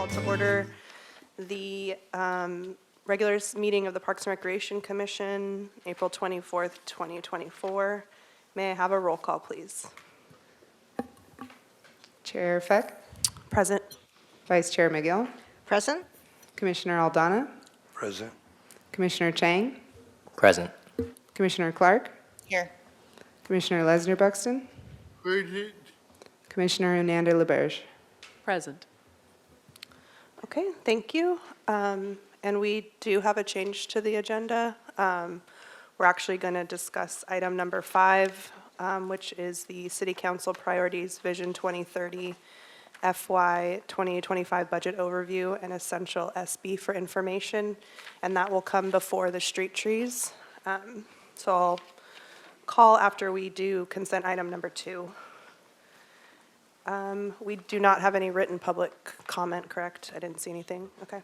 call to order the regular meeting of the Parks and Recreation Commission, April 24th, 2024. May I have a roll call, please? Chair Feck, Present. Vice Chair McGill, Present? Commissioner Aldana, Present. Commissioner Chang, Present. Commissioner Clark, Here. Commissioner Lesnar Buxton, Present. Commissioner Unander LaBerge. Present. Okay, thank you. And we do have a change to the agenda. We're actually going to discuss item number 5, which is the City Council Priorities Vision 2030 FY 2025 Budget Overview and Essential SB for information, and that will come before the street trees. So I'll call after we do consent item number 2. We do not have any written public comment, correct? I didn't see anything. Okay.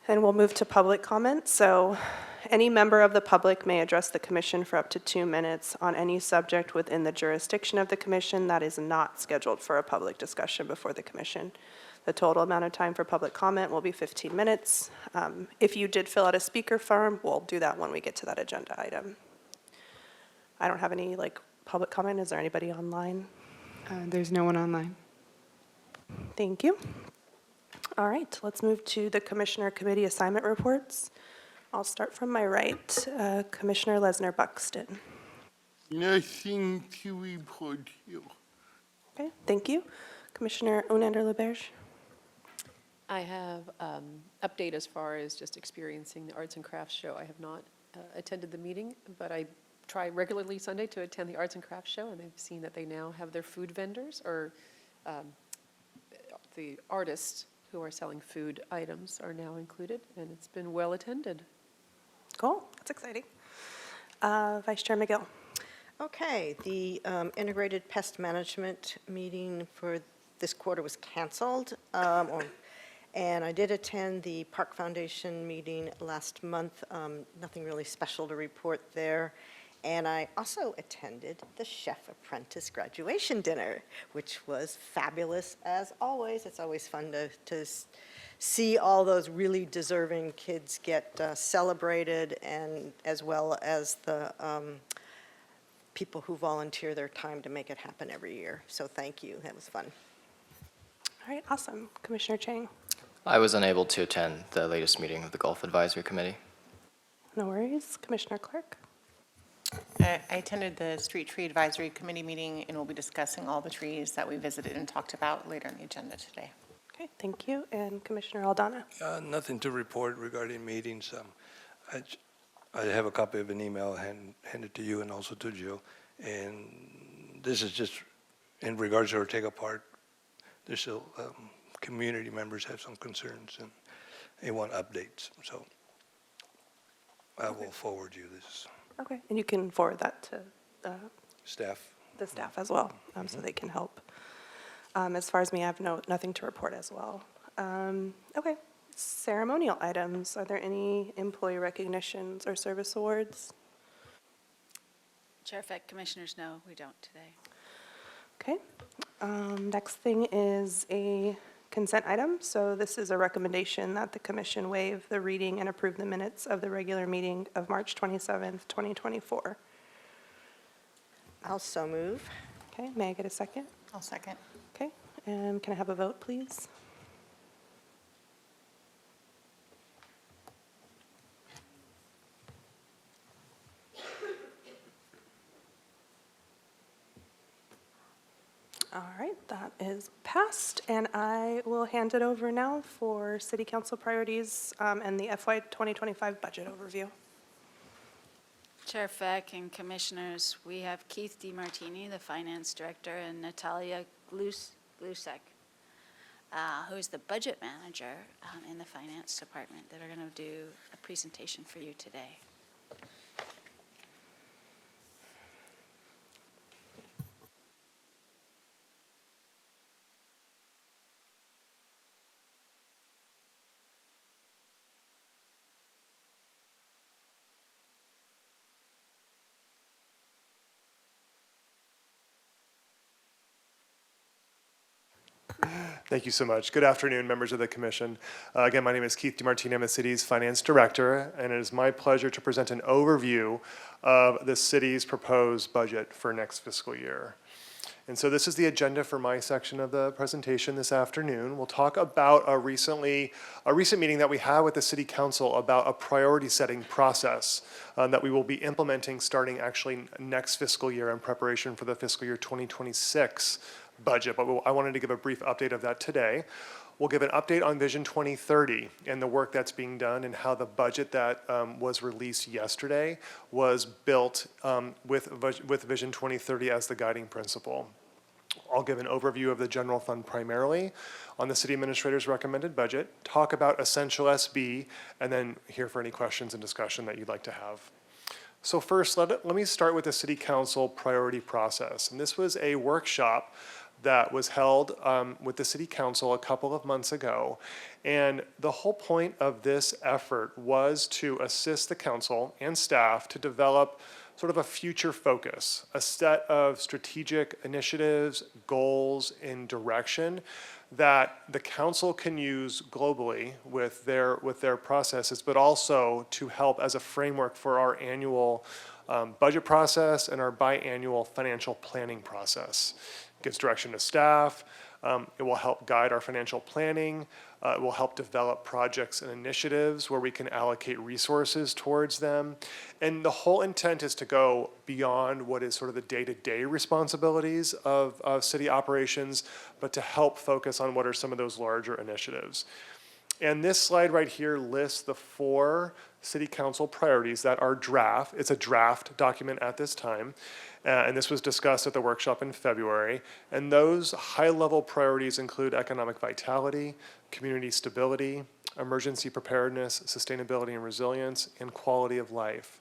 And we'll move to public comment. So any member of the public may address the commission for up to 2 minutes on any subject within the jurisdiction of the commission that is not scheduled for a public discussion before the commission. The total amount of time for public comment will be 15 minutes. If you did fill out a speaker form, we'll do that when we get to that agenda item. I don't have any public comment. Is there anybody online? There's no one online. Thank you. All right, let's move to the Commissioner Committee assignment reports. I'll start from my right. Commissioner Lesnar Buxton. Nothing to report here. Okay, thank you. Commissioner Unander LaBerge. I have update as far as just experiencing the Arts and Crafts Show. I have not attended the meeting, but I try regularly Sunday to attend the Arts and Crafts Show, and I've seen that they now have their food vendors, or the artists who are selling food items are now included, and it's been well attended. Cool, that's exciting. Vice Chair McGill. Okay, the integrated pest management meeting for this quarter was canceled, and I did attend the Park Foundation meeting last month. Nothing really special to report there. And I also attended the Chef Apprentice graduation dinner, which was fabulous as always. It's always fun to see all those really deserving kids get celebrated, and as well as the people who volunteer their time to make it happen every year. So thank you, that was fun. All right, awesome. Commissioner Chang. I was unable to attend the latest meeting of the Golf Advisory Committee. No worries. Commissioner Clark. I attended the Street Tree Advisory Committee meeting, and we'll be discussing all the trees that we visited and talked about later in the agenda today. Okay, thank you. And Commissioner Aldana. Nothing to report regarding meetings. I have a copy of an email handed to you and also to Jill. And this is just in regards to our Ortega Park. There's still community members have some concerns and they want updates. So I will forward you this. Okay, and you can forward that to Staff. the staff as well, so they can help. As far as me, I have nothing to report as well. Okay, ceremonial items. Are there any employee recognitions or service awards? Chair Feck, Commissioners, no, we don't today. Okay. Next thing is a consent item. So this is a recommendation that the commission waive the reading and approve the minutes of the regular meeting of March 27th, 2024. I'll so move. Okay, may I get a second? I'll second. Okay, and can I have a vote, please? All right, that is passed, and I will hand it over now for City Council priorities and the FY 2025 budget overview. Chair Feck and Commissioners, we have Keith DiMartini, the Finance Director, and Natalia Glusek, who's the Budget Manager in the Finance Department, that are going to do a presentation for you today. Thank you so much. Good afternoon, members of the commission. Again, my name is Keith DeMartini. I'm the city's finance director, and it is my pleasure to present an overview of the city's proposed budget for next fiscal year. And so this is the agenda for my section of the presentation this afternoon. We'll talk about a recent meeting that we had with the city council about a priority setting process that we will be implementing starting actually next fiscal year in preparation for the fiscal year 2026 budget. But I wanted to give a brief update of that today. We'll give an update on Vision 2030 and the work that's being done and how the budget that was released yesterday was built with Vision 2030 as the guiding principle. I'll give an overview of the general fund primarily on the city administrator's recommended budget, talk about essential SB, and then hear for any questions and discussion that you'd like to have. So first, let me start with the city council priority process. And this was a workshop that was held with the city council a couple of months ago. And the whole point of this effort was to assist the council and staff to develop sort of a future focus, a set of strategic initiatives, goals, and direction that the council can use globally with their processes, but also to help as a framework for our annual budget process and our biannual financial planning process. Gives direction to staff. It will help guide our financial planning. It will help develop projects and initiatives where we can allocate resources towards them. And the whole intent is to go beyond what is sort of the day-to-day responsibilities of city operations, but to help focus on what are some of those larger initiatives. And this slide right here lists the 4 city council priorities that are draft. It's a draft document at this time. And this was discussed at the workshop in February. And those high-level priorities include economic vitality, community stability, emergency preparedness, sustainability and resilience, and quality of life.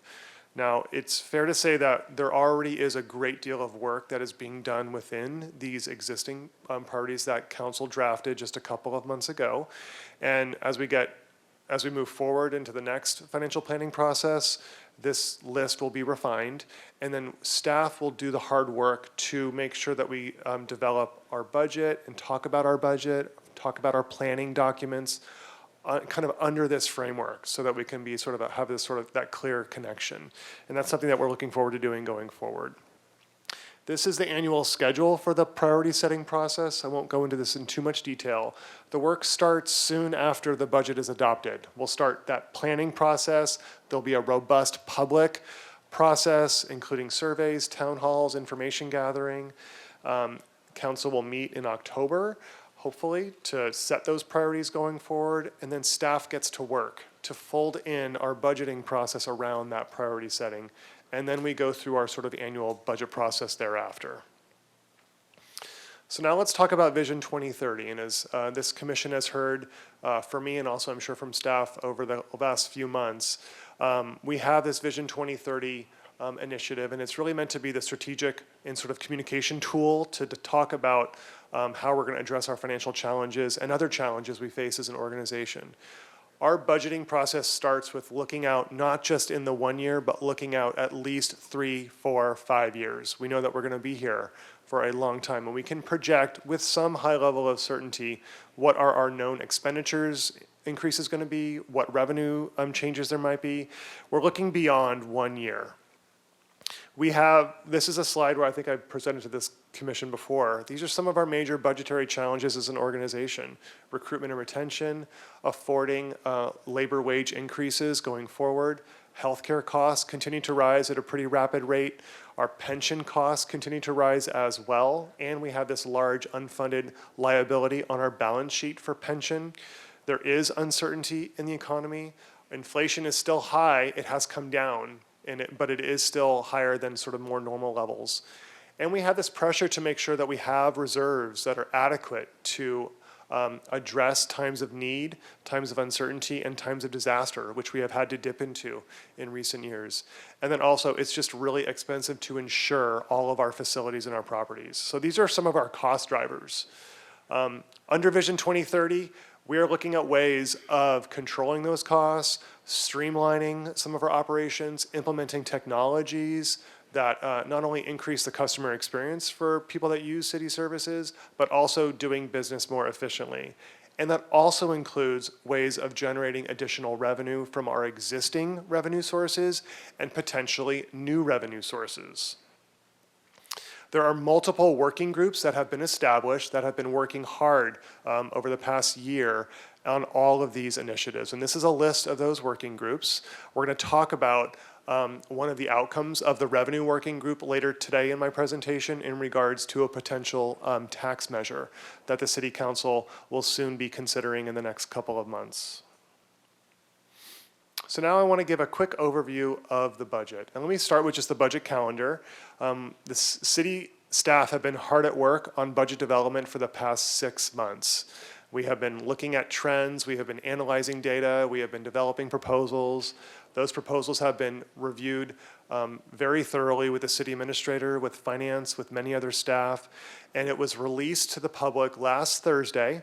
Now, it's fair to say that there already is a great deal of work that is being done within these existing priorities that council drafted just a couple of months ago. And as we move forward into the next financial planning process, this list will be refined, and then staff will do the hard work to make sure that we develop our budget and talk about our budget, talk about our planning documents, kind of under this framework, so that we can be have this that clear connection. And that's something that we're looking forward to doing going forward. This is the annual schedule for the priority setting process. I won't go into this in too much detail. The work starts soon after the budget is adopted. We'll start that planning process. There'll be a robust public process, including surveys, town halls, information gathering. Council will meet in October, hopefully, to set those priorities going forward, and then staff gets to work to fold in our budgeting process around that priority setting. And then we go through our sort of annual budget process thereafter. So now let's talk about Vision 2030. And as this commission has heard from me, and also I'm sure from staff over the last few months, we have this Vision 2030 initiative, and it's really meant to be the strategic and sort of communication tool to talk about how we're going to address our financial challenges and other challenges we face as an organization. Our budgeting process starts with looking out not just in the 1 year, but looking out at least 3, 4, 5 years. We know that we're going to be here for a long time, and we can project with some high level of certainty what are our known expenditures increases going to be, what revenue changes there might be. We're looking beyond 1 year. This is a slide where I think I presented to this commission before. These are some of our major budgetary challenges as an organization: recruitment and retention, affording labor wage increases going forward, healthcare costs continue to rise at a pretty rapid rate, our pension costs continue to rise as well, and we have this large unfunded liability on our balance sheet for pension. There is uncertainty in the economy. Inflation is still high. It has come down, but it is still higher than sort of more normal levels. And we have this pressure to make sure that we have reserves that are adequate to address times of need, times of uncertainty, and times of disaster, which we have had to dip into in recent years. And then also, it's just really expensive to insure all of our facilities and our properties. So these are some of our cost drivers. Under Vision 2030, we are looking at ways of controlling those costs, streamlining some of our operations, implementing technologies, that not only increase the customer experience for people that use city services, but also doing business more efficiently. And that also includes ways of generating additional revenue from our existing revenue sources and potentially new revenue sources. There are multiple working groups that have been established that have been working hard over the past year on all of these initiatives. And this is a list of those working groups. We're going to talk about one of the outcomes of the revenue working group later today in my presentation in regards to a potential tax measure that the City Council will soon be considering in the next couple of months. So now I want to give a quick overview of the budget. And let me start with just the budget calendar. The city staff have been hard at work on budget development for the past 6 months. We have been looking at trends, we have been analyzing data, we have been developing proposals. Those proposals have been reviewed very thoroughly with the city administrator, with finance, with many other staff, and it was released to the public last Thursday,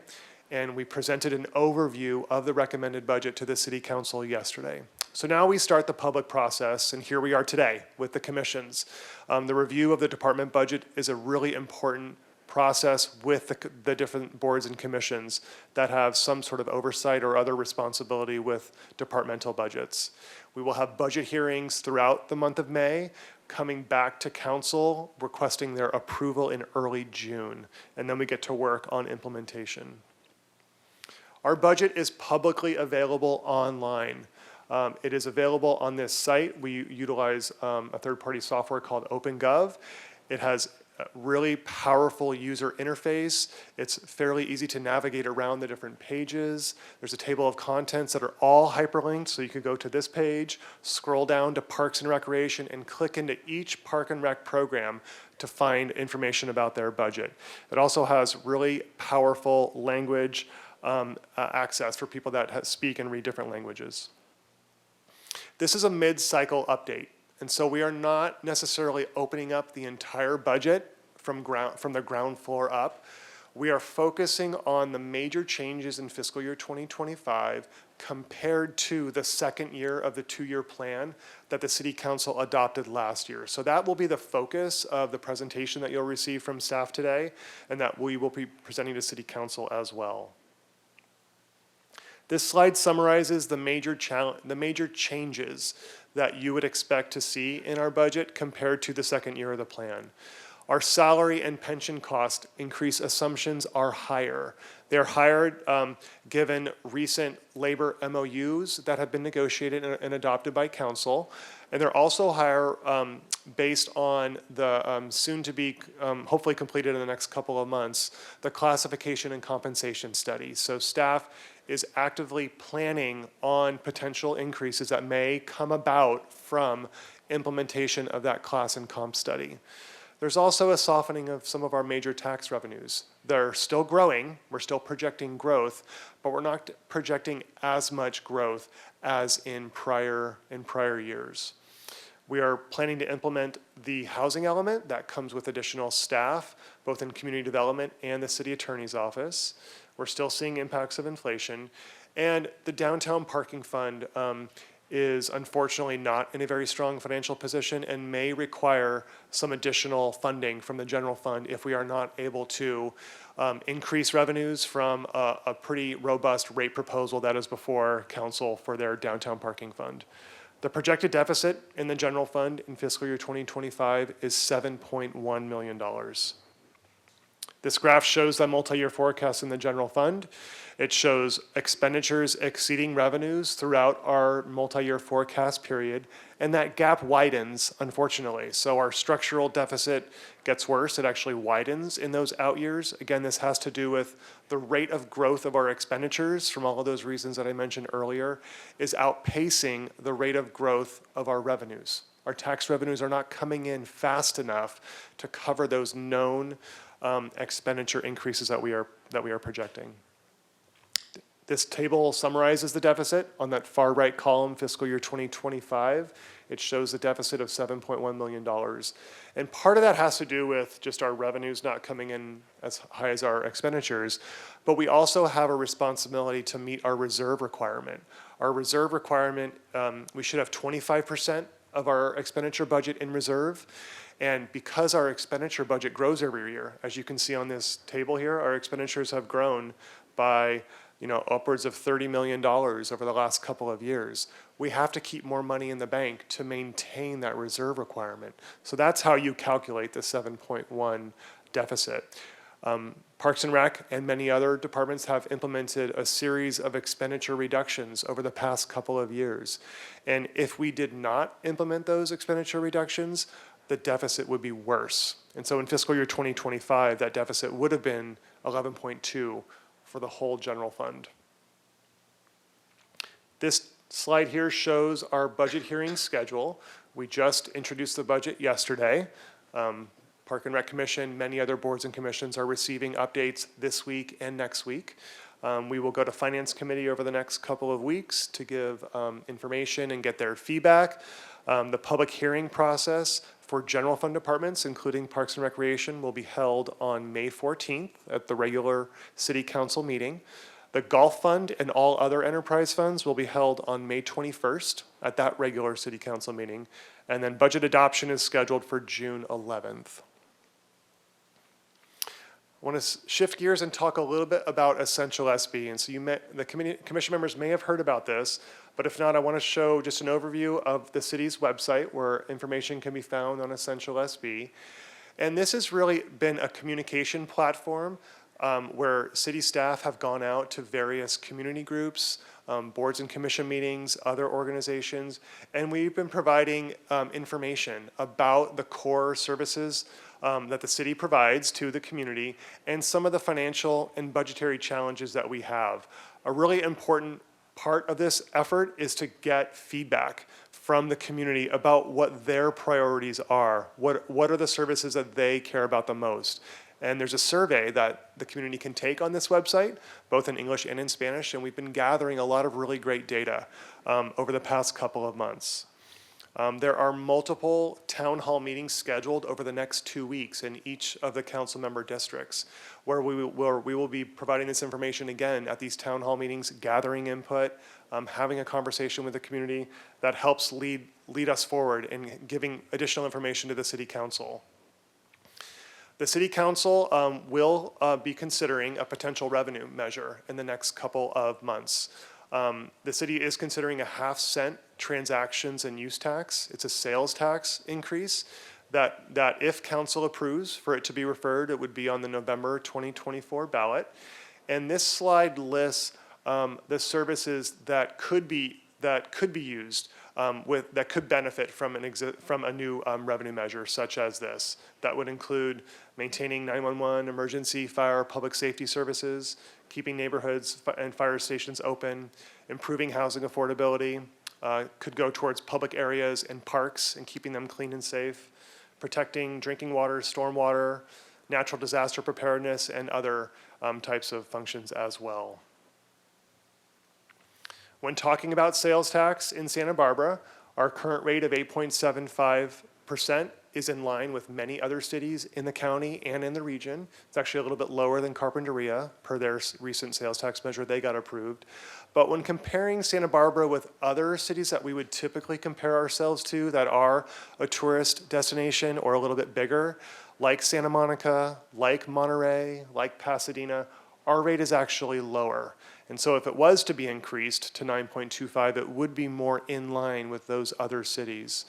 and we presented an overview of the recommended budget to the City Council yesterday. So now we start the public process, and here we are today with the commissions. The review of the department budget is a really important process with the different boards and commissions that have some sort of oversight or other responsibility with departmental budgets. We will have budget hearings throughout the month of May, coming back to council, requesting their approval in early June, and then we get to work on implementation. Our budget is publicly available online. It is available on this site. We utilize a third-party software called OpenGov. It has a really powerful user interface. It's fairly easy to navigate around the different pages. There's a table of contents that are all hyperlinked, so you could go to this page, scroll down to Parks and Recreation, and click into each Park and Rec program to find information about their budget. It also has really powerful language access for people that speak and read different languages. This is a mid-cycle update, and so we are not necessarily opening up the entire budget from the ground floor up. We are focusing on the major changes in fiscal year 2025 compared to the second year of the 2-year plan that the City Council adopted last year. So that will be the focus of the presentation that you'll receive from staff today, and that we will be presenting to City Council as well. This slide summarizes the major changes that you would expect to see in our budget compared to the second year of the plan. Our salary and pension cost increase assumptions are higher. They're higher given recent labor MOUs that have been negotiated and adopted by council. And they're also higher based on the soon-to-be, hopefully completed in the next couple of months, the classification and compensation study. So staff is actively planning on potential increases that may come about from implementation of that class and comp study. There's also a softening of some of our major tax revenues. They're still growing, we're still projecting growth, but we're not projecting as much growth as in prior years. We are planning to implement the housing element that comes with additional staff, both in community development and the city attorney's office. We're still seeing impacts of inflation. And the downtown parking fund is unfortunately not in a very strong financial position and may require some additional funding from the general fund if we are not able to increase revenues from a pretty robust rate proposal that is before council for their downtown parking fund. The projected deficit in the general fund in fiscal year 2025 is $7.1 million. This graph shows the multi-year forecast in the general fund. It shows expenditures exceeding revenues throughout our multi-year forecast period, and that gap widens, unfortunately. So our structural deficit gets worse. It actually widens in those out years. Again, this has to do with the rate of growth of our expenditures from all of those reasons that I mentioned earlier is outpacing the rate of growth of our revenues. Our tax revenues are not coming in fast enough to cover those known expenditure increases that we are projecting. This table summarizes the deficit on that far right column, fiscal year 2025. It shows the deficit of $7.1 million. And part of that has to do with just our revenues not coming in as high as our expenditures, but we also have a responsibility to meet our reserve requirement. Our reserve requirement, we should have 25% of our expenditure budget in reserve. And because our expenditure budget grows every year, as you can see on this table here, our expenditures have grown by upwards of $30 million over the last couple of years. We have to keep more money in the bank to maintain that reserve requirement. So that's how you calculate the 7.1 deficit. Parks and Rec and many other departments have implemented a series of expenditure reductions over the past couple of years. And if we did not implement those expenditure reductions, the deficit would be worse. And so in fiscal year 2025, that deficit would have been 11.2 for the whole general fund. This slide here shows our budget hearing schedule. We just introduced the budget yesterday. Park and Rec Commission, many other boards and commissions are receiving updates this week and next week. We will go to Finance Committee over the next couple of weeks to give information and get their feedback. The public hearing process for general fund departments, including Parks and Recreation, will be held on May 14th at the regular City Council meeting. The Golf Fund and all other enterprise funds will be held on May 21st at that regular City Council meeting. And then budget adoption is scheduled for June 11th. I want to shift gears and talk a little bit about Essential SB. And so the commission members may have heard about this, but if not, I want to show just an overview of the city's website where information can be found on Essential SB. And this has really been a communication platform where city staff have gone out to various community groups, boards and commission meetings, other organizations, and we've been providing information about the core services that the city provides to the community and some of the financial and budgetary challenges that we have. A really important part of this effort is to get feedback from the community about what their priorities are. What are the services that they care about the most? And there's a survey that the community can take on this website, both in English and in Spanish, and we've been gathering a lot of really great data over the past couple of months. There are multiple town hall meetings scheduled over the next 2 weeks in each of the council member districts, where we will be providing this information again at these town hall meetings, gathering input, having a conversation with the community that helps lead us forward in giving additional information to the city council. The city council will be considering a potential revenue measure in the next couple of months. The city is considering a 0.5-cent transactions and use tax. It's a sales tax increase that if council approves for it to be referred, it would be on the November 2024 ballot. And this slide lists the services that could be used that could benefit from a new revenue measure such as this. That would include maintaining 911, emergency, fire, public safety services, keeping neighborhoods and fire stations open, improving housing affordability, could go towards public areas and parks and keeping them clean and safe, protecting drinking water, stormwater, natural disaster preparedness, and other types of functions as well. When talking about sales tax in Santa Barbara, our current rate of 8.75% is in line with many other cities in the county and in the region. It's actually a little bit lower than Carpinteria per their recent sales tax measure they got approved. But when comparing Santa Barbara with other cities that we would typically compare ourselves to that are a tourist destination or a little bit bigger, like Santa Monica, like Monterey, like Pasadena, our rate is actually lower. And so if it was to be increased to 9.25, it would be more in line with those other cities.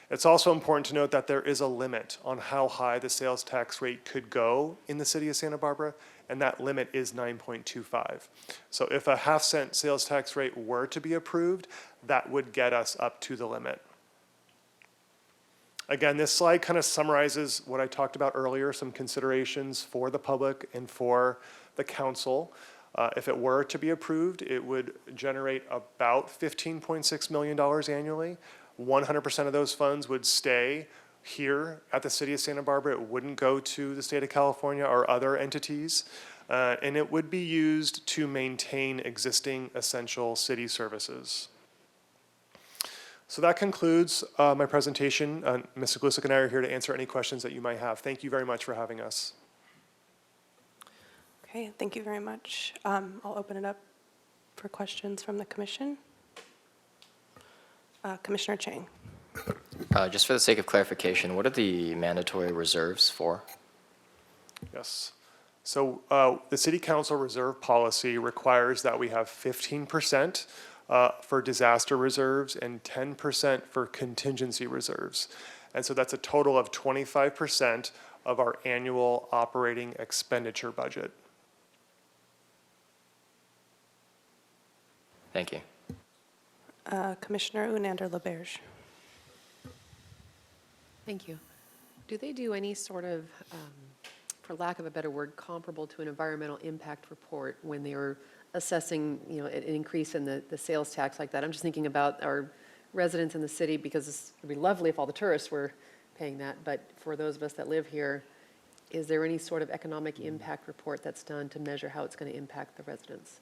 It's also important to note that there is a limit on how high the sales tax rate could go in the city of Santa Barbara, and that limit is 9.25. So if a 0.5-cent sales tax rate were to be approved, that would get us up to the limit. Again, this slide kind of summarizes what I talked about earlier, some considerations for the public and for the council. If it were to be approved, it would generate about $15.6 million annually. 100% of those funds would stay here at the city of Santa Barbara. It wouldn't go to the state of California or other entities. And it would be used to maintain existing essential city services. So that concludes my presentation. Mr. Glusick and I are here to answer any questions that you might have. Thank you very much for having us. Okay, thank you very much. I'll open it up for questions from the commission. Commissioner Chang. Just for the sake of clarification, what are the mandatory reserves for? Yes. So the city council reserve policy requires that we have 15% for disaster reserves and 10% for contingency reserves. And so that's a total of 25% of our annual operating expenditure budget. Thank you. Commissioner Unander LaBerge. Thank you. Do they do any sort of, for lack of a better word, comparable to an environmental impact report when they are assessing, you know, an increase in the sales tax like that? I'm just thinking about our residents in the city, because it would be lovely if all the tourists were paying that, but for those of us that live here, is there any sort of economic impact report that's done to measure how it's going to impact the residents?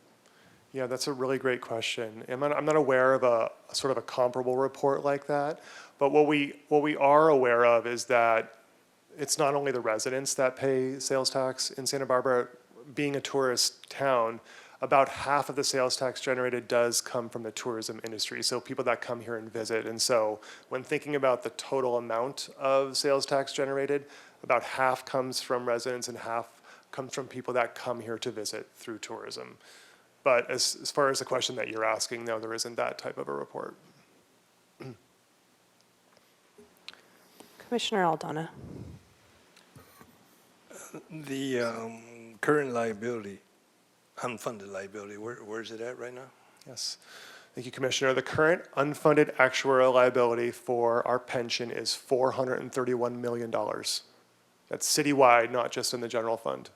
Yeah, that's a really great question. I'm not aware of a sort of a comparable report like that, but what we are aware of is that it's not only the residents that pay sales tax in Santa Barbara. Being a tourist town, about half of the sales tax generated does come from the tourism industry, so people that come here and visit. And so when thinking about the total amount of sales tax generated, about half comes from residents and half comes from people that come here to visit through tourism. But as far as the question that you're asking, no, there isn't that type of a report. Commissioner Aldana. The current liability, unfunded liability, where is it at right now? Yes. Thank you, Commissioner. The current unfunded actuarial liability for our pension is $431 million. That's citywide, not just in the general fund.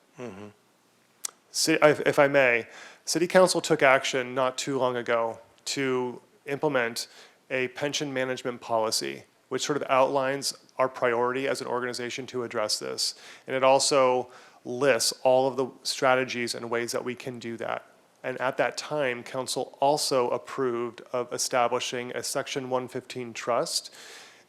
If I may, City Council took action not too long ago to implement a pension management policy, which sort of outlines our priority as an organization to address this. And it also lists all of the strategies and ways that we can do that. And at that time, Council also approved of establishing a Section 115 trust.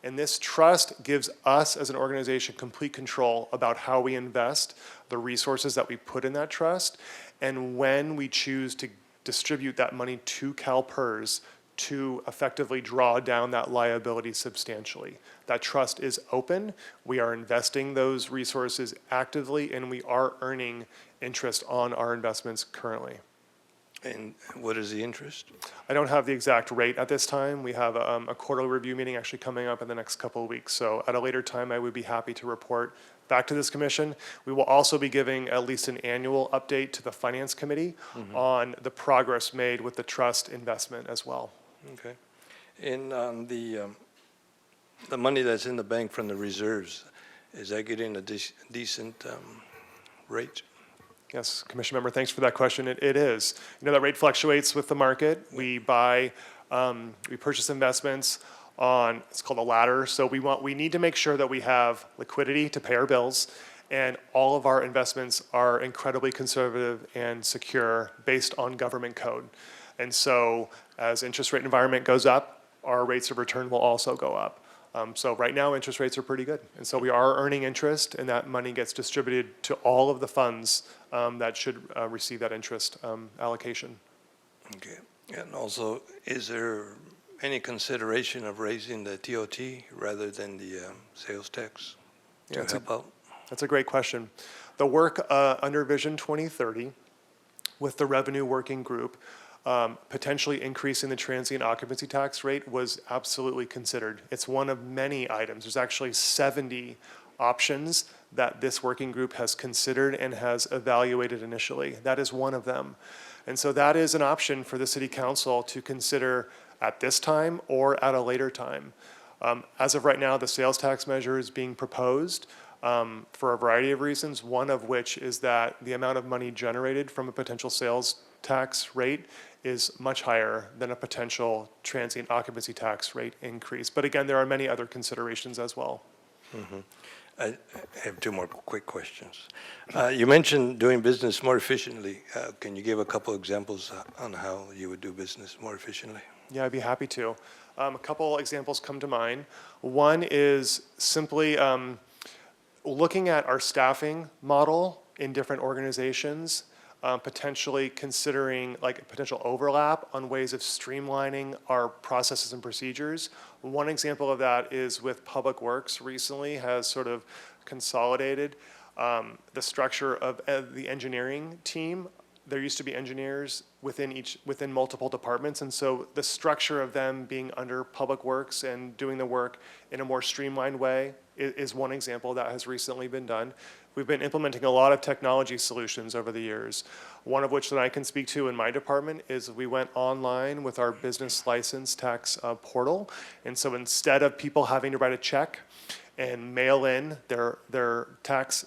And this trust gives us as an organization complete control about how we invest the resources that we put in that trust, and when we choose to distribute that money to CalPERS to effectively draw down that liability substantially. That trust is open. We are investing those resources actively, and we are earning interest on our investments currently. And what is the interest? I don't have the exact rate at this time. We have a quarterly review meeting actually coming up in the next couple of weeks. So at a later time, I would be happy to report back to this commission. We will also be giving at least an annual update to the Finance Committee on the progress made with the trust investment as well. Okay. And the money that's in the bank from the reserves, is that getting a decent rate? Yes, Commission member, thanks for that question. It is. You know, that rate fluctuates with the market. We purchase investments on, it's called a ladder. So we need to make sure that we have liquidity to pay our bills, and all of our investments are incredibly conservative and secure based on government code. And so as interest rate environment goes up, our rates of return will also go up. So right now, interest rates are pretty good. And so we are earning interest, and that money gets distributed to all of the funds that should receive that interest allocation. Okay. And also, is there any consideration of raising the TOT rather than the sales tax to help out? That's a great question. The work under Vision 2030 with the Revenue Working Group, potentially increasing the transient occupancy tax rate was absolutely considered. It's one of many items. There's actually 70 options that this working group has considered and has evaluated initially. That is one of them. And so that is an option for the City Council to consider at this time or at a later time. As of right now, the sales tax measure is being proposed for a variety of reasons, one of which is that the amount of money generated from a potential sales tax rate is much higher than a potential transient occupancy tax rate increase. But again, there are many other considerations as well. I have two more quick questions. You mentioned doing business more efficiently. Can you give a couple examples on how you would do business more efficiently? Yeah, I'd be happy to. A couple examples come to mind. One is simply looking at our staffing model in different organizations potentially considering like potential overlap on ways of streamlining our processes and procedures. One example of that is with Public Works recently has sort of consolidated the structure of the engineering team. There used to be engineers within multiple departments, and so the structure of them being under Public Works and doing the work in a more streamlined way is one example that has recently been done. We've been implementing a lot of technology solutions over the years. One of which that I can speak to in my department is we went online with our business license tax portal. And so instead of people having to write a check and mail in their tax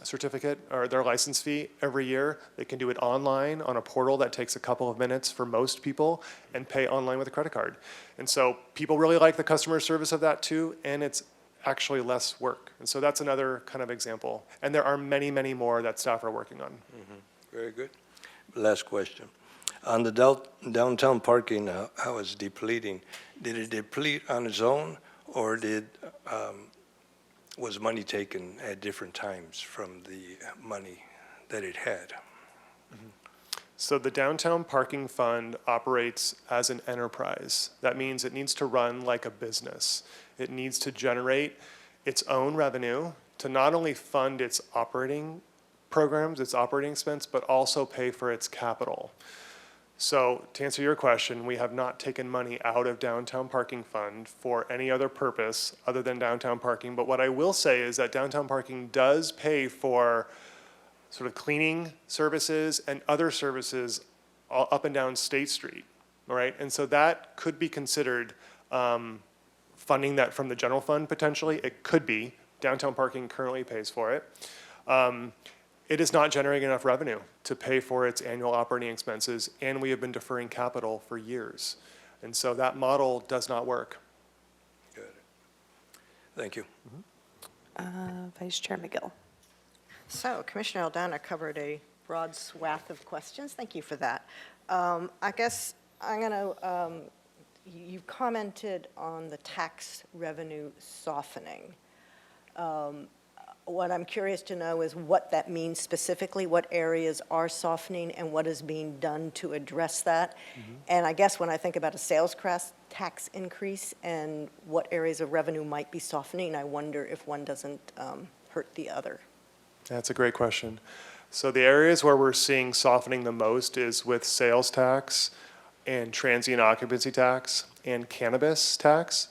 certificate or their license fee every year, they can do it online on a portal that takes a couple of minutes for most people and pay online with a credit card. And so people really like the customer service of that too, and it's actually less work. And so that's another kind of example. And there are many, many more that staff are working on. Very good. Last question. On the downtown parking, how it's depleting, did it deplete on its own, or was money taken at different times from the money that it had? So the downtown parking fund operates as an enterprise. That means it needs to run like a business. It needs to generate its own revenue to not only fund its operating programs, its operating expense, but also pay for its capital. So to answer your question, we have not taken money out of downtown parking fund for any other purpose other than downtown parking. But what I will say is that downtown parking does pay for sort of cleaning services and other services all up and down State Street, all right? And so that could be considered funding that from the general fund potentially. It could be. Downtown parking currently pays for it. It is not generating enough revenue to pay for its annual operating expenses, and we have been deferring capital for years. And so that model does not work. Good. Thank you. Vice Chair McGill. So Commissioner Aldana covered a broad swath of questions. Thank you for that. I guess I'm going to, you commented on the tax revenue softening. What I'm curious to know is what that means specifically, what areas are softening and what is being done to address that. And I guess when I think about a sales tax increase and what areas of revenue might be softening, I wonder if one doesn't hurt the other. That's a great question. So the areas where we're seeing softening the most is with sales tax and transient occupancy tax and cannabis tax.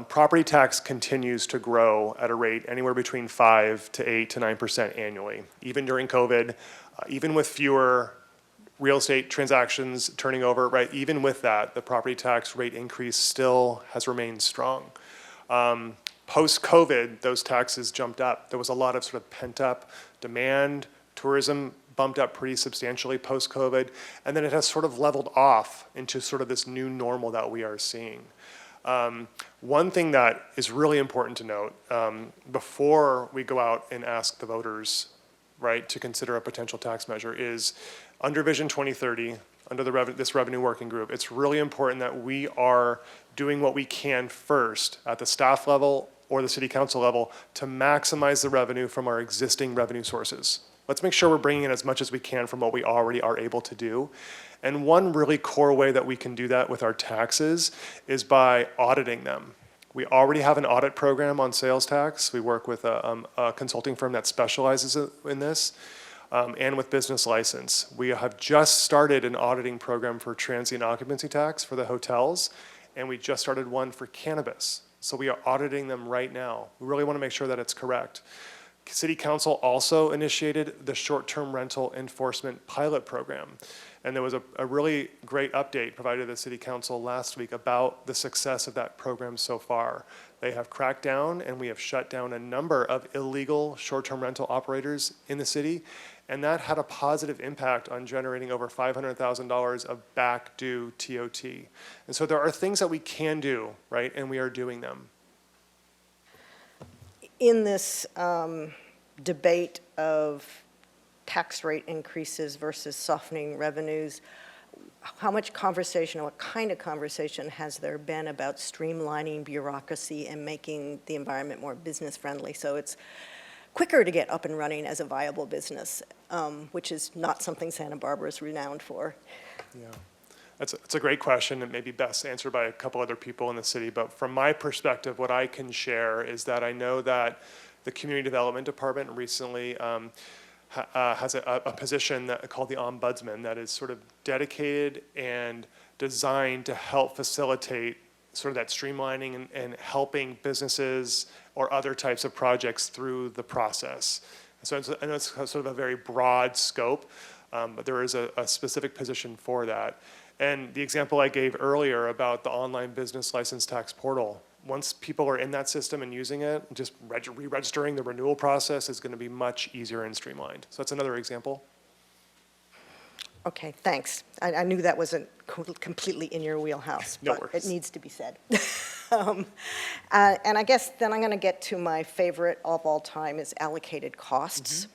Property tax continues to grow at a rate anywhere between 5 to 8 to 9% annually. Even during COVID, even with fewer real estate transactions turning over, right? Even with that, the property tax rate increase still has remained strong. Post-COVID, those taxes jumped up. There was a lot of sort of pent-up demand. Tourism bumped up pretty substantially post-COVID, and then it has sort of leveled off into sort of this new normal that we are seeing. One thing that is really important to note, before we go out and ask the voters, right, to consider a potential tax measure is under Vision 2030, under this revenue working group, it's really important that we are doing what we can first at the staff level or the city council level to maximize the revenue from our existing revenue sources. Let's make sure we're bringing in as much as we can from what we already are able to do. And one really core way that we can do that with our taxes is by auditing them. We already have an audit program on sales tax. We work with a consulting firm that specializes in this, and with business license. We have just started an auditing program for transient occupancy tax for the hotels, and we just started one for cannabis. So we are auditing them right now. We really want to make sure that it's correct. City Council also initiated the short-term rental enforcement pilot program. And there was a really great update provided to the City Council last week about the success of that program so far. They have cracked down and we have shut down a number of illegal short-term rental operators in the city. And that had a positive impact on generating over $500,000 of back due TOT. And so there are things that we can do, right? And we are doing them. In this debate of tax rate increases versus softening revenues, how much conversation, what kind of conversation has there been about streamlining bureaucracy and making the environment more business friendly so it's quicker to get up and running as a viable business? which is not something Santa Barbara is renowned for. Yeah, it's a great question, and maybe best answered by a couple other people in the city. But from my perspective, what I can share is that I know that the Community Development Department recently has a position called the Ombudsman that is sort of dedicated and designed to help facilitate sort of that streamlining and helping businesses or other types of projects through the process. So I know it's sort of a very broad scope, but there is a specific position for that. And the example I gave earlier about the online business license tax portal, once people are in that system and using it, just re-registering the renewal process is going to be much easier and streamlined. So that's another example. Okay, thanks. I knew that wasn't completely in your wheelhouse, No but it worries. needs to be said. And I guess then I'm going to get to my favorite of all time is allocated costs.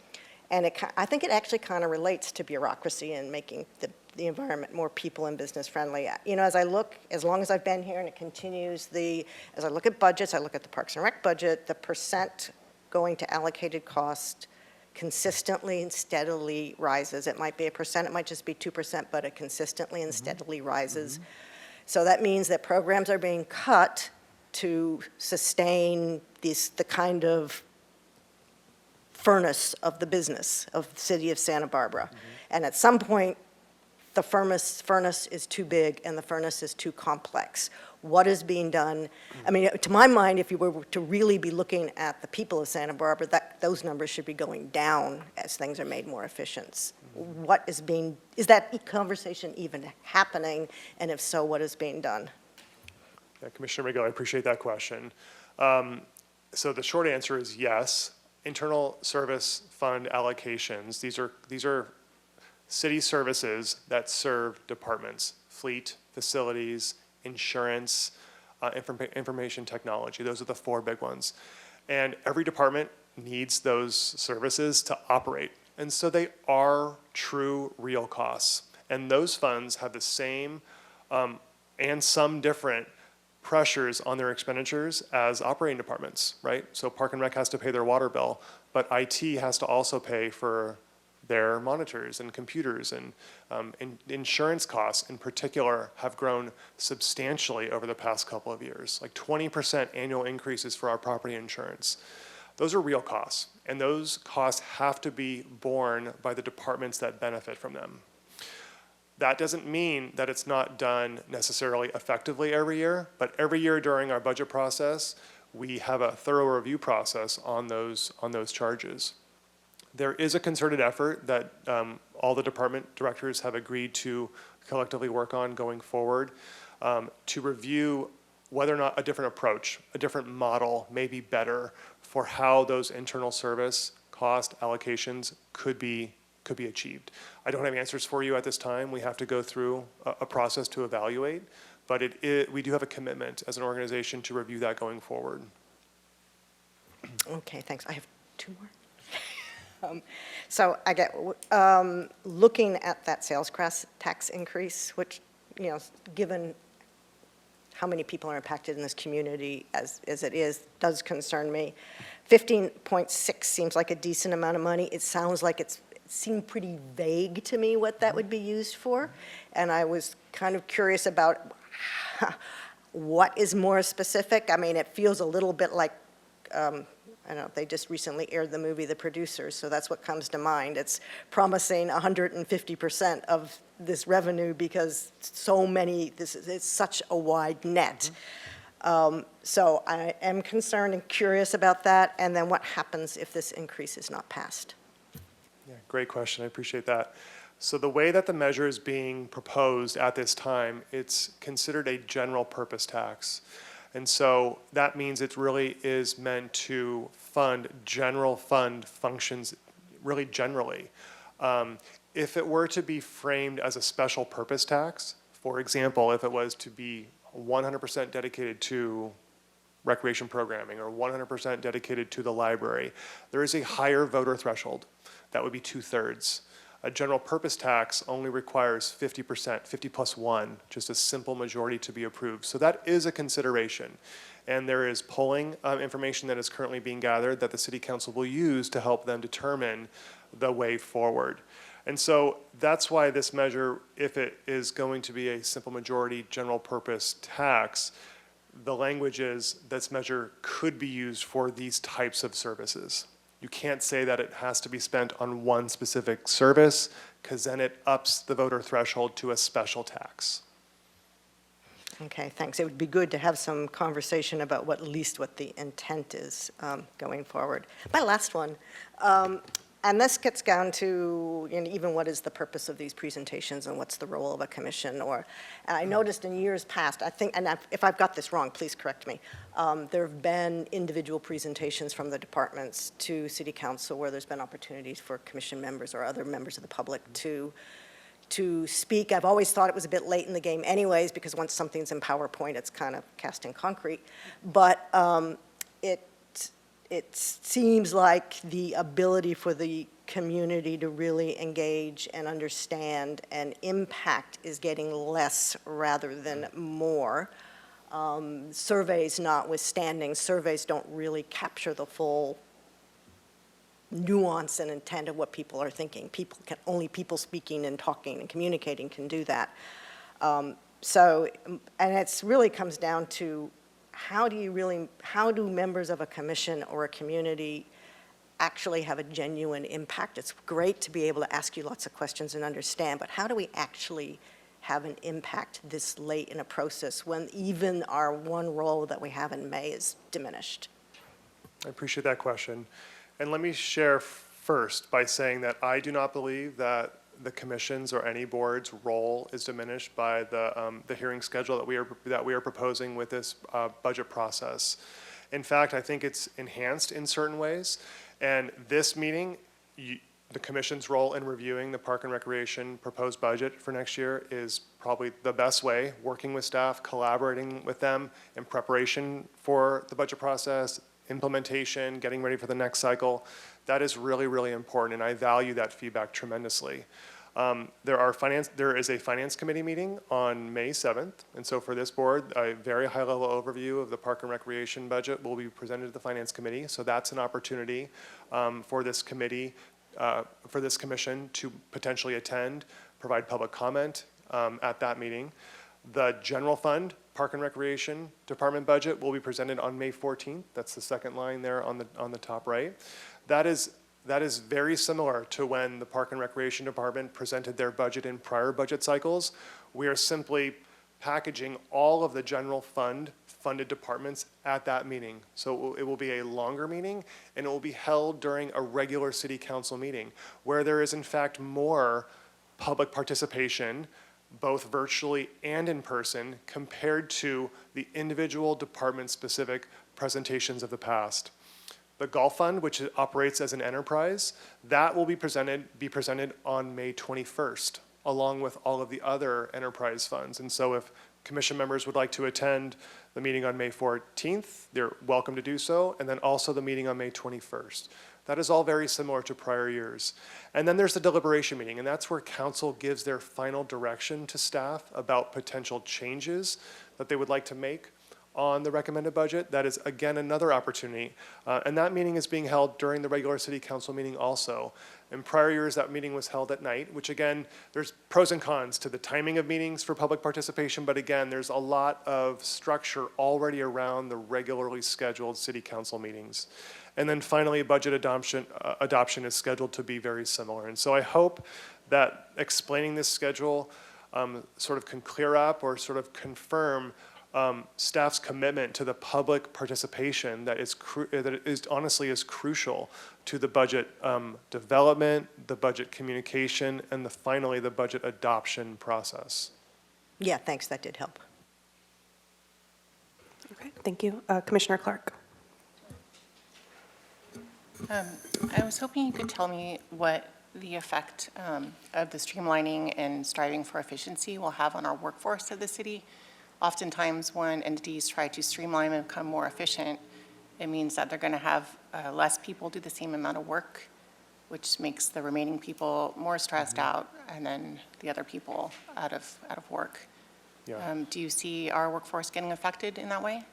And I think it actually kind of relates to bureaucracy and making the environment more people and business friendly. You know, as long as I've been here, and it continues, as I look at budgets, I look at the Parks and Rec budget, the percent going to allocated cost consistently and steadily rises. It might be 1%, it might just be 2%, but it consistently and steadily rises. So that means that programs are being cut to sustain the kind of furnace of the business of the city of Santa Barbara. And at some point, the furnace is too big and the furnace is too complex. What is being done? I mean, to my mind, if you were to really be looking at the people of Santa Barbara, those numbers should be going down as things are made more efficient. Is that conversation even happening? And if so, what is being done? Yeah, Commissioner Rigo, I appreciate that question. So the short answer is yes. Internal service fund allocations, these are city services that serve departments, fleet, facilities, insurance, information technology. Those are the 4 big ones. And every department needs those services to operate. And so they are true real costs. And those funds have the same and some different pressures on their expenditures as operating departments, right? So Park and Rec has to pay their water bill, but IT has to also pay for their monitors and computers, and insurance costs in particular have grown substantially over the past couple of years, like 20% annual increases for our property insurance. Those are real costs, and those costs have to be borne by the departments that benefit from them. That doesn't mean that it's not done necessarily effectively every year, but every year during our budget process, we have a thorough review process on those charges. There is a concerted effort that all the department directors have agreed to collectively work on going forward to review whether or not a different approach, a different model may be better for how those internal service cost allocations could be achieved. I don't have answers for you at this time. We have to go through a process to evaluate, but we do have a commitment as an organization to review that going forward. Okay, thanks. I have 2 more. So I get, looking at that sales tax increase, which, you know, given how many people are impacted in this community as it is, does concern me. 15.6 seems like a decent amount of money. It sounds like it seemed pretty vague to me what that would be used for. And I was kind of curious about what is more specific. I mean, it feels a little bit like, I don't know, they just recently aired the movie The Producers, so that's what comes to mind. It's promising 150% of this revenue because it's such a wide net. So I am concerned and curious about that, and then what happens if this increase is not passed? Yeah, great question. I appreciate that. So the way that the measure is being proposed at this time, it's considered a general purpose tax. And so that means it really is meant to fund general fund functions really generally. If it were to be framed as a special purpose tax, for example, if it was to be 100% dedicated to recreation programming or 100% dedicated to the library, there is a higher voter threshold. That would be 2/3. A general purpose tax only requires 50%, 50 plus 1, just a simple majority to be approved. So that is a consideration. And there is polling information that is currently being gathered that the City Council will use to help them determine the way forward. And so that's why this measure, if it is going to be a simple majority general purpose tax, the language is this measure could be used for these types of services. You can't say that it has to be spent on one specific service, because then it ups the voter threshold to a special tax. Okay, thanks. It would be good to have some conversation about at least what the intent is going forward. My last one, and this gets down to even what is the purpose of these presentations and what's the role of a commission, and I noticed in years past, I think, and if I've got this wrong, please correct me, there have been individual presentations from the departments to City Council where there's been opportunities for commission members or other members of the public to speak. I've always thought it was a bit late in the game anyways, because once something's in PowerPoint, it's kind of cast in concrete. But it seems like the ability for the community to really engage and understand and impact is getting less rather than more. Surveys notwithstanding, surveys don't really capture the full nuance and intent of what people are thinking. Only people speaking and talking and communicating can do that. And it really comes down to how do members of a commission or a community actually have a genuine impact? It's great to be able to ask you lots of questions and understand, but how do we actually have an impact this late in a process when even our one role that we have in May is diminished? I appreciate that question. And let me share first by saying that I do not believe that the commission's or any board's role is diminished by the hearing schedule that we are proposing with this budget process. In fact, I think it's enhanced in certain ways. And this meeting, the commission's role in reviewing the Park and Recreation proposed budget for next year is probably the best way, working with staff, collaborating with them in preparation for the budget process, implementation, getting ready for the next cycle. That is really, really important, and I value that feedback tremendously. There is a Finance Committee meeting on May 7th, and so for this board, a very high-level overview of the Park and Recreation budget will be presented to the Finance Committee, so that's an opportunity for this committee, for this commission to potentially attend, provide public comment at that meeting. The General Fund Park and Recreation Department budget will be presented on May 14th. That's the second line there on the top right. That is very similar to when the Park and Recreation Department presented their budget in prior budget cycles. We are simply packaging all of the general fund funded departments at that meeting. So it will be a longer meeting, and it will be held during a regular city council meeting where there is in fact more public participation, both virtually and in person, compared to the individual department-specific presentations of the past. The Golf Fund, which operates as an enterprise, that will be presented on May 21st, along with all of the other enterprise funds. And so if commission members would like to attend the meeting on May 14th, they're welcome to do so, and then also the meeting on May 21st. That is all very similar to prior years. And then there's the deliberation meeting, and that's where council gives their final direction to staff about potential changes that they would like to make on the recommended budget. That is, again, another opportunity. And that meeting is being held during the regular city council meeting also. In prior years, that meeting was held at night, which again, there's pros and cons to the timing of meetings for public participation, but again, there's a lot of structure already around the regularly scheduled city council meetings. And then finally, budget adoption is scheduled to be very similar. And so I hope that explaining this schedule sort of can clear up or sort of confirm staff's commitment to the public participation that is honestly is crucial to the budget development, the budget communication, and finally the budget adoption process. Yeah, thanks, that did help. Okay, thank you. Commissioner Clark. I was hoping you could tell me what the effect of the streamlining and striving for efficiency will have on our workforce of the city. Oftentimes, when entities try to streamline and become more efficient, it means that they're going to have less people do the same amount of work, which makes the remaining people more stressed out, and then the other people out of work. Yeah. Do you see our workforce getting affected in that way?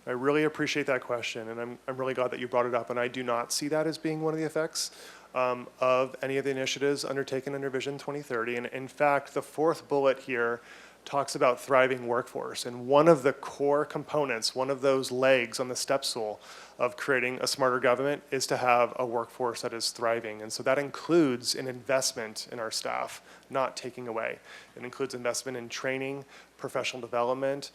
I really appreciate that question, and I'm really glad that you brought it up, and I do not see that as being one of the effects. of any of the initiatives undertaken under Vision 2030. And in fact, the fourth bullet here talks about thriving workforce. And one of the core components, one of those legs on the step stool of creating a smarter government is to have a workforce that is thriving. And so that includes an investment in our staff, not taking away. It includes investment in training, professional development,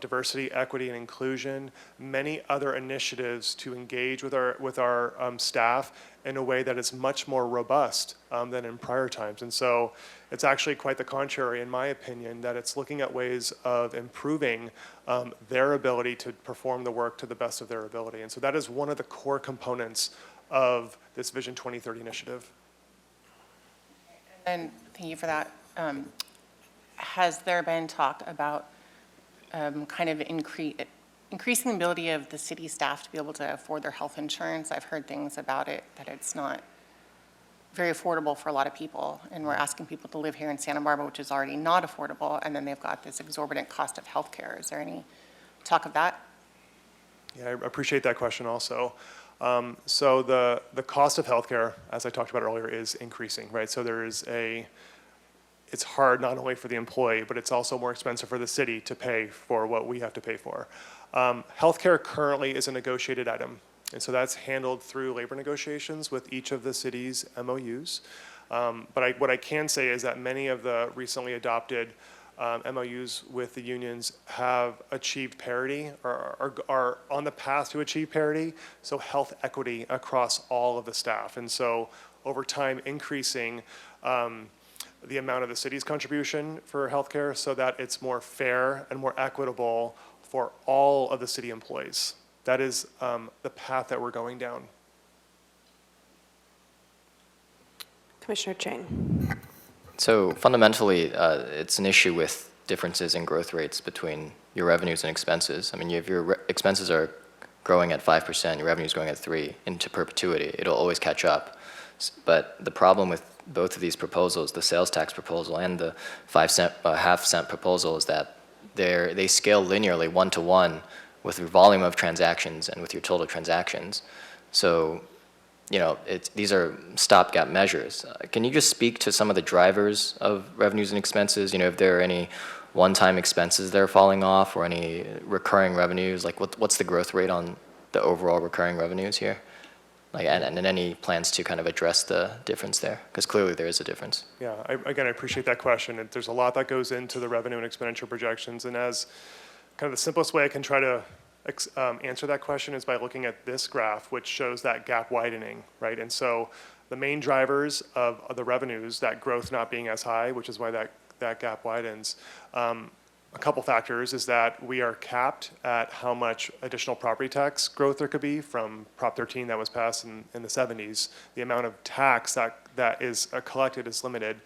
diversity, equity, and inclusion, many other initiatives to engage with our staff in a way that is much more robust than in prior times. And so it's actually quite the contrary, in my opinion, that it's looking at ways of improving their ability to perform the work to the best of their ability. And so that is one of the core components of this Vision 2030 initiative. And thank you for that. Has there been talk about kind of increasing the ability of the city staff to be able to afford their health insurance? I've heard things about it, that it's not very affordable for a lot of people, and we're asking people to live here in Santa Barbara, which is already not affordable, and then they've got this exorbitant cost of healthcare. Is there any talk of that? Yeah, I appreciate that question also. So the cost of healthcare, as I talked about earlier, is increasing, right? So it's hard not only for the employee, but it's also more expensive for the city to pay for what we have to pay for. Healthcare currently is a negotiated item, and so that's handled through labor negotiations with each of the city's MOUs. But what I can say is that many of the recently adopted MOUs with the unions have achieved parity or are on the path to achieve parity, so health equity across all of the staff. And so over time, increasing the amount of the city's contribution for healthcare so that it's more fair and more equitable for all of the city employees. That is the path that we're going down. Commissioner Chang. So fundamentally, it's an issue with differences in growth rates between your revenues and expenses. I mean, if your expenses are growing at 5%, your revenues growing at 3% into perpetuity, it'll always catch up. But the problem with both of these proposals, the sales tax proposal and the half-cent proposal, is that they scale linearly 1-to-1 with your volume of transactions and with your total transactions. So, you know, these are stopgap measures. Can you just speak to some of the drivers of revenues and expenses? You know, if there are any one-time expenses that are falling off or any recurring revenues, like what's the growth rate on the overall recurring revenues here? Like, and any plans to kind of address the difference there? Because clearly there is a difference. Yeah, again, I appreciate that question. There's a lot that goes into the revenue and expenditure projections, and as kind of the simplest way I can try to answer that question is by looking at this graph, which shows that gap widening, right? And so the main drivers of the revenues, that growth not being as high, which is why that gap widens. A couple factors is that we are capped at how much additional property tax growth there could be from Prop 13 that was passed in the 70s. The amount of tax that is collected is limited,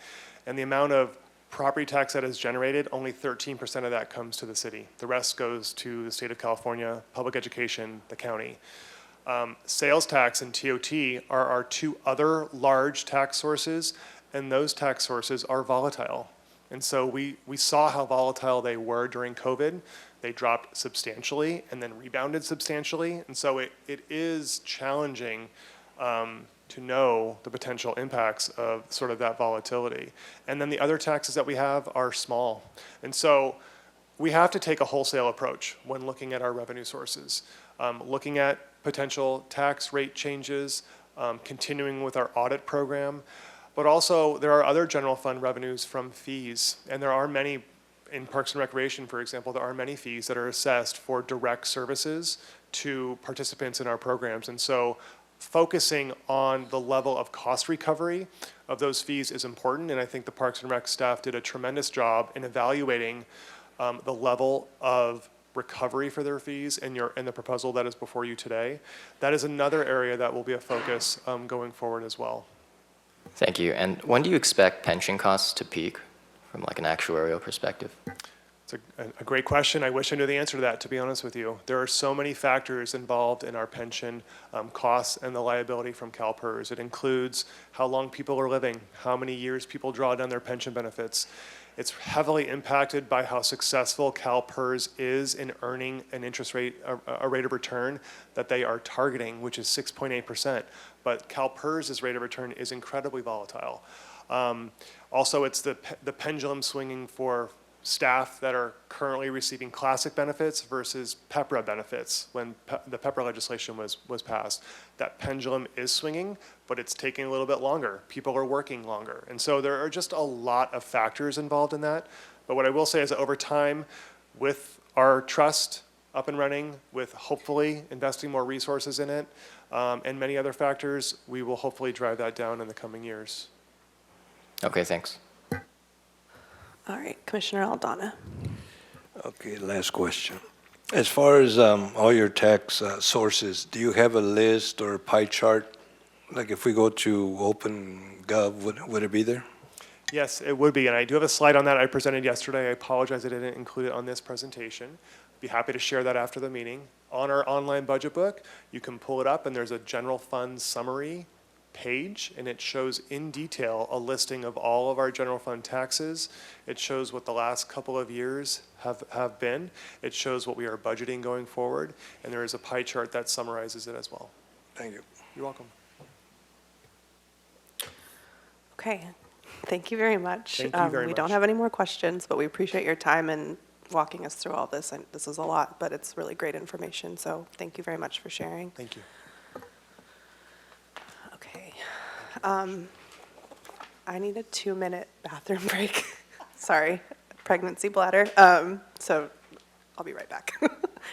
and the amount of property tax that is generated, only 13% of that comes to the city. The rest goes to the state of California, public education, the county. Sales tax and TOT are our two other large tax sources, and those tax sources are volatile. And so we saw how volatile they were during COVID. They dropped substantially and then rebounded substantially. And so it is challenging to know the potential impacts of sort of that volatility. And then the other taxes that we have are small. And so we have to take a wholesale approach when looking at our revenue sources, looking at potential tax rate changes, continuing with our audit program. But also, there are other general fund revenues from fees, and there are many, in Parks and Recreation, for example, there are many fees that are assessed for direct services to participants in our programs. And so focusing on the level of cost recovery of those fees is important, and I think the Parks and Rec staff did a tremendous job in evaluating the level of recovery for their fees in the proposal that is before you today. That is another area that will be a focus going forward as well. Thank you. And when do you expect pension costs to peak from like an actuarial perspective? It's a great question. I wish I knew the answer to that, to be honest with you. There are so many factors involved in our pension costs and the liability from CalPERS. It includes how long people are living, how many years people draw down their pension benefits. It's heavily impacted by how successful CalPERS is in earning an interest rate, a rate of return that they are targeting, which is 6.8%. But CalPERS' rate of return is incredibly volatile. Also, it's the pendulum swinging for staff that are currently receiving classic benefits versus PEPRA benefits when the PEPRA legislation was passed. That pendulum is swinging, but it's taking a little bit longer. People are working longer. And so there are just a lot of factors involved in that. But what I will say is that over time, with our trust up and running, with hopefully investing more resources in it, and many other factors, we will hopefully drive that down in the coming years. Okay, thanks. All right, Commissioner Aldana. Okay, last question. As far as all your tax sources, do you have a list or a pie chart? Like if we go to OpenGov, would it be there? Yes, it would be, and I do have a slide on that I presented yesterday. I apologize I didn't include it on this presentation. Be happy to share that after the meeting. On our online budget book, you can pull it up, and there's a general fund summary page, and it shows in detail a listing of all of our general fund taxes. It shows what the last couple of years have been. It shows what we are budgeting going forward, and there is a pie chart that summarizes it as well. Thank you. You're welcome. Okay, thank you very much. Thank you very We don't much. have any more questions, but we appreciate your time and walking us through all this. And this is a lot, but it's really great information, so thank you very much for sharing. Thank you. Okay. I need a 2-minute bathroom break. Sorry, pregnancy bladder. So I'll be right back.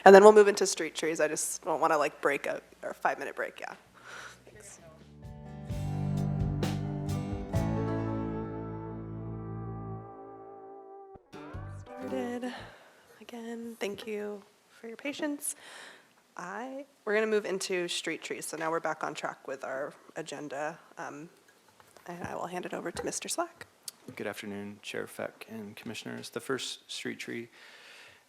And then we'll move into street trees. I just don't want to like break a 5-minute break, yeah. Thanks. Started again. Thank you for your patience. We're going to move into street trees. So now we're back on track with our agenda. And I will hand it over to Mr. Slack. Good afternoon, Chair Feck and Commissioners. The first street tree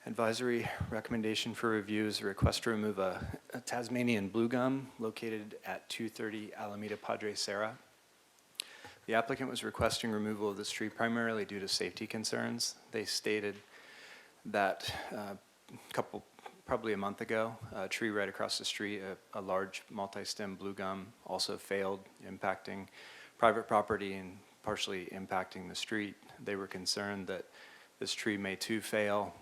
advisory recommendation for review is a request to remove a Tasmanian blue gum located at 230 Alameda Padre Serra. The applicant was requesting removal of this tree primarily due to safety concerns. They stated that probably a month ago, a tree right across the street, a large multi-stem blue gum also failed, impacting private property and partially impacting the street. They were concerned that this tree may too fail,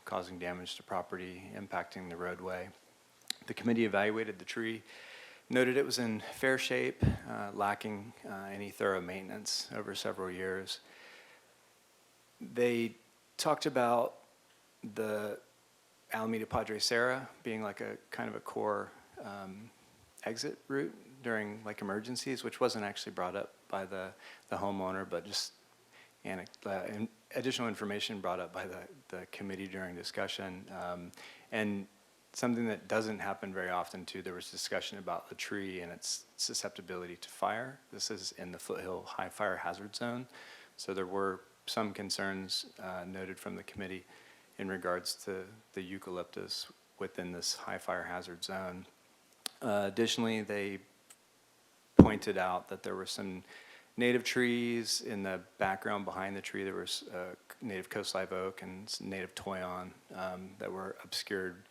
causing damage to property, impacting the roadway. The committee evaluated the tree, noted it was in fair shape, lacking any thorough maintenance over several years. They talked about the Alameda Padre Serra being like a kind of a core exit route during like emergencies, which wasn't actually brought up by the homeowner, but just additional information brought up by the committee during discussion. And something that doesn't happen very often too, there was discussion about the tree and its susceptibility to fire. This is in the foothill high fire hazard zone. So there were some concerns noted from the committee in regards to the eucalyptus within this high fire hazard zone. Additionally, they pointed out that there were some native trees in the background behind the tree. There was native coast live oak and native toyon that were obscured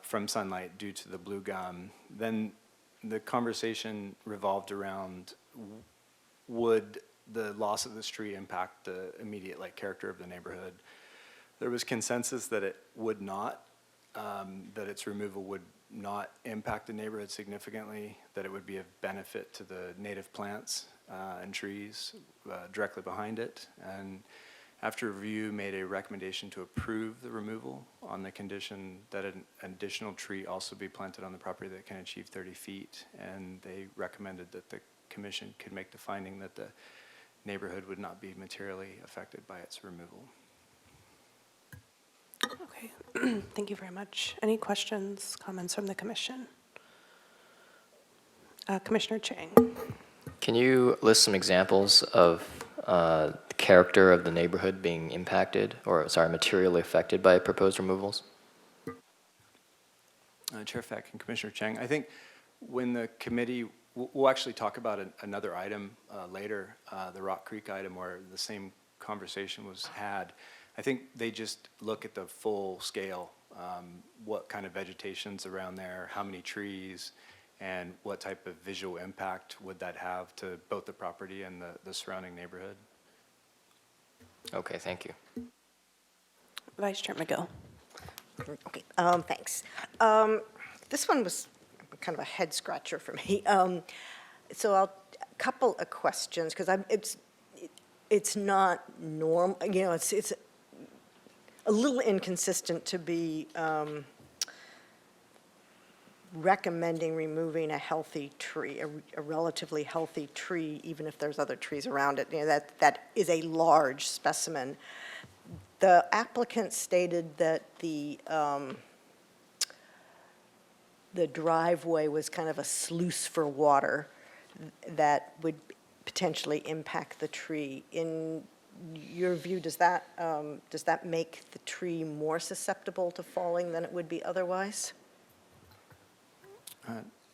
from sunlight due to the blue gum. Then the conversation revolved around would the loss of this tree impact the immediate character of the neighborhood. There was consensus that it would not, that its removal would not impact the neighborhood significantly, that it would be of benefit to the native plants and trees directly behind it. And after review, made a recommendation to approve the removal on the condition that an additional tree also be planted on the property that can achieve 30 feet. And they recommended that the commission could make the finding that the neighborhood would not be materially affected by its removal. Okay, thank you very much. Any questions, comments from the commission? Commissioner Chang. Can you list some examples of character of the neighborhood being impacted, or, sorry, materially affected by proposed removals? Chair Feck and Commissioner Chang, I think when the committee, we'll actually talk about another item later, the Rock Creek item where the same conversation was had. I think they just look at the full scale, what kind of vegetation's around there, how many trees, and what type of visual impact would that have to both the property and the surrounding neighborhood. Okay, thank you. Vice Chair McGill. Okay, thanks. This one was kind of a head scratcher for me. So a couple of questions, because it's not normal, you know, it's a little inconsistent to be recommending removing a healthy tree, a relatively healthy tree, even if there's other trees around it. You know, that is a large specimen. The applicant stated that the driveway was kind of a sluice for water that would potentially impact the tree. In your view, does that make the tree more susceptible to falling than it would be otherwise?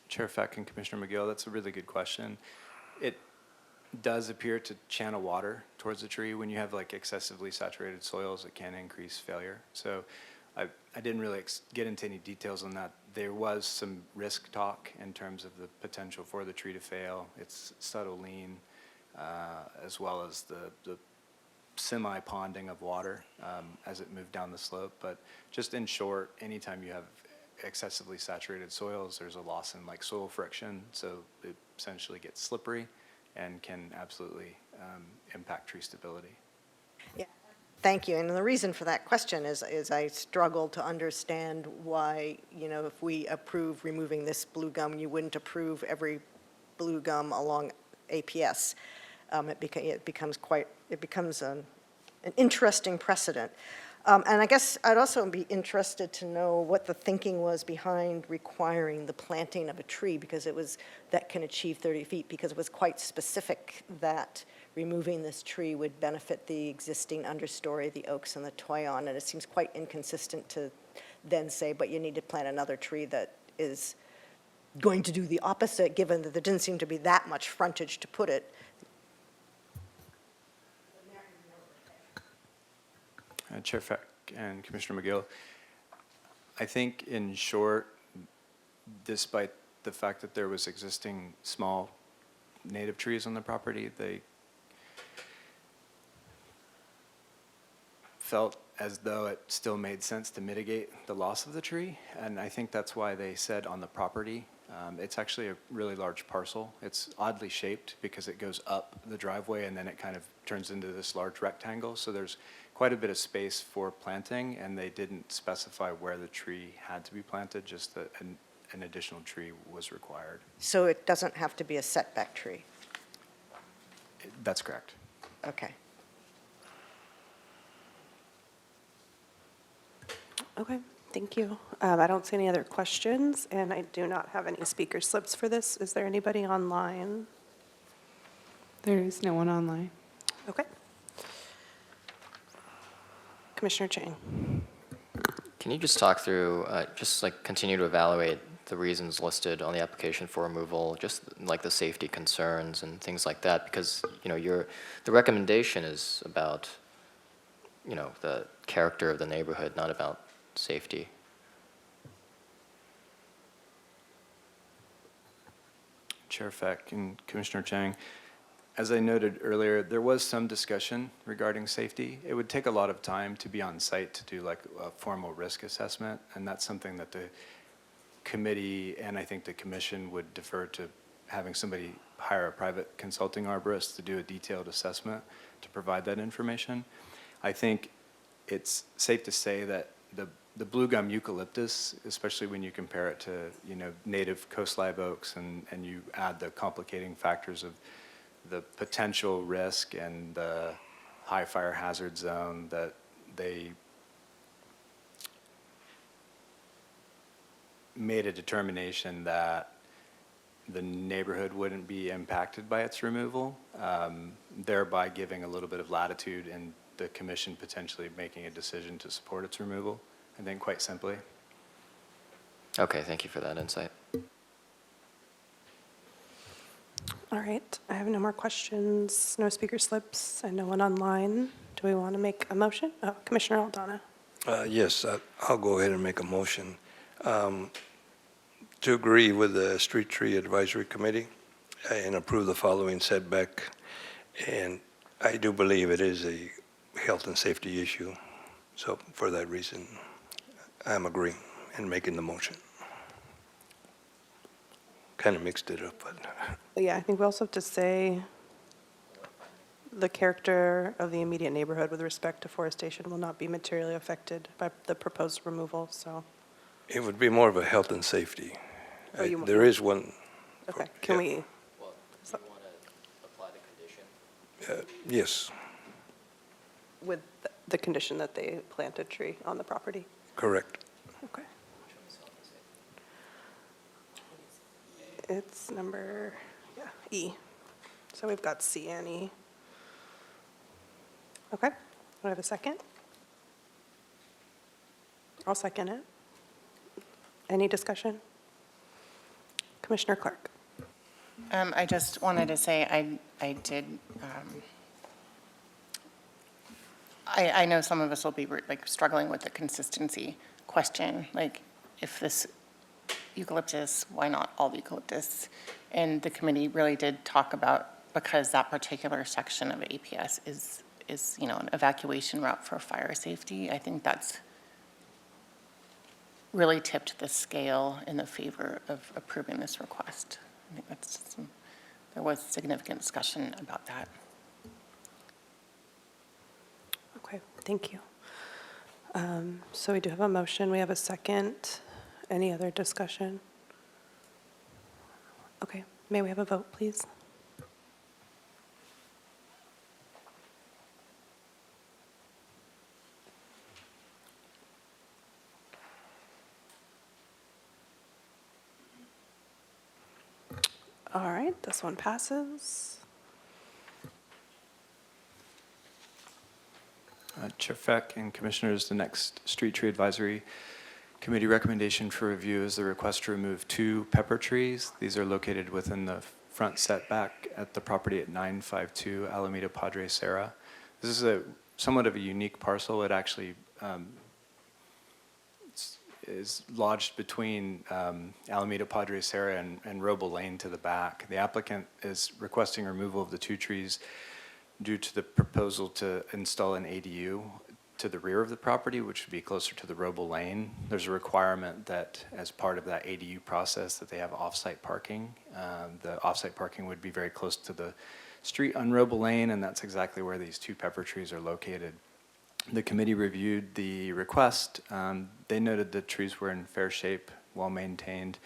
Chair Feck and Commissioner McGill, that's a really good question. It does appear to channel water towards the tree. When you have like excessively saturated soils, it can increase failure. So I didn't really get into any details on that. There was some risk talk in terms of the potential for the tree to fail. It's subtle lean, as well as the semi-ponding of water as it moved down the slope. But just in short, anytime you have excessively saturated soils, there's a loss in like soil friction, so it essentially gets slippery and can absolutely impact tree stability. Yeah, thank you. And the reason for that question is I struggle to understand why, you know, if we approve removing this blue gum, you wouldn't approve every blue gum along APS. It becomes an interesting precedent. And I guess I'd also be interested to know what the thinking was behind requiring the planting of a tree, because that can achieve 30 feet, because it was quite specific that removing this tree would benefit the existing understory, the oaks and the toyon, and it seems quite inconsistent to then say, but you need to plant another tree that is going to do the opposite, given that there didn't seem to be that much frontage to put it. Chair Feck and Commissioner McGill, I think in short, despite the fact that there was existing small native trees on the property, they felt as though it still made sense to mitigate the loss of the tree, and I think that's why they said on the property. It's actually a really large parcel. It's oddly shaped because it goes up the driveway and then it kind of turns into this large rectangle, so there's quite a bit of space for planting, and they didn't specify where the tree had to be planted, just that an additional tree was required. So it doesn't have to be a setback tree? That's correct. Okay. Okay, thank you. I don't see any other questions, and I do not have any speaker slips for this. Is there anybody online? There is no one online. Okay. Commissioner Chang. Can you just talk through, just like continue to evaluate the reasons listed on the application for removal, just like the safety concerns and things like that? Because, you know, the recommendation is about, you know, the character of the neighborhood, not about safety. Chair Feck and Commissioner Chang, as I noted earlier, there was some discussion regarding safety. It would take a lot of time to be on site to do like a formal risk assessment, and that's something that the committee and I think the commission would defer to having somebody hire a private consulting arborist to do a detailed assessment to provide that information. I think it's safe to say that the blue gum eucalyptus, especially when you compare it to, you know, native coast live oaks, and you add the complicating factors of the potential risk and the high fire hazard zone, that they made a determination that the neighborhood wouldn't be impacted by its removal, thereby giving a little bit of latitude in the commission potentially making a decision to support its removal, I think, quite simply. Okay, thank you for that insight. All right, I have no more questions, no speaker slips, and no one online. Do we want to make a motion? Oh, Commissioner Aldana. Yes, I'll go ahead and make a motion to agree with the Street Tree Advisory Committee and approve the following setback. And I do believe it is a health and safety issue. So for that reason, I'm agreeing and making the motion. Kind of mixed it up, but Yeah, I think we also have to say the character of the immediate neighborhood with respect to forestation will not be materially affected by the proposed removal, so. it would be more of a health and safety. Oh, you want- There is one. Okay, can yeah. we, Well, do you want to apply the condition? Yes, with the condition that they plant a tree on the property? correct. Okay. It's number, yeah, E. So we've got C and E. Okay, do I have a second? I'll second it. Any discussion? Commissioner Clark. I just wanted to say, I did, I know some of us will be like struggling with the consistency question, like if this eucalyptus, why not all eucalyptus? And the committee really did talk about, because that particular section of APS is, you know, an evacuation route for fire safety. I think that's really tipped the scale in the favor of approving this request. I think that's there was significant discussion about that. Okay, thank you. So we do have a motion, we have a second. Any other discussion? Okay, may we have a vote, please? All right, this one passes. Chair Feck and Commissioners, the next Street Tree Advisory Committee recommendation for review is the request to remove 2 pepper trees. These are located within the front setback at the property at 952 Alameda Padre Serra. This is a somewhat of a unique parcel. It actually is lodged between Alameda Padre Serra and Roble Lane to the back. The applicant is requesting removal of the 2 trees due to the proposal to install an ADU to the rear of the property, which would be closer to the Roble Lane. There's a requirement that as part of that ADU process that they have off-site parking. The off-site parking would be very close to the street on Roble Lane, and that's exactly where these 2 pepper trees are located. The committee reviewed the request. They noted the trees were in fair shape, well-maintained.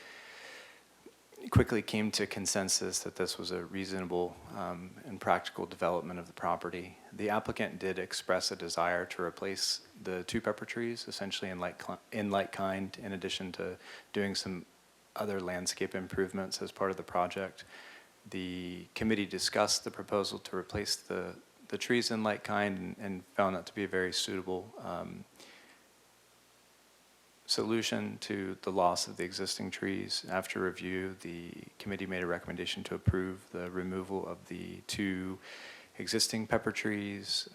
Quickly came to consensus that this was a reasonable and practical development of the property. The applicant did express a desire to replace the 2 pepper trees, essentially in like kind, in addition to doing some other landscape improvements as part of the project. The committee discussed the proposal to replace the trees in like kind and found that to be a very suitable solution to the loss of the existing trees. After review, the committee made a recommendation to approve the removal of the 2 existing pepper trees,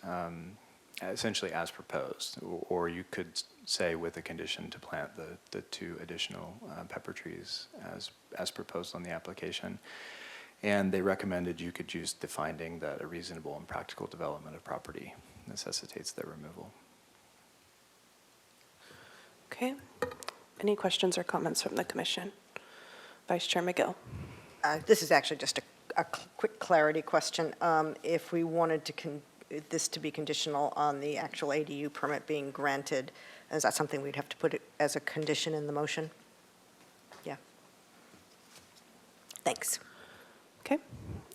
essentially as proposed, or you could say with a condition to plant the 2 additional pepper trees as proposed on the application. And they recommended you could use the finding that a reasonable and practical development of property necessitates their removal. Okay. Any questions or comments from the commission? Vice Chair McGill. This is actually just a quick clarity question. If we wanted this to be conditional on the actual ADU permit being granted, is that something we'd have to put it as a condition in the motion? Yeah. Thanks. Okay.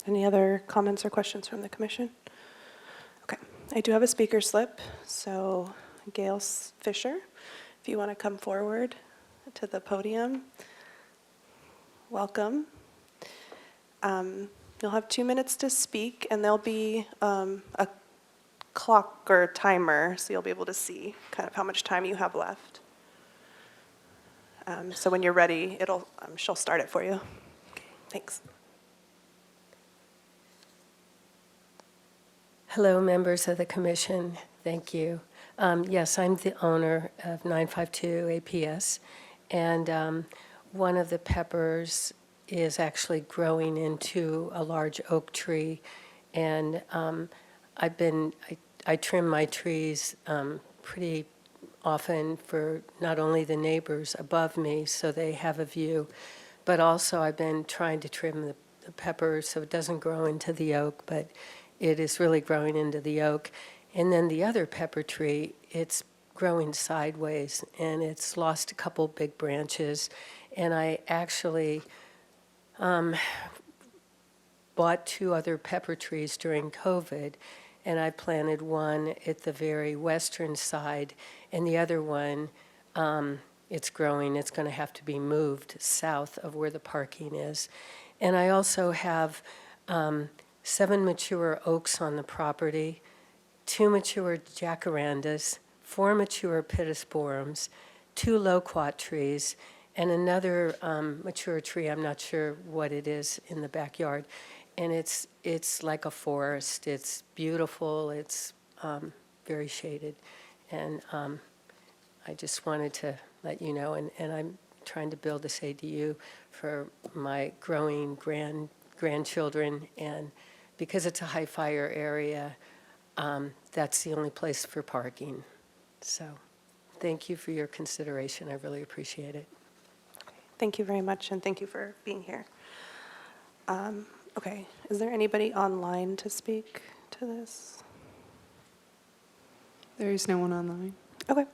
Any other comments or questions from the commission? Okay. I do have a speaker slip, so Gail Fisher, if you want to come forward to the podium, welcome. You'll have 2 minutes to speak, and there'll be a clock or timer, so you'll be able to see kind of how much time you have left. So when you're ready, she'll start it for you. Okay, thanks. Hello, members of the commission. Thank you. Yes, I'm the owner of 952 APS, and one of the peppers is actually growing into a large oak tree, and I trim my trees pretty often for not only the neighbors above me so they have a view, but also I've been trying to trim the pepper so it doesn't grow into the oak, but it is really growing into the oak. And then the other pepper tree, it's growing sideways, and it's lost a couple big branches. And I actually bought 2 other pepper trees during COVID, and I planted one at the very western side, and the other one, it's growing. It's going to have to be moved south of where the parking is. And I also have 7 mature oaks on the property, 2 mature jacarandas, 4 mature pittosporums, 2 loquat trees, and another mature tree, I'm not sure what it is, in the backyard. And it's like a forest. It's beautiful. It's very shaded. And I just wanted to let you know, and I'm trying to build this ADU for my growing grandchildren, and because it's a high fire area, that's the only place for parking. So thank you for your consideration. I really appreciate it. Thank you very much, and thank you for being here. Okay, is there anybody online to speak to this? There is no one online. Okay.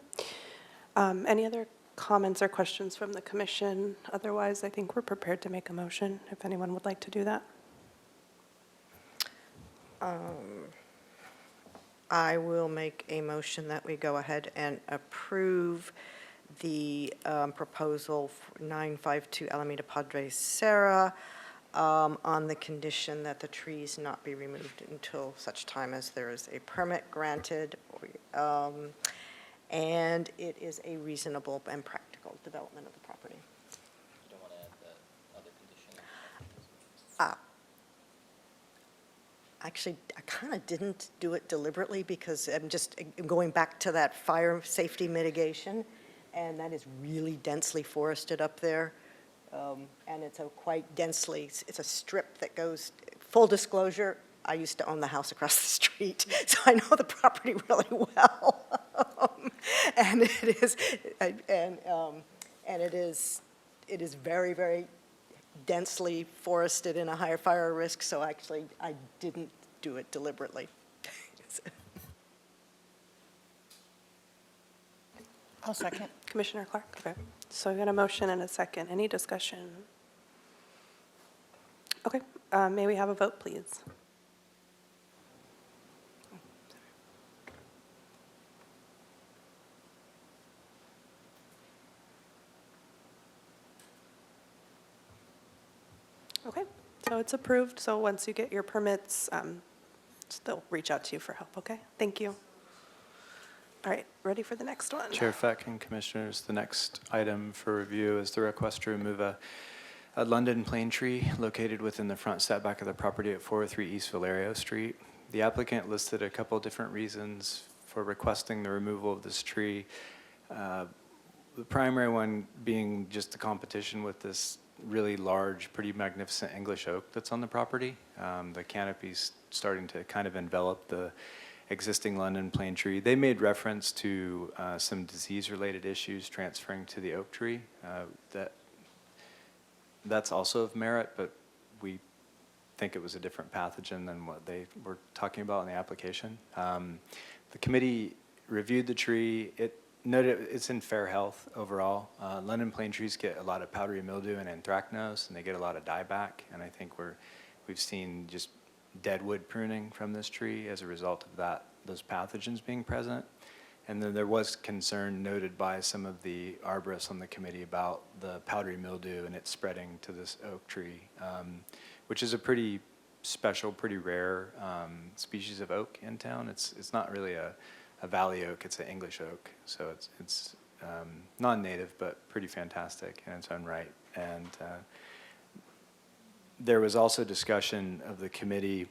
Any other comments or questions from the commission? Otherwise, I think we're prepared to make a motion, if anyone would like to do that. I will make a motion that we go ahead and approve the proposal for 952 Alameda Padre Serra on the condition that the trees not be removed until such time as there is a permit granted, and it is a reasonable and practical development of the property. You don't want to add the other condition? Actually, I kind of didn't do it deliberately because I'm just going back to that fire safety mitigation, and that is really densely forested up there. And it's a quite densely, it's a strip that goes, full disclosure, I used to own the house across the street, so I know the property really well. And it is, it is very, very densely forested in a higher fire risk, so actually I didn't do it deliberately. I'll second. Commissioner Clark? Okay. So I got a motion and a second. Any discussion? Okay. May we have a vote, please? Okay. So it's approved. So once you get your permits, they'll reach out to you for help. Okay. Thank you. All right, ready for the next one. Chair Feck and Commissioners, the next item for review is the request to remove a London plane tree located within the front setback of the property at 403 East Valerio Street. The applicant listed a couple different reasons for requesting the removal of this tree. The primary one being just the competition with this really large, pretty magnificent English oak that's on the property. The canopy's starting to kind of envelop the existing London plane tree. They made reference to some disease-related issues transferring to the oak tree. That's also of merit, but we think it was a different pathogen than what they were talking about in the application. The committee reviewed the tree. It noted it's in fair health overall. London plane trees get a lot of powdery mildew and anthracnose, and they get a lot of dieback, and I think we've seen just deadwood pruning from this tree as a result of those pathogens being present. And then there was concern noted by some of the arborists on the committee about the powdery mildew and it spreading to this oak tree. which is a pretty special, pretty rare species of oak in town. It's not really a valley oak, it's an English oak. So it's non-native, but pretty fantastic in its own right. And there was also discussion of the committee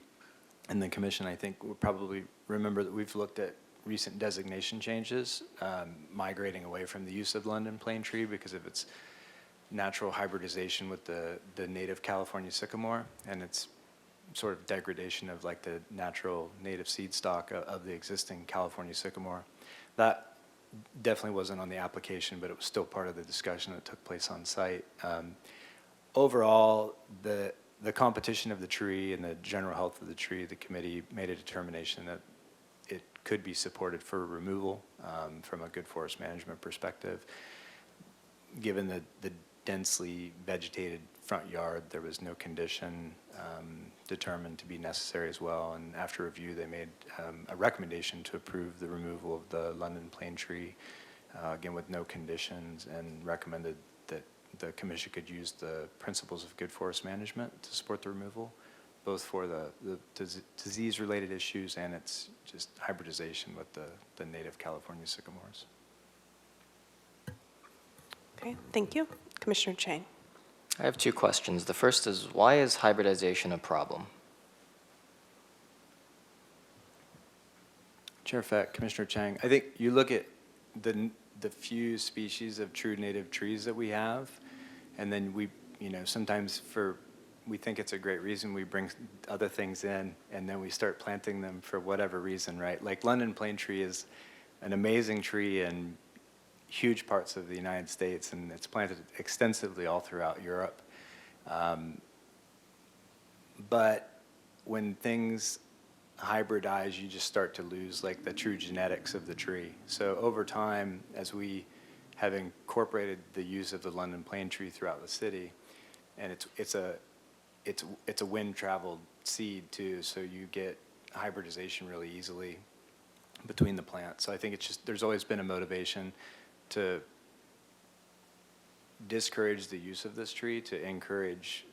and the commission. I think we'll probably remember that we've looked at recent designation changes, migrating away from the use of London plane tree because of its natural hybridization with the native California sycamore and its sort of degradation of like the natural native seed stock of the existing California sycamore. That definitely wasn't on the application, but it was still part of the discussion that took place on site. Overall, the competition of the tree and the general health of the tree, the committee made a determination that it could be supported for removal from a good forest management perspective. Given the densely vegetated front yard, there was no condition determined to be necessary as well. And after review, they made a recommendation to approve the removal of the London plane tree, again with no conditions, and recommended that the commission could use the principles of good forest management to support the removal, both for the disease-related issues and its just hybridization with the native California sycamores. Okay, thank you. Commissioner Chang. I have two questions. The first is, why is hybridization a problem? Chair Fett, Commissioner Chang, I think you look at the few species of true native trees that we have, and then we, sometimes we think it's a great reason, we bring other things in, and then we start planting them for whatever reason, right? Like London plane tree is an amazing tree in huge parts of the United States, and it's planted extensively all throughout Europe. But when things hybridize, you just start to lose like the true genetics of the tree. So over time, as we have incorporated the use of the London plane tree throughout the city, and it's a wind-traveled seed too, so you get hybridization really easily between the plants. So I think it's just, there's always been a motivation to discourage the use of this tree, to encourage,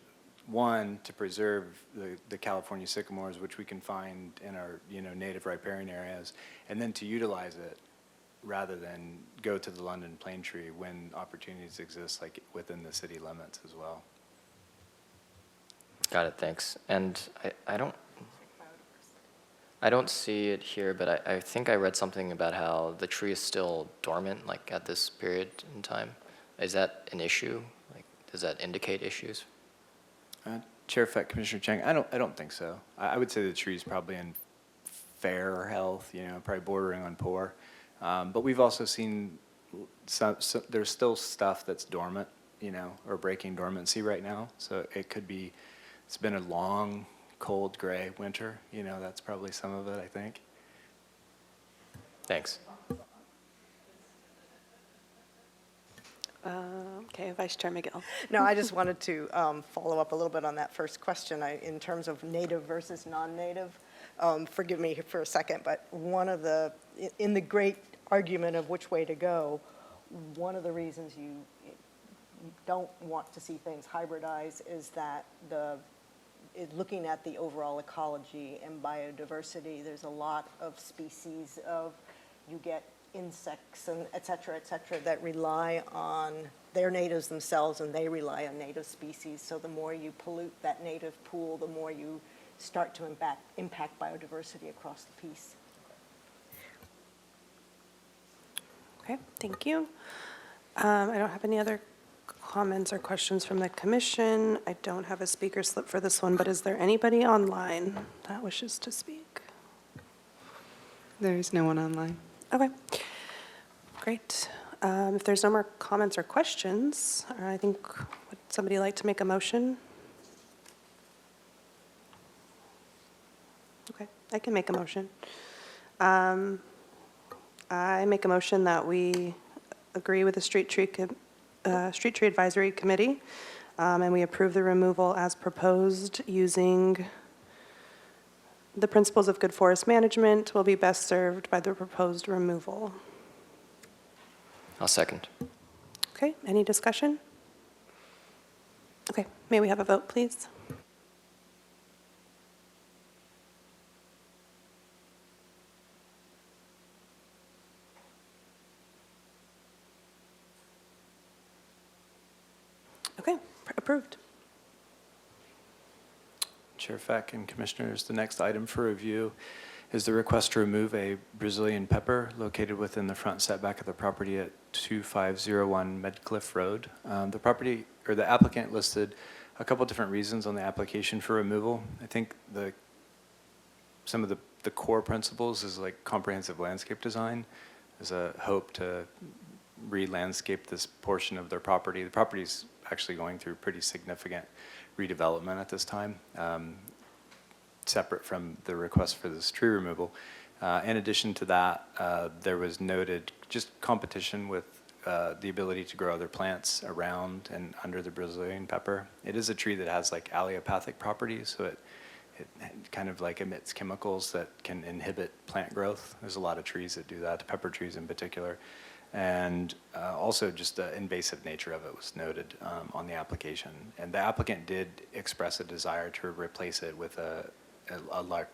one, to preserve the California sycamores, which we can find in our native riparian areas, and then to utilize it rather than go to the London plane tree when opportunities exist like within the city limits as well. Got it, thanks. And I don't see it here, but I think I read something about how the tree is still dormant, like at this period in time. Is that an issue? Like, does that indicate issues? Chair Fett, Commissioner Chang, I don't think so. I would say the tree's probably in fair health, probably bordering on poor. But we've also seen there's still stuff that's dormant, or breaking dormancy right now. So it could be, it's been a long, cold, gray winter. That's probably some of it, I think. Thanks. Okay, Vice Chair McGill. No, I just wanted to follow up a little bit on that first question in terms of native versus non-native. Forgive me for a second, but in the great argument of which way to go, one of the reasons you don't want to see things hybridize is that looking at the overall ecology and biodiversity, there's a lot of species you get insects and et cetera, that rely on their natives themselves, and they rely on native species. So the more you pollute that native pool, the more you start to impact biodiversity across the piece. Okay, thank you. I don't have any other comments or questions from the commission. I don't have a speaker slip for this one, but is there anybody online that wishes to speak? There is no one online. Okay, great. If there's no more comments or questions, I think, would somebody like to make a motion? Okay, I can make a motion. I make a motion that we agree with the Street Tree Advisory Committee, and we approve the removal as proposed using the principles of good forest management will be best served by the proposed removal. I'll second. Okay, any discussion? Okay, may we have a vote, please? approved. Chair Feck and Commissioners, the next item for review is the request to remove a Brazilian pepper located within the front setback of the property at 2501 Medcliff Road. The property, or the applicant listed a couple different reasons on the application for removal. I think some of the core principles is like comprehensive landscape design. There's a hope to re-landscape this portion of their property. The property's actually going through pretty significant redevelopment at this time, separate from the request for this tree removal. In addition to that, there was noted just competition with the ability to grow other plants around and under the Brazilian pepper. It is a tree that has like allelopathic properties, so it kind of like emits chemicals that can inhibit plant growth. There's a lot of trees that do that, pepper trees in particular. And also just the invasive nature of it was noted on the application. And the applicant did express a desire to replace it with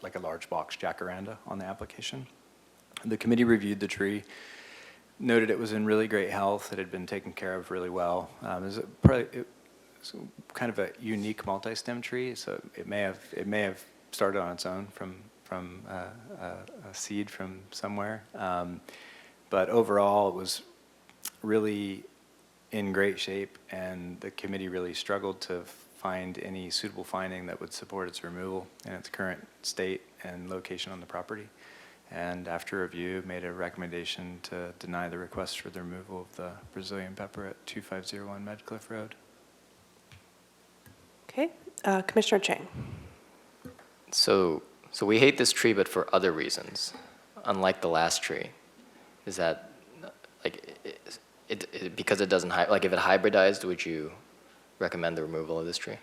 like a large box jacaranda on the application. The committee reviewed the tree, noted it was in really great health, it had been taken care of really well. It was kind of a unique multi-stem tree, so it may have started on its own from a seed from somewhere. But overall, it was really in great shape, and the committee really struggled to find any suitable finding that would support its removal in its current state and location on the property. And after review, made a recommendation to deny the request for the removal of the Brazilian pepper at 2501 Medcliff Road. Okay, Commissioner Chang. So we hate this tree, but for other reasons, unlike the last tree. Is that, like, because it doesn't, like, if it hybridized, would you recommend the removal of this tree?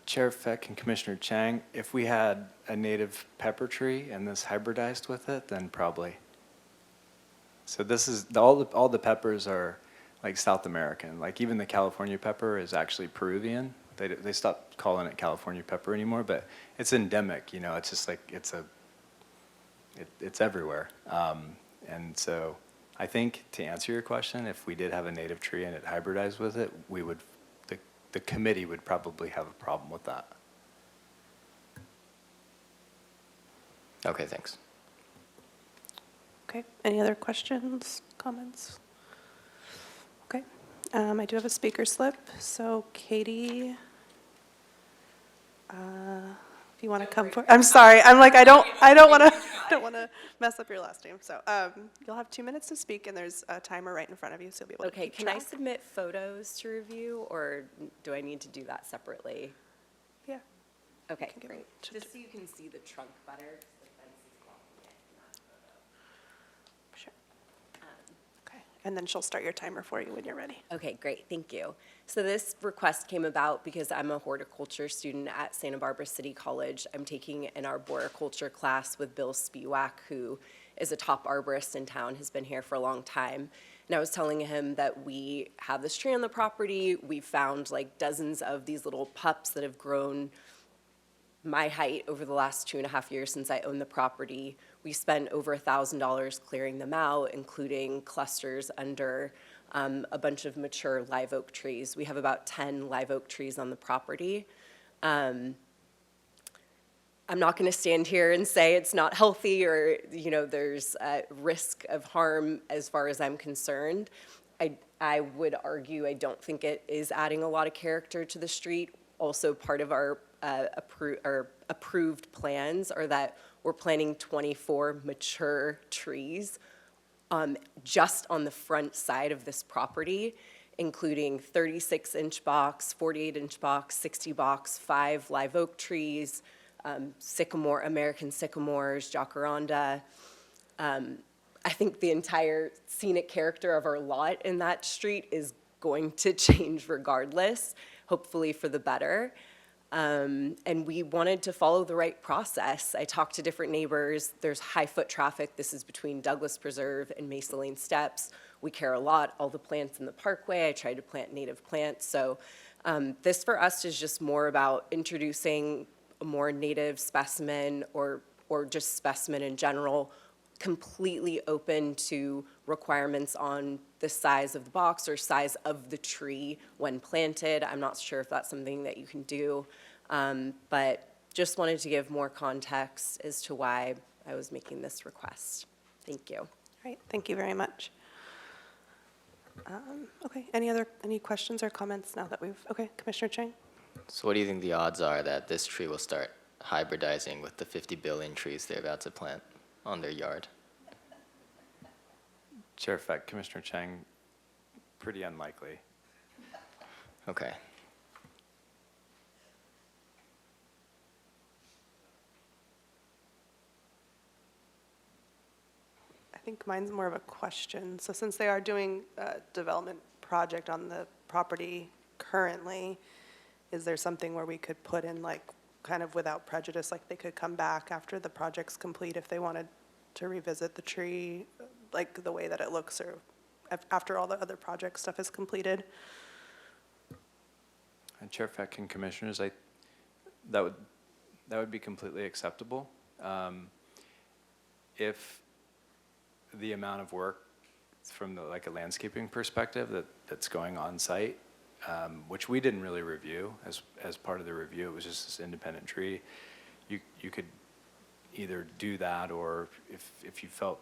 Chair Feck and Commissioner Chang, if we had a native pepper tree and this hybridized with it, then probably. So this is, all the peppers are like South American. Like even the California pepper is actually Peruvian. They stopped calling it California pepper anymore, but it's endemic, you know, it's just like, it's everywhere. And so I think to answer your question, if we did have a native tree and it hybridized with it, the committee would probably have a problem with that. Okay, thanks. Okay, any other questions, comments? Okay, I do have a speaker slip, so Katie, if you want to come forward. I'm sorry, I'm like, I don't want to mess up your last name. So you'll have 2 minutes to speak, and there's a timer right in front of you, so you'll be able to Okay, keep can I track. submit photos to review, or do I need to do that separately? Yeah. Okay, Can give great. it to- Just so you can see the trunk better, 'cause the fence is blocking it in that photo. Sure. Okay, and then she'll start your timer for you when you're ready. Okay, great, thank you. So this request came about because I'm a horticulture student at Santa Barbara City College. I'm taking an arboriculture class with Bill Spiewak, who is a top arborist in town, has been here for a long time. And I was telling him that we have this tree on the property. We've found like dozens of these little pups that have grown my height over the last 2.5 years since I own the property. We spent over $1,000 clearing them out, including clusters under a bunch of mature live oak trees. We have about 10 live oak trees on the property. I'm not going to stand here and say it's not healthy or, you know, there's a risk of harm as far as I'm concerned. I would argue I don't think it is adding a lot of character to the street. Also, part of our approved plans are that we're planting 24 mature trees just on the front side of this property, including 36-inch box, 48-inch box, 60 box, 5 live oak trees, sycamore, American sycamores, jacaranda. I think the entire scenic character of our lot in that street is going to change regardless, hopefully for the better. And we wanted to follow the right process. I talked to different neighbors. There's high foot traffic. This is between Douglas Preserve and Mesa Lane Steps. We care a lot, all the plants in the parkway. I tried to plant native plants. So this for us is just more about introducing a more native specimen or just specimen in general completely open to requirements on the size of the box or size of the tree when planted. I'm not sure if that's something that you can do, but just wanted to give more context as to why I was making this request. Thank you. All right, thank you very much. Okay, any questions or comments now that okay, Commissioner Chang? So what do you think the odds are that this tree will start hybridizing with the 50 billion trees they're about to plant on their yard? Chair Effect, Commissioner Chang, pretty unlikely. Okay. I think mine's more of a question. So since they are doing a development project on the property currently, is there something where we could put in like kind of without prejudice, like they could come back after the project's complete if they wanted to revisit the tree, like the way that it looks, or after all the other project stuff is completed? And Chair Feck and Commissioners, that would be completely acceptable. If the amount of work from like a landscaping perspective that's going on site, which we didn't really review as part of the review, it was just this independent tree. You could either do that, or if you felt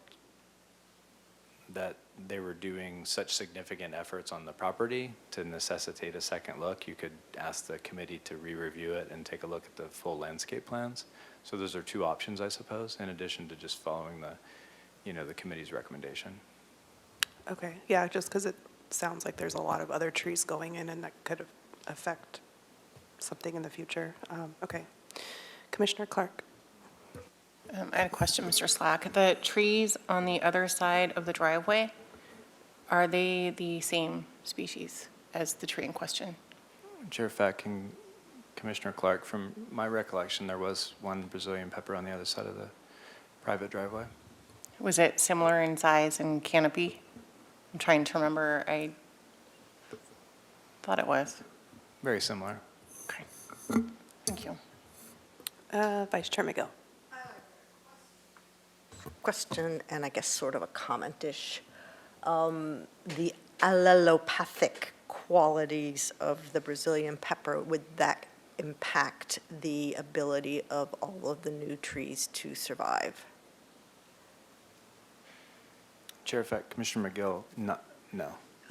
that they were doing such significant efforts on the property to necessitate a second look, you could ask the committee to re-review it and take a look at the full landscape plans. So those are two options, I suppose, in addition to just following the committee's recommendation. Okay, yeah, just because it sounds like there's a lot of other trees going in and that could affect something in the future. Okay. Commissioner Clark. I had a question, Mr. Slack. The trees on the other side of the driveway, are they the same species as the tree in question? Chair Feck and Commissioner Clark, from my recollection, there was one Brazilian pepper on the other side of the private driveway. Was it similar in size and canopy? I'm trying to remember. I thought it was. Very similar. Okay. Thank you. Vice Chair McGill. Question, and I guess sort of a comment-ish. The allelopathic qualities of the Brazilian pepper, would that impact the ability of all of the new trees to survive? Chair Feck, Commissioner McGill, no.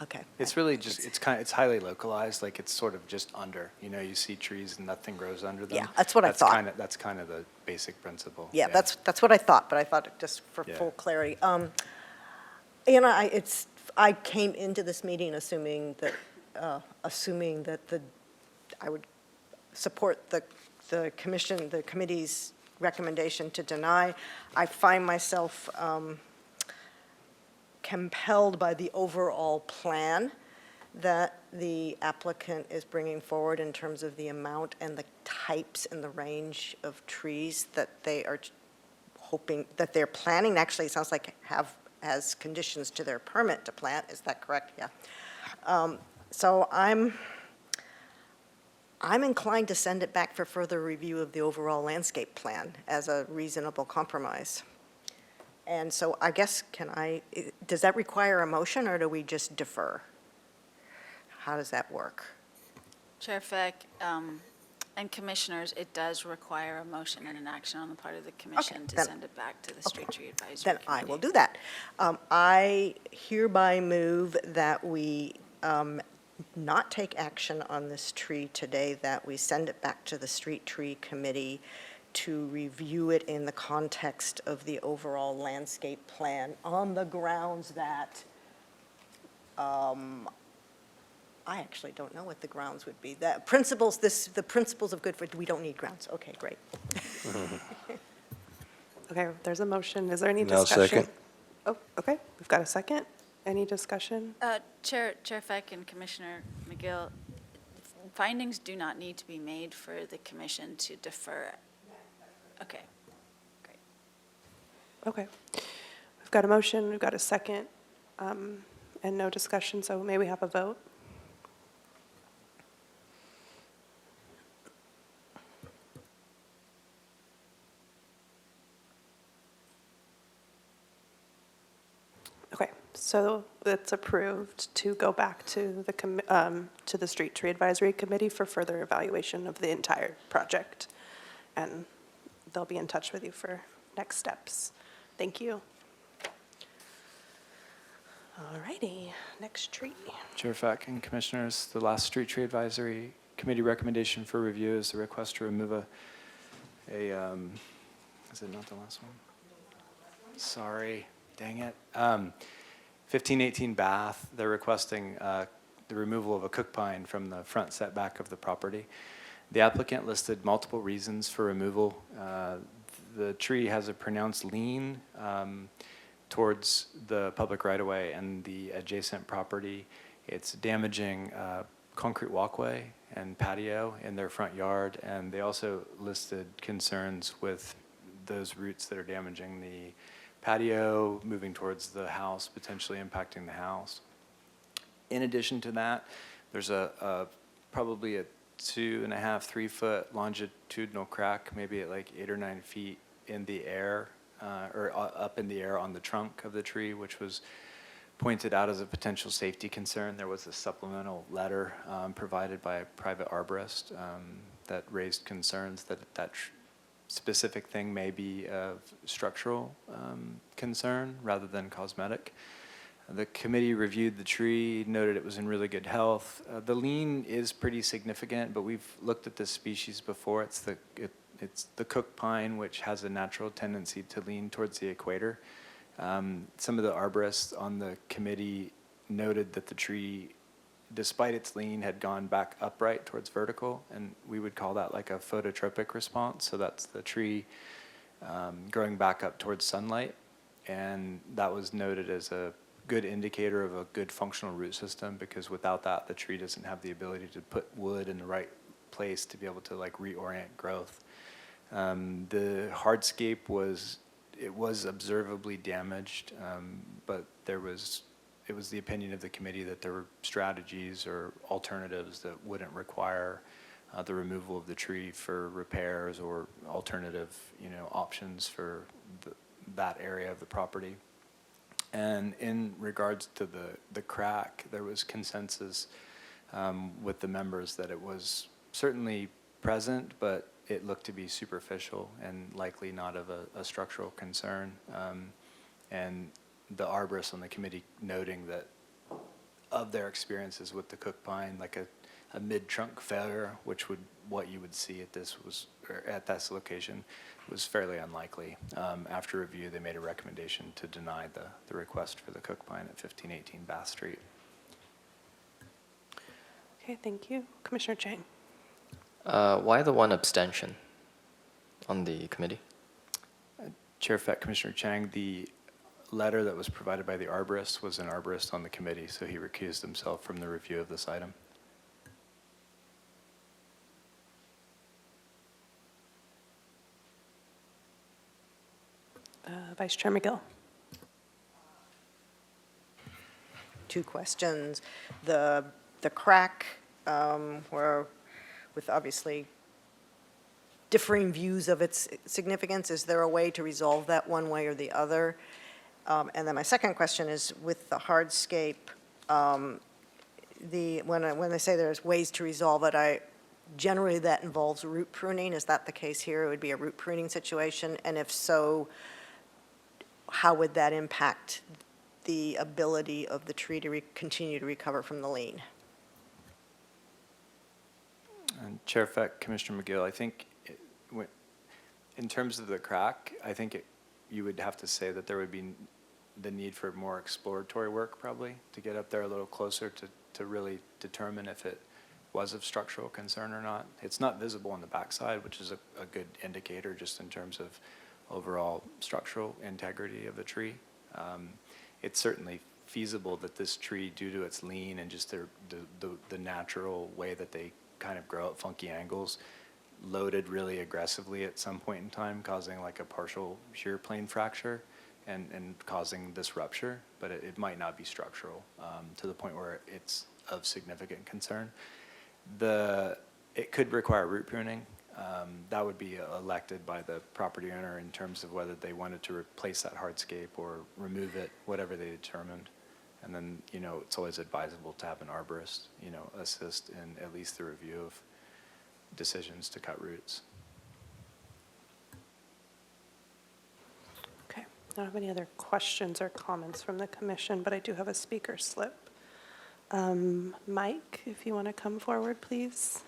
Okay. It's really just, it's highly localized, like it's sort of just under, you see trees and nothing grows under them. Yeah, that's what I thought. That's kind of the basic principle. Yeah, that's what I thought, but I thought just for full clarity. I came into this meeting assuming that I would support the committee's recommendation to deny. I find myself compelled by the overall plan that the applicant is bringing forward in terms of the amount and the types and the range of trees that they are hoping, that they're planning, actually, it sounds like have as conditions to their permit to plant. Is that correct? Yeah. So I'm inclined to send it back for further review of the overall landscape plan as a reasonable compromise. And so I guess, does that require a motion, or do we just defer? How does that work? Chair Feck, and Commissioners, it does require a motion and an action on the part of the commission to send it back to the Street Tree Advisory Then Committee. I will do that. I hereby move that we not take action on this tree today, that we send it back to the Street Tree Committee to review it in the context of the overall landscape plan on the grounds that, I actually don't know what the grounds would be. The principles of good, we don't need grounds. Okay, great. Okay, there's a motion. Is there any Now discussion? second. Oh, okay, we've got a second. Any discussion? Chair Feck and Commissioner McGill, findings do not need to be made for the commission to defer. Okay, great. Okay. We've got a motion, we've got a second, and no discussion, so may we have a vote? So it's approved to go back to the Street Tree Advisory Committee for further evaluation of the entire project. And they'll be in touch with you for next steps. Thank you. All righty, next tree. Chair Feck and Commissioners, the last Street Tree Advisory Committee recommendation for review is the request to remove is it not the last one? Sorry, dang it. 1518 Bath, they're requesting the removal of a cook pine from the front setback of the property. The applicant listed multiple reasons for removal. The tree has a pronounced lean towards the public right-of-way and the adjacent property. It's damaging concrete walkway and patio in their front yard, and they also listed concerns with those roots that are damaging the patio, moving towards the house, potentially impacting the house. In addition to that, there's probably a 2.5, 3 foot longitudinal crack, maybe at like 8 or 9 feet in the air, or up in the air on the trunk of the tree, which was pointed out as a potential safety concern. There was a supplemental letter provided by a private arborist that raised concerns that specific thing may be of structural concern rather than cosmetic. The committee reviewed the tree, noted it was in really good health. The lean is pretty significant, but we've looked at this species before. It's the cook pine, which has a natural tendency to lean towards the equator. Some of the arborists on the committee noted that the tree, despite its lean, had gone back upright towards vertical, and we would call that like a phototropic response. So that's the tree growing back up towards sunlight, and that was noted as a good indicator of a good functional root system, because without that, the tree doesn't have the ability to put wood in the right place to be able to like reorient growth. The hardscape was observably damaged, but it was the opinion of the committee that there were strategies or alternatives that wouldn't require the removal of the tree for repairs or alternative, options for that area of the property. And in regards to the crack, there was consensus with the members that it was certainly present, but it looked to be superficial and likely not of a structural concern. And the arborists on the committee noting that of their experiences with the cook pine, like a mid-trunk failure, what you would see at this location, was fairly unlikely. After review, they made a recommendation to deny the request for the cook pine at 1518 Bath Street. Okay, thank you. Commissioner Chang. Why the one abstention on the committee? Chair Feck, Commissioner Chang, the letter that was provided by the arborist was an arborist on the committee, so he recused himself from the review of this item. Vice Chair McGill. 2 questions. The crack, where with obviously differing views of its significance, is there a way to resolve that one way or the other? And then my second question is with the hardscape, when they say there's ways to resolve it, generally that involves root pruning. Is that the case here? It would be a root pruning situation, and if so, how would that impact the ability of the tree to continue to recover from the lean? And Chair Feck, Commissioner McGill, I think in terms of the crack, I think you would have to say that there would be the need for more exploratory work probably to get up there a little closer to really determine if it was of structural concern or not. It's not visible on the backside, which is a good indicator just in terms of overall structural integrity of the tree. It's certainly feasible that this tree, due to its lean and just the natural way that they kind of grow at funky angles, loaded really aggressively at some point in time, causing like a partial shear plane fracture and causing this rupture, but it might not be structural to the point where it's of significant concern. It could require root pruning. That would be elected by the property owner in terms of whether they wanted to replace that hardscape or remove it, whatever they determined. And then, it's always advisable to have an arborist, assist in at least the review of decisions to cut roots. Okay, I don't have any other questions or comments from the commission, but I do have a speaker slip. Mike, if you want to come forward, please.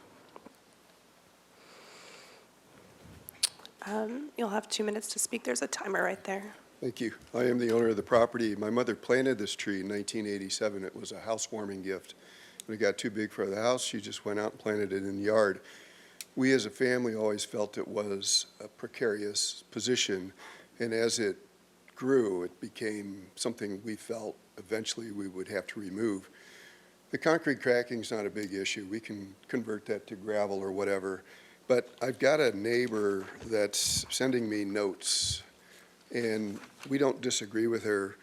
You'll have 2 minutes to speak. There's a timer right there. Thank you. I am the owner of the property. My mother planted this tree in 1987. It was a housewarming gift. When it got too big for the house, she just went out and planted it in the yard. We as a family always felt it was a precarious position, and as it grew, it became something we felt eventually we would have to remove. The concrete cracking is not a big issue. We can convert that to gravel or whatever. But I've got a neighbor that's sending me notes, and we don't disagree with her.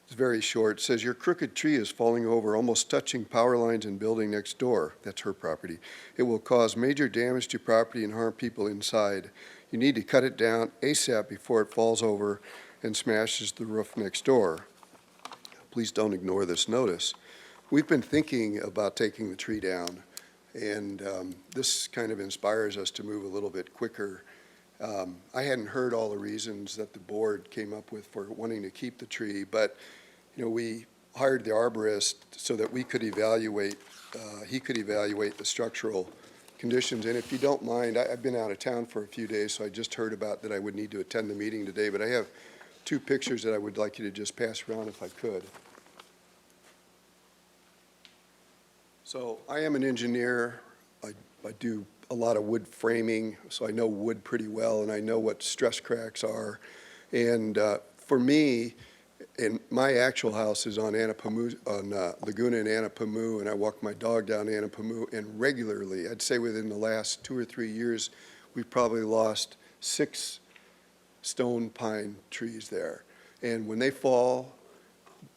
It's very short. It says, your crooked tree is falling over, almost touching power lines and building next door. That's her property. It will cause major damage to property and harm people inside. You need to cut it down ASAP before it falls over and smashes the roof next door. Please don't ignore this notice. We've been thinking about taking the tree down, and this kind of inspires us to move a little bit quicker. I hadn't heard all the reasons that the board came up with for wanting to keep the tree, but we hired the arborist so that we could evaluate, he could evaluate the structural conditions. And if you don't mind, I've been out of town for a few days, so I just heard about that I would need to attend the meeting today, but I have 2 pictures that I would like you to just pass around if I could. So I am an engineer. I do a lot of wood framing, so I know wood pretty well, and I know what stress cracks are. And for me, and my actual house is on Laguna and Anapamu, and I walk my dog down Anapamu, and regularly, I'd say within the last 2 or 3 years, we've probably lost 6 stone pine trees there. And when they fall,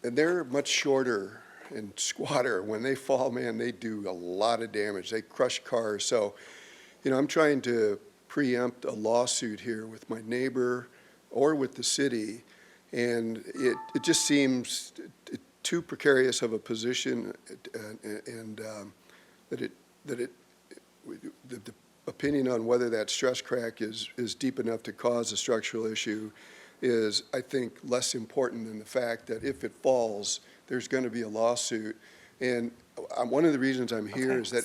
and they're much shorter and squatter, when they fall, man, they do a lot of damage. They crush cars. So, I'm trying to preempt a lawsuit here with my neighbor or with the city, and it just seems too precarious of a position, and the opinion on whether that stress crack is deep enough to cause a structural issue is, I think, less important than the fact that if it falls, there's going to be a lawsuit. And one of the reasons I'm here is that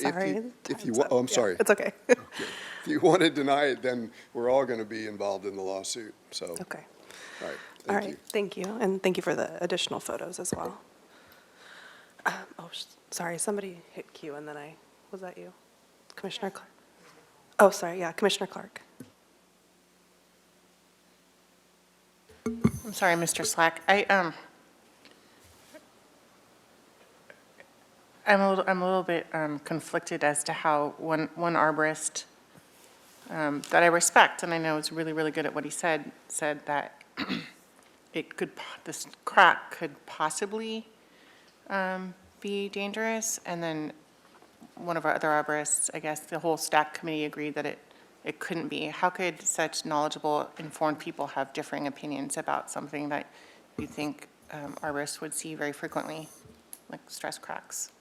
I'm sorry. It's okay. If you want to deny it, then we're all going to be involved in the lawsuit. So, Okay. all right. All Thank right, you. thank you, and thank you for the additional photos as well. Sorry, somebody hit Q and then was that you? Commissioner Clark? Oh, sorry, yeah, Commissioner Clark. I'm sorry, Mr. Slack. I'm a little bit conflicted as to how one arborist that I respect, and I know is really, really good at what he said that this crack could possibly be dangerous, and then one of our other arborists, I guess the whole stack committee agreed that it couldn't be. How could such knowledgeable, informed people have differing opinions about something that you think arborists would see very frequently, like stress cracks?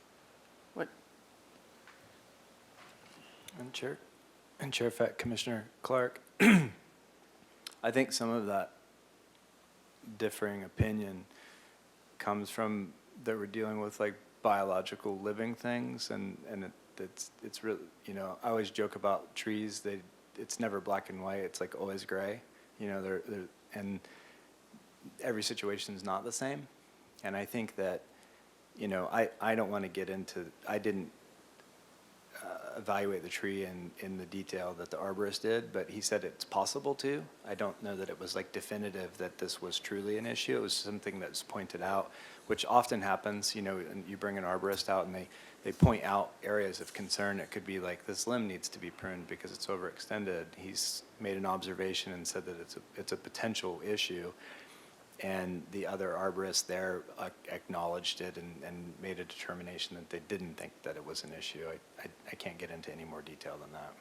And Chair Fett, Commissioner Clark, I think some of that differing opinion comes from that we're dealing with like biological living things, and it's really, I always joke about trees, it's never black and white, it's like always gray, and every situation is not the same. And I think that, I don't want to get into, I didn't evaluate the tree in the detail that the arborist did, but he said it's possible to. I don't know that it was like definitive that this was truly an issue. It was something that was pointed out, which often happens, and you bring an arborist out and they point out areas of concern. It could be like this limb needs to be pruned because it's overextended. He's made an observation and said that it's a potential issue. And the other arborist there acknowledged it and made a determination that they didn't think that it was an issue. I can't get into any more detail than that.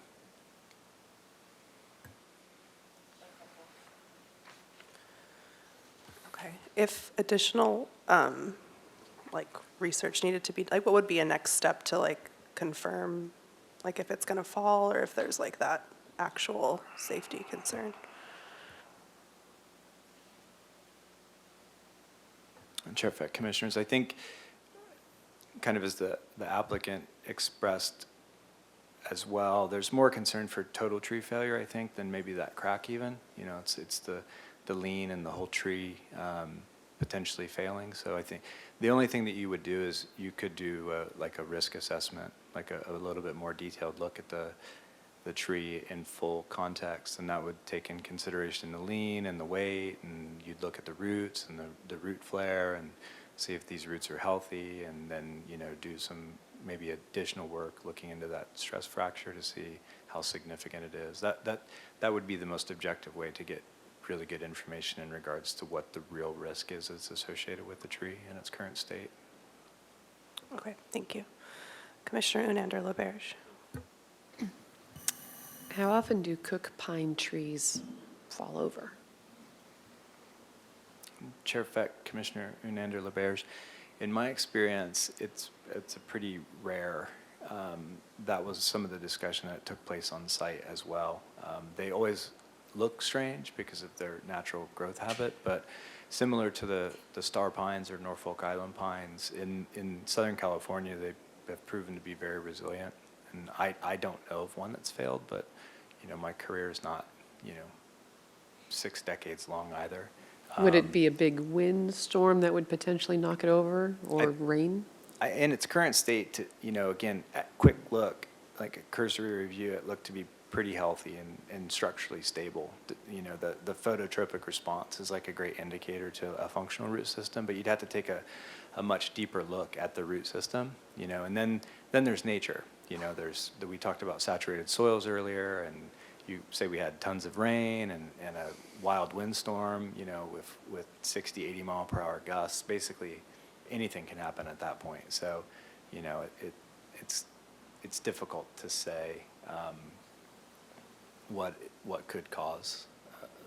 Okay, if additional like, research needed to be, like, what would be a next step to, like, confirm, like, if it's gonna fall, or if there's, like, that actual safety concern? And Chair Fett, Commissioners, I think kind of as the applicant expressed as well, there's more concern for total tree failure, I think, than maybe that crack even. You know, it's the lean and the whole tree potentially failing. So I think the only thing that you would do is you could do like a risk assessment, like a little bit more detailed look at the tree in full context, and that would take in consideration the lean and the weight, and you'd look at the roots and the root flare and see if these roots are healthy, and then, you know, do some maybe additional work looking into that stress fracture to see how significant it is. That would be the most objective way to get really good information in regards to what the real risk is that's associated with the tree in its current state. Okay, thank you. Commissioner Unander-LaBerge. How often do cook pine trees fall over? Chair Fett, Commissioner Unander-LaBerge, in my experience, it's a pretty rare. That was some of the discussion that took place on site as well. They always look strange because of their natural growth habit, but similar to the star pines or Norfolk Island pines, in Southern California, they have proven to be very resilient. And I don't know of one that's failed, but, you know, my career is not, you know, 6 decades long either. Would it be a big windstorm that would potentially knock it over, or rain? In its current state, you know, again, at quick look, like a cursory review, it looked to be pretty healthy and structurally stable. You know, the phototropic response is like a great indicator to a functional root system, but you'd have to take a much deeper look at the root system, you know, and then there's nature. You know, we talked about saturated soils earlier, and you say we had tons of rain and a wild windstorm, you know, with 60, 80 mile per hour gusts. Basically, anything can happen at that point. So, you know, it's difficult to say what could cause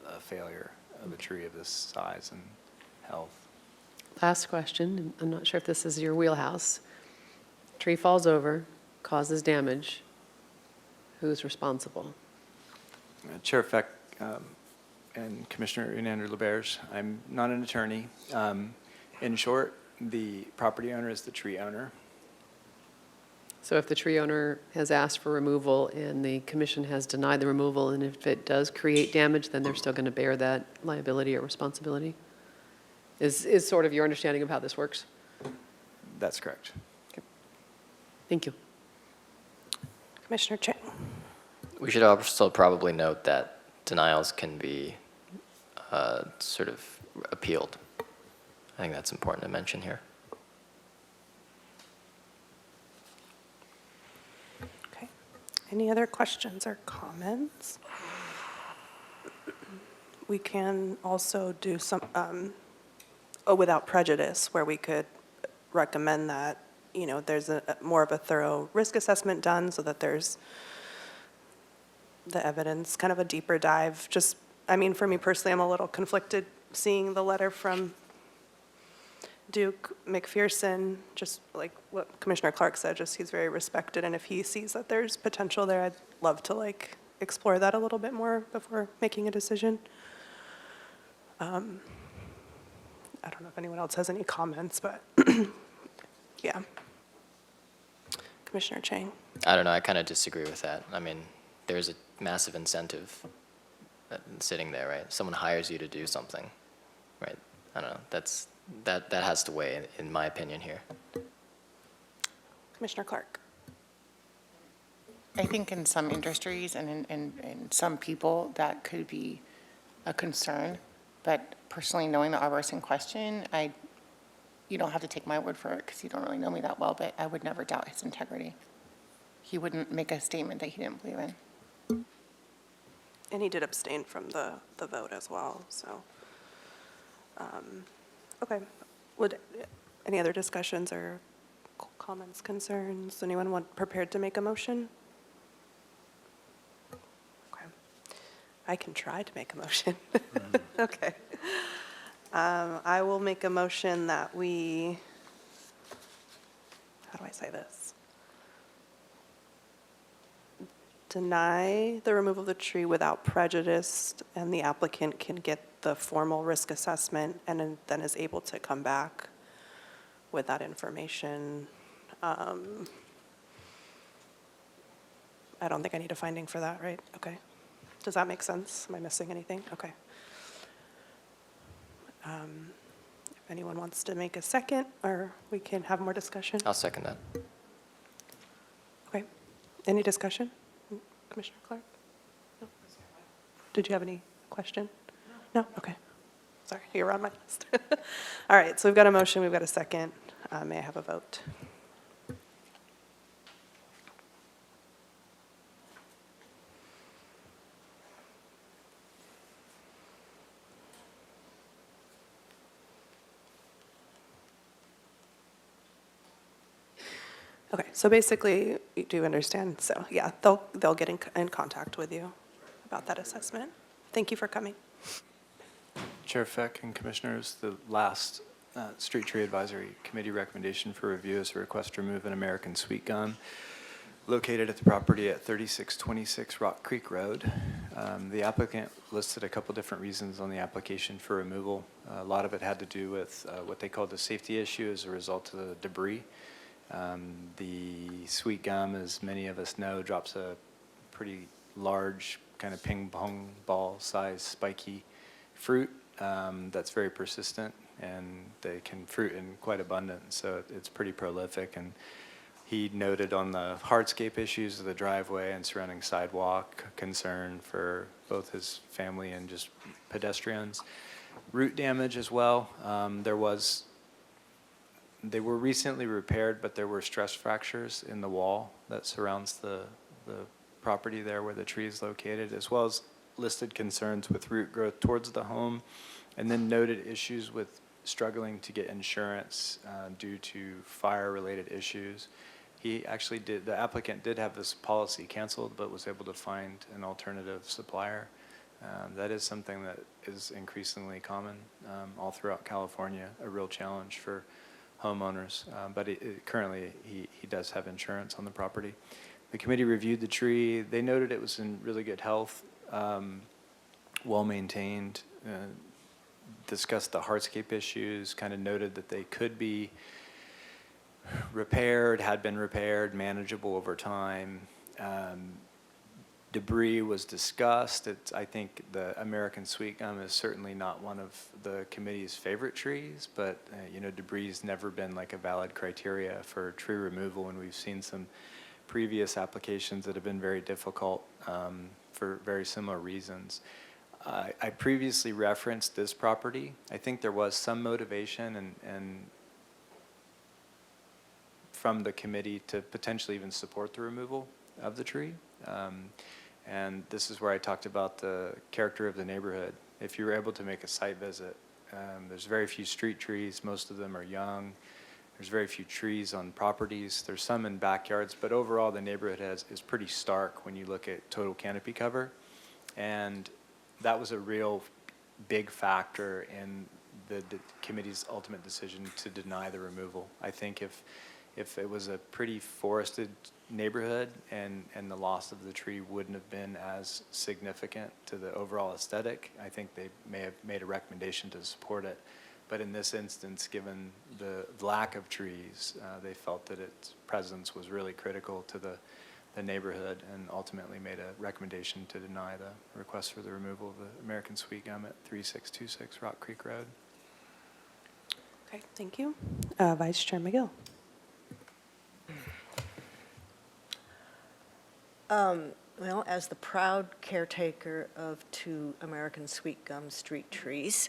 a failure of a tree of this size and health. Last question, and I'm not sure if this is your wheelhouse. Tree falls over, causes damage. Who's responsible? Chair Feck and Commissioner Unander-LaBerge, I'm not an attorney. In short, the property owner is the tree owner. So if the tree owner has asked for removal and the commission has denied the removal, and if it does create damage, then they're still going to bear that liability or responsibility? Is sort of your understanding of how this works? That's correct. Okay. Thank you. Commissioner Chang. We should also probably note that denials can be sort of appealed. I think that's important to mention here. Okay. Any other questions or comments? We can also do some, without prejudice, where we could recommend that, you know, there's more of a thorough risk assessment done so that there's the evidence, kind of a deeper dive. Just, I mean, for me personally, I'm a little conflicted seeing the letter from Duke McPherson, just like what Commissioner Clark said, just he's very respected, and if he sees that there's potential there, I'd love to like explore that a little bit more before making a decision. I don't know if anyone else has any comments, but yeah. Commissioner Chang. I don't know, I kind of disagree with that. I mean, there's a massive incentive sitting there, right? Someone hires you to do something, right? I don't know, that has to weigh in my opinion here. Commissioner Clark. I think in some industries and in some people, that could be a concern. But personally, knowing the arborist in question, you don't have to take my word for it because you don't really know me that well, but I would never doubt his integrity. He wouldn't make a statement that he didn't believe in. And he did abstain from the vote as well, so. Okay, any other discussions or comments, concerns? Anyone prepared to make a motion? Okay, I can try to make a motion. Okay. I will make a motion that we I say this? Deny the removal of the tree without prejudice, and the applicant can get the formal risk assessment and then is able to come back with that information. I don't think I need a finding for that, right? Okay. Does that make sense? Am I missing anything? Okay. If anyone wants to make a second, or we can have more discussion. I'll second that. Okay. Any discussion? Commissioner Clark? No? Did you have any question? No? Okay. Sorry, you're on my list. All right, so we've got a motion, we've got a second. May I have a vote? Okay, so basically, you do understand, so yeah, they'll get in contact with you about that assessment. Thank you for coming. Chair Feck and Commissioners, the last Street Tree Advisory Committee recommendation for review is a request to remove an American sweet gum located at the property at 3626 Rock Creek Road. The applicant listed a couple different reasons on the application for removal. A lot of it had to do with what they called the safety issue as a result of the debris. The sweet gum, as many of us know, drops a pretty large kind of ping pong ball size spiky fruit that's very persistent, and they can fruit in quite abundance, so it's pretty prolific. And he noted on the hardscape issues of the driveway and surrounding sidewalk concern for both his family and just pedestrians. Root damage as well. They were recently repaired, but there were stress fractures in the wall that surrounds the property there where the tree is located, as well as listed concerns with root growth towards the home, and then noted issues with struggling to get insurance due to fire-related issues. The applicant did have this policy canceled, but was able to find an alternative supplier. That is something that is increasingly common all throughout California, a real challenge for homeowners, but currently he does have insurance on the property. The committee reviewed the tree. They noted it was in really good health, well maintained, discussed the hardscape issues, kind of noted that they could be repaired, had been repaired, manageable over time. Debris was discussed. I think the American sweet gum is certainly not one of the committee's favorite trees, but debris has never been like a valid criteria for tree removal, and we've seen some previous applications that have been very difficult for very similar reasons. I previously referenced this property. I think there was some motivation and from the committee to potentially even support the removal of the tree. And this is where I talked about the character of the neighborhood. If you were able to make a site visit, there's very few street trees. Most of them are young. There's very few trees on properties. There's some in backyards, but overall the neighborhood is pretty stark when you look at total canopy cover. And that was a real big factor in the committee's ultimate decision to deny the removal. I think if it was a pretty forested neighborhood and the loss of the tree wouldn't have been as significant to the overall aesthetic, I think they may have made a recommendation to support it. But in this instance, given the lack of trees, they felt that its presence was really critical to the neighborhood, and ultimately made a recommendation to deny the request for the removal of the American sweet gum at 3626 Rock Creek Road. Okay, thank you. Vice Chair McGill. Well, as the proud caretaker of 2 American sweet gum street trees,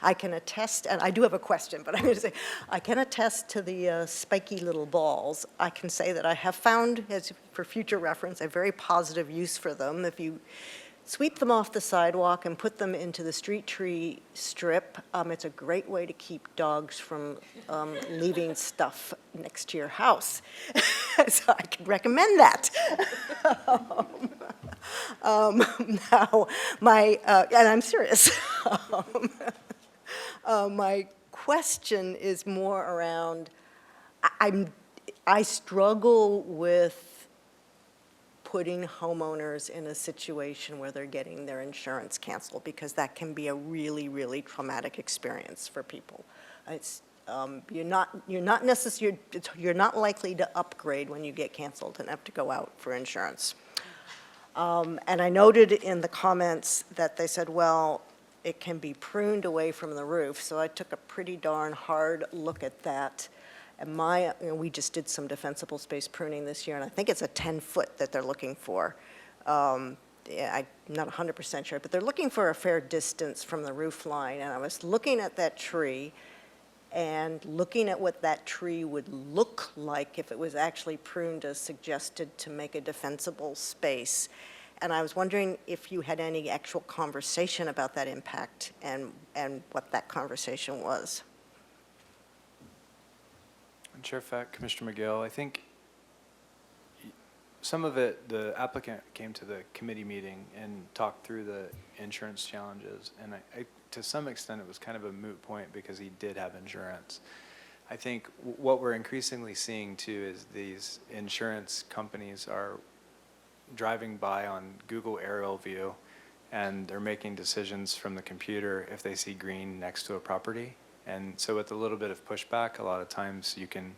I can attest, and I do have a question, but I'm going to say, I can attest to the spiky little balls. I can say that I have found, as for future reference, a very positive use for them. If you sweep them off the sidewalk and put them into the street tree strip, it's a great way to keep dogs from leaving stuff next to your house. So I can recommend that. Now, and I'm serious. My question is more around, I struggle with putting homeowners in a situation where they're getting their insurance canceled, because that can be a really, really traumatic experience for people. It's, you're not likely to upgrade when you get canceled and have to go out for insurance. And I noted in the comments that they said, well, it can be pruned away from the roof. So I took a pretty darn hard look at that. And we just did some defensible space pruning this year, and I think it's a 10-foot that they're looking for. Yeah, I'm not 100% sure, but they're looking for a fair distance from the roof line. And I was looking at that tree and looking at what that tree would look like if it was actually pruned as suggested to make a defensible space. And I was wondering if you had any actual conversation about that impact and what that conversation was. Chair Feck, Commissioner McGill, I think some of it, the applicant came to the committee meeting and talked through the insurance challenges, and to some extent it was kind of a moot point because he did have insurance. I think what we're increasingly seeing too is these insurance companies are driving by on Google aerial view, and they're making decisions from the computer if they see green next to a property. And so with a little bit of pushback, a lot of times you can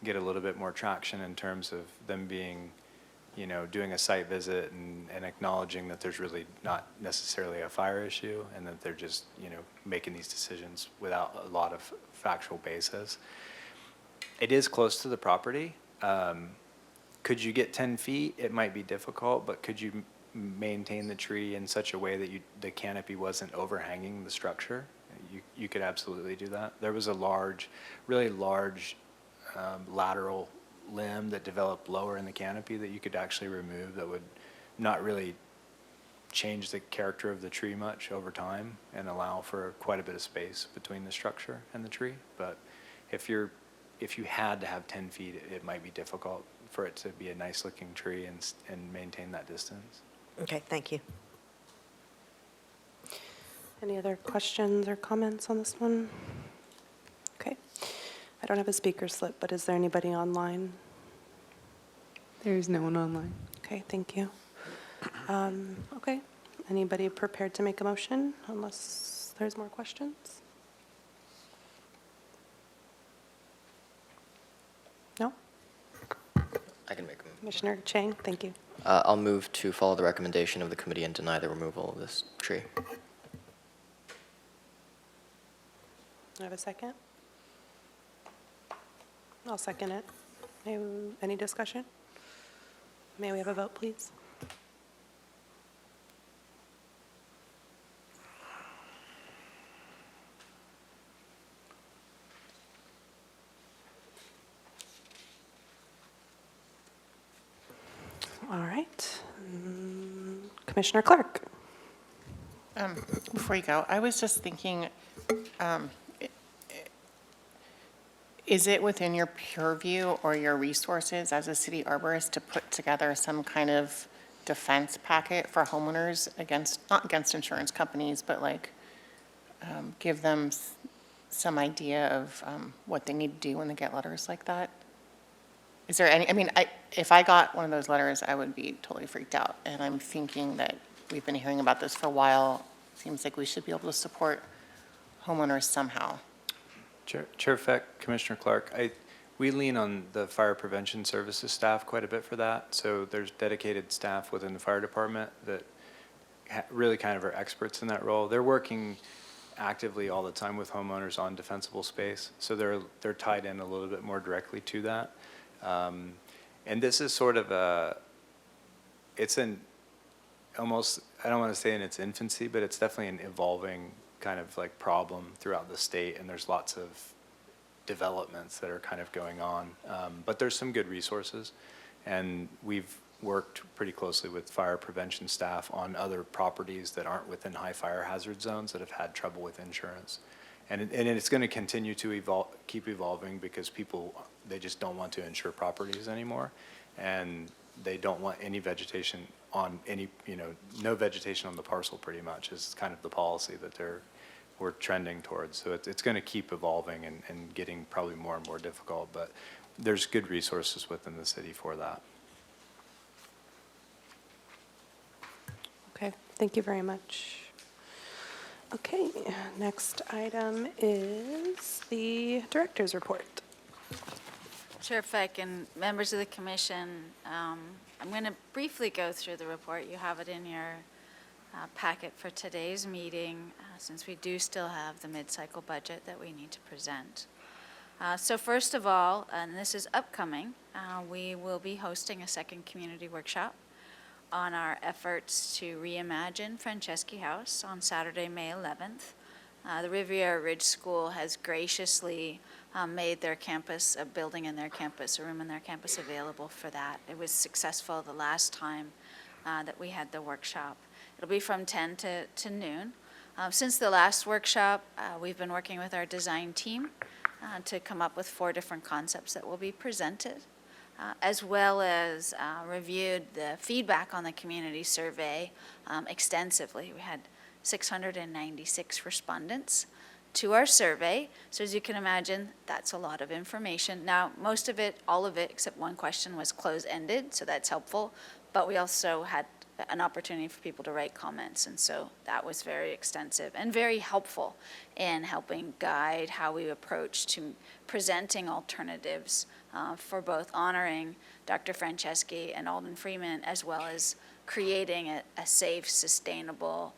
get a little bit more traction in terms of them being, doing a site visit and acknowledging that there's really not necessarily a fire issue, and that they're just, making these decisions without a lot of factual basis. It is close to the property. Could you get 10 feet? It might be difficult, but could you maintain the tree in such a way that the canopy wasn't overhanging the structure? You could absolutely do that. There was a really large lateral limb that developed lower in the canopy that you could actually remove that would not really change the character of the tree much over time and allow for quite a bit of space between the structure and the tree. But if you had to have 10 feet, it might be difficult for it to be a nice looking tree and maintain that distance. Okay, thank you. Any other questions or comments on this one? Okay. I don't have a speaker slip, but is there anybody online? There's no one online. Okay, thank you. Okay. Anybody prepared to make a motion unless there's more questions? No? I can make a move. Commissioner Chang, thank you. I'll move to follow the recommendation of the committee and deny the removal of this tree. I have a second? I'll second it. Any discussion? May we have a vote, please? All right. Commissioner Clark. Before you go, I was just thinking, is it within your purview or your resources as a city arborist to put together some kind of defense packet for homeowners not against insurance companies, but give them some idea of what they need to do when they get letters like that? Is there any, if I got one of those letters, I would be totally freaked out. And I'm thinking that we've been hearing about this for a while. Seems like we should be able to support homeowners somehow. Chair Feck, Commissioner Clark, we lean on the fire prevention services staff quite a bit for that. So there's dedicated staff within the fire department that really kind of are experts in that role. They're working actively all the time with homeowners on defensible space. So they're tied in a little bit more directly to that. And this is sort of it's almost, I don't want to say in its infancy, but it's definitely an evolving kind of problem throughout the state, and there's lots of developments that are kind of going on. But there's some good resources, and we've worked pretty closely with fire prevention staff on other properties that aren't within high fire hazard zones that have had trouble with insurance. And it's going to continue to keep evolving because people, they just don't want to insure properties anymore, and they don't want any vegetation on no vegetation on the parcel pretty much is kind of the policy that they're we're trending towards. So it's going to keep evolving and getting probably more and more difficult, but there's good resources within the city for that. Okay, thank you very much. Okay, next item is the director's report. Chair Feck and members of the commission, I'm going to briefly go through the report. You have it in your packet for today's meeting, since we do still have the mid-cycle budget that we need to present. So first of all, and this is upcoming, we will be hosting a second community workshop on our efforts to reimagine Franceschi House on Saturday, May 11th. The Riviera Ridge School has graciously made their campus, a building in their campus, a room in their campus available for that. It was successful the last time that we had the workshop. It'll be from 10 to noon. Since the last workshop, we've been working with our design team to come up with 4 different concepts that will be presented, as well as reviewed the feedback on the community survey extensively. We had 696 respondents to our survey. So as you can imagine, that's a lot of information. Now, most of it, all of it, except one question was close-ended, so that's helpful. But we also had an opportunity for people to write comments, and so that was very extensive and very helpful in helping guide how we approach to presenting alternatives for both honoring Dr. Franceschi and Alden Freeman, as well as creating a safe, sustainable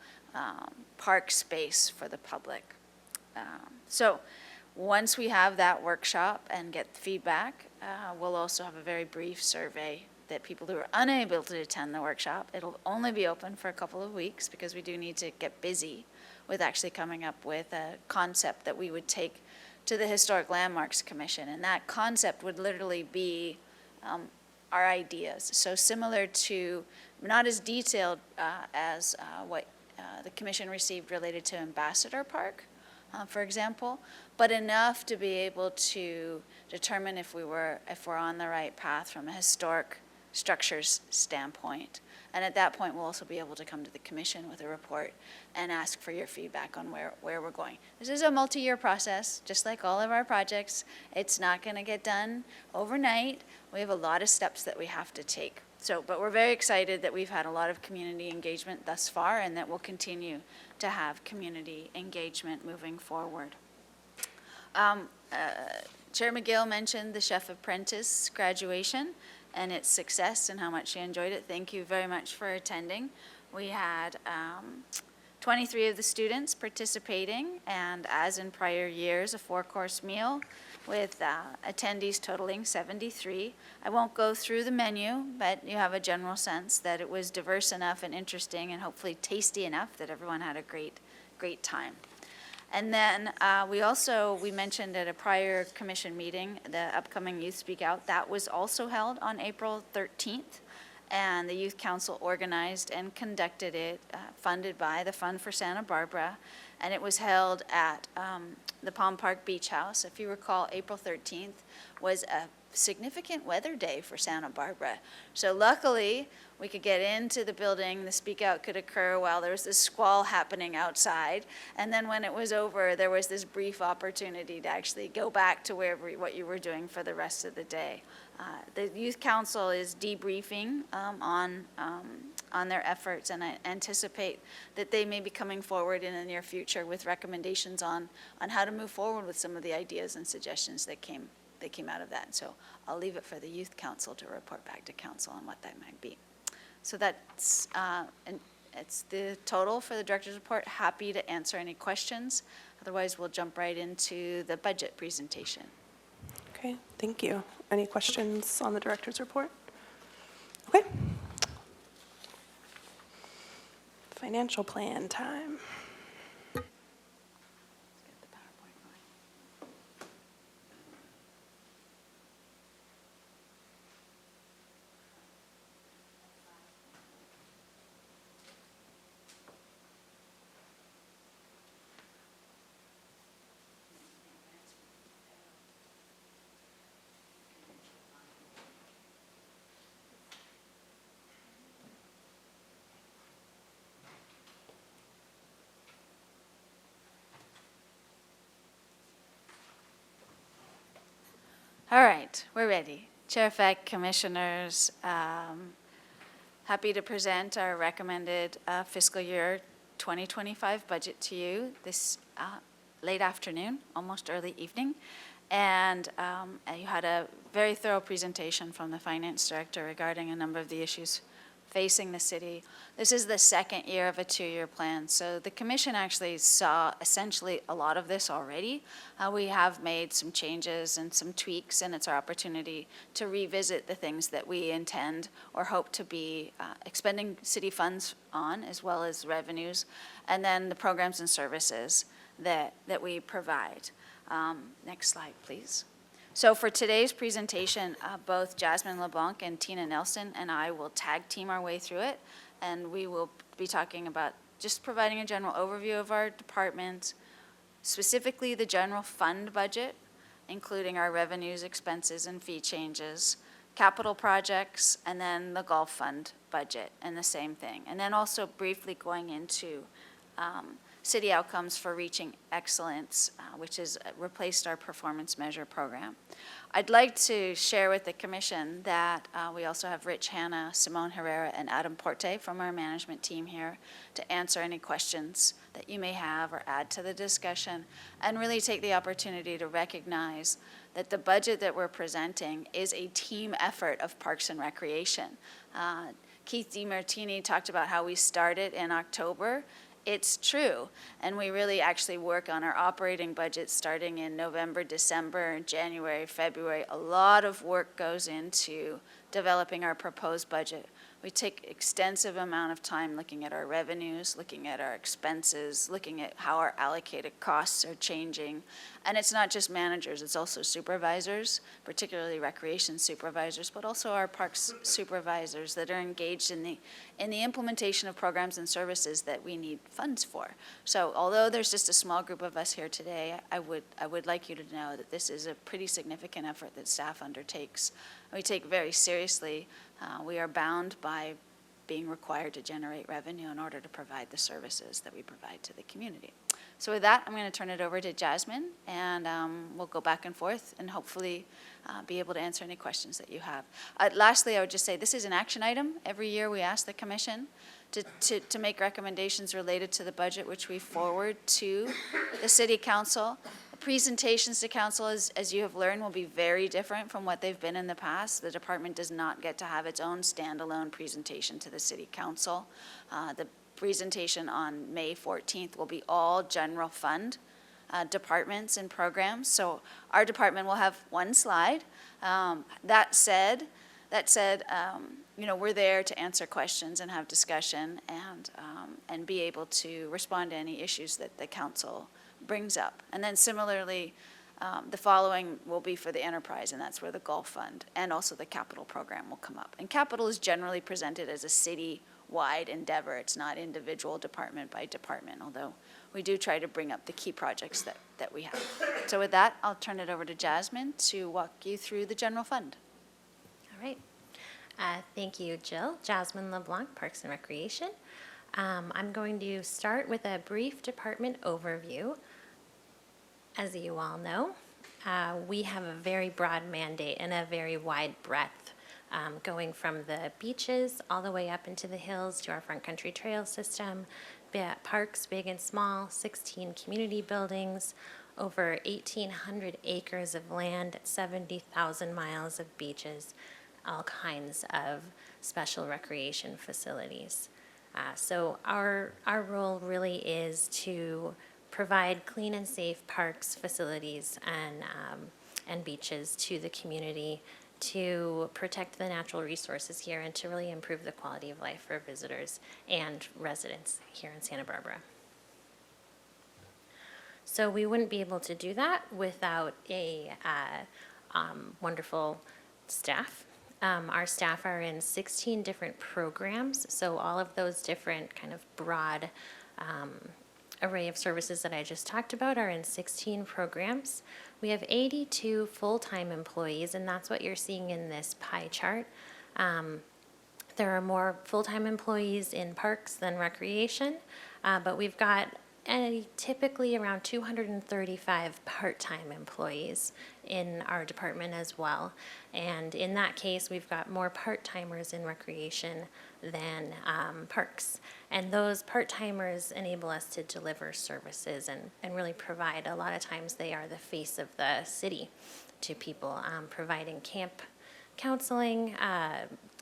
park space for the public. So once we have that workshop and get feedback, we'll also have a very brief survey that people who are unable to attend the workshop, it'll only be open for a couple of weeks because we do need to get busy with actually coming up with a concept that we would take to the Historic Landmarks Commission. And that concept would literally be our ideas. So similar to, not as detailed as what the commission received related to Ambassador Park, for example, but enough to be able to determine if we're on the right path from a historic structures standpoint. And at that point, we'll also be able to come to the commission with a report and ask for your feedback on where we're going. This is a multi-year process, just like all of our projects. It's not going to get done overnight. We have a lot of steps that we have to take. So, but we're very excited that we've had a lot of community engagement thus far, and that we'll continue to have community engagement moving forward. Chair McGill mentioned the Chef Apprentice graduation and its success and how much she enjoyed it. Thank you very much for attending. We had 23 of the students participating, and as in prior years, a 4-course meal with attendees totaling 73. I won't go through the menu, but you have a general sense that it was diverse enough and interesting and hopefully tasty enough that everyone had a great time. And then we mentioned at a prior commission meeting, the upcoming Youth Speak Out, that was also held on April 13th. And the Youth Council organized and conducted it, funded by the Fund for Santa Barbara. And it was held at the Palm Park Beach House. If you recall, April 13th was a significant weather day for Santa Barbara. So luckily, we could get into the building, the speak out could occur while there was this squall happening outside. And then when it was over, there was this brief opportunity to actually go back to what you were doing for the rest of the day. The Youth Council is debriefing on their efforts, and I anticipate that they may be coming forward in the near future with recommendations on how to move forward with some of the ideas and suggestions that came out of that. So I'll leave it for the Youth Council to report back to council on what that might be. So that's, and it's the total for the director's report. Happy to answer any questions. Otherwise, we'll jump right into the budget presentation. Okay, thank you. Any questions on the director's report? Okay. Financial plan time. Let's get the PowerPoint going. All right, we're ready. Chair Feck, Commissioners, happy to present our recommended fiscal year 2025 budget to you this late afternoon, almost early evening. And you had a very thorough presentation from the Finance Director regarding a number of the issues facing the city. This is the second year of a 2-year plan, so the Commission actually saw essentially a lot of this already. We have made some changes and some tweaks, and it's our opportunity to revisit the things that we intend or hope to be expending city funds on, as well as revenues, and then the programs and services that we provide. Next slide, please. So for today's presentation, both Jasmine LeBlanc and Tina Nelson and I will tag team our way through it, and we will be talking about just providing a general overview of our department, specifically the general fund budget, including our revenues, expenses, and fee changes, capital projects, and then the golf fund budget, and the same thing. And then also briefly going into city outcomes for reaching excellence, which has replaced our performance measure program. I'd like to share with the Commission that we also have Rich Hanna, Simone Herrera, and Adam Porte from our management team here to answer any questions that you may have or add to the discussion, and really take the opportunity to recognize that the budget that we're presenting is a team effort of Parks and Recreation. Keith DeMartini talked about how we started in October. It's true, and we really actually work on our operating budget starting in November, December, January, February. A lot of work goes into developing our proposed budget. We take extensive amount of time looking at our revenues, looking at our expenses, looking at how our allocated costs are changing. And it's not just managers, it's also supervisors, particularly recreation supervisors, but also our parks supervisors that are engaged in the implementation of programs and services that we need funds for. So although there's just a small group of us here today, I would like you to know that this is a pretty significant effort that staff undertakes. We take very seriously. We are bound by being required to generate revenue in order to provide the services that we provide to the community. So with that, I'm going to turn it over to Jasmine, and we'll go back and forth and hopefully be able to answer any questions that you have. Lastly, I would just say this is an action item. Every year we ask the Commission to make recommendations related to the budget, which we forward to the City Council. Presentations to council, as you have learned, will be very different from what they've been in the past. The department does not get to have its own standalone presentation to the City Council. The presentation on May 14th will be all general fund departments and programs. So our department will have one slide. That said, we're there to answer questions and have discussion and be able to respond to any issues that the council brings up. And then similarly, the following will be for the enterprise, and that's where the golf fund and also the capital program will come up. And capital is generally presented as a city-wide endeavor. It's not individual department by department, although we do try to bring up the key projects that we have. So with that, I'll turn it over to Jasmine to walk you through the general fund. All right. Thank you, Jill. Jasmine LeBlanc, Parks and Recreation. I'm going to start with a brief department overview. As you all know, we have a very broad mandate and a very wide breadth, going from the beaches all the way up into the hills to our front country trail system, parks big and small, 16 community buildings, over 1,800 acres of land, 70,000 miles of beaches, all kinds of special recreation facilities. So our role really is to provide clean and safe parks, facilities, and beaches to the community, to protect the natural resources here, and to really improve the quality of life for visitors and residents here in Santa Barbara. So we wouldn't be able to do that without a wonderful staff. Our staff are in 16 different programs, so all of those different kind of broad array of services that I just talked about are in 16 programs. We have 82 full-time employees, and that's what you're seeing in this pie chart. There are more full-time employees in parks than recreation, but we've got and typically around 235 part-time employees in our department as well. And in that case, we've got more part-timers in recreation than parks. And those part-timers enable us to deliver services and really provide, a lot of times they are the face of the city to people, providing camp counseling,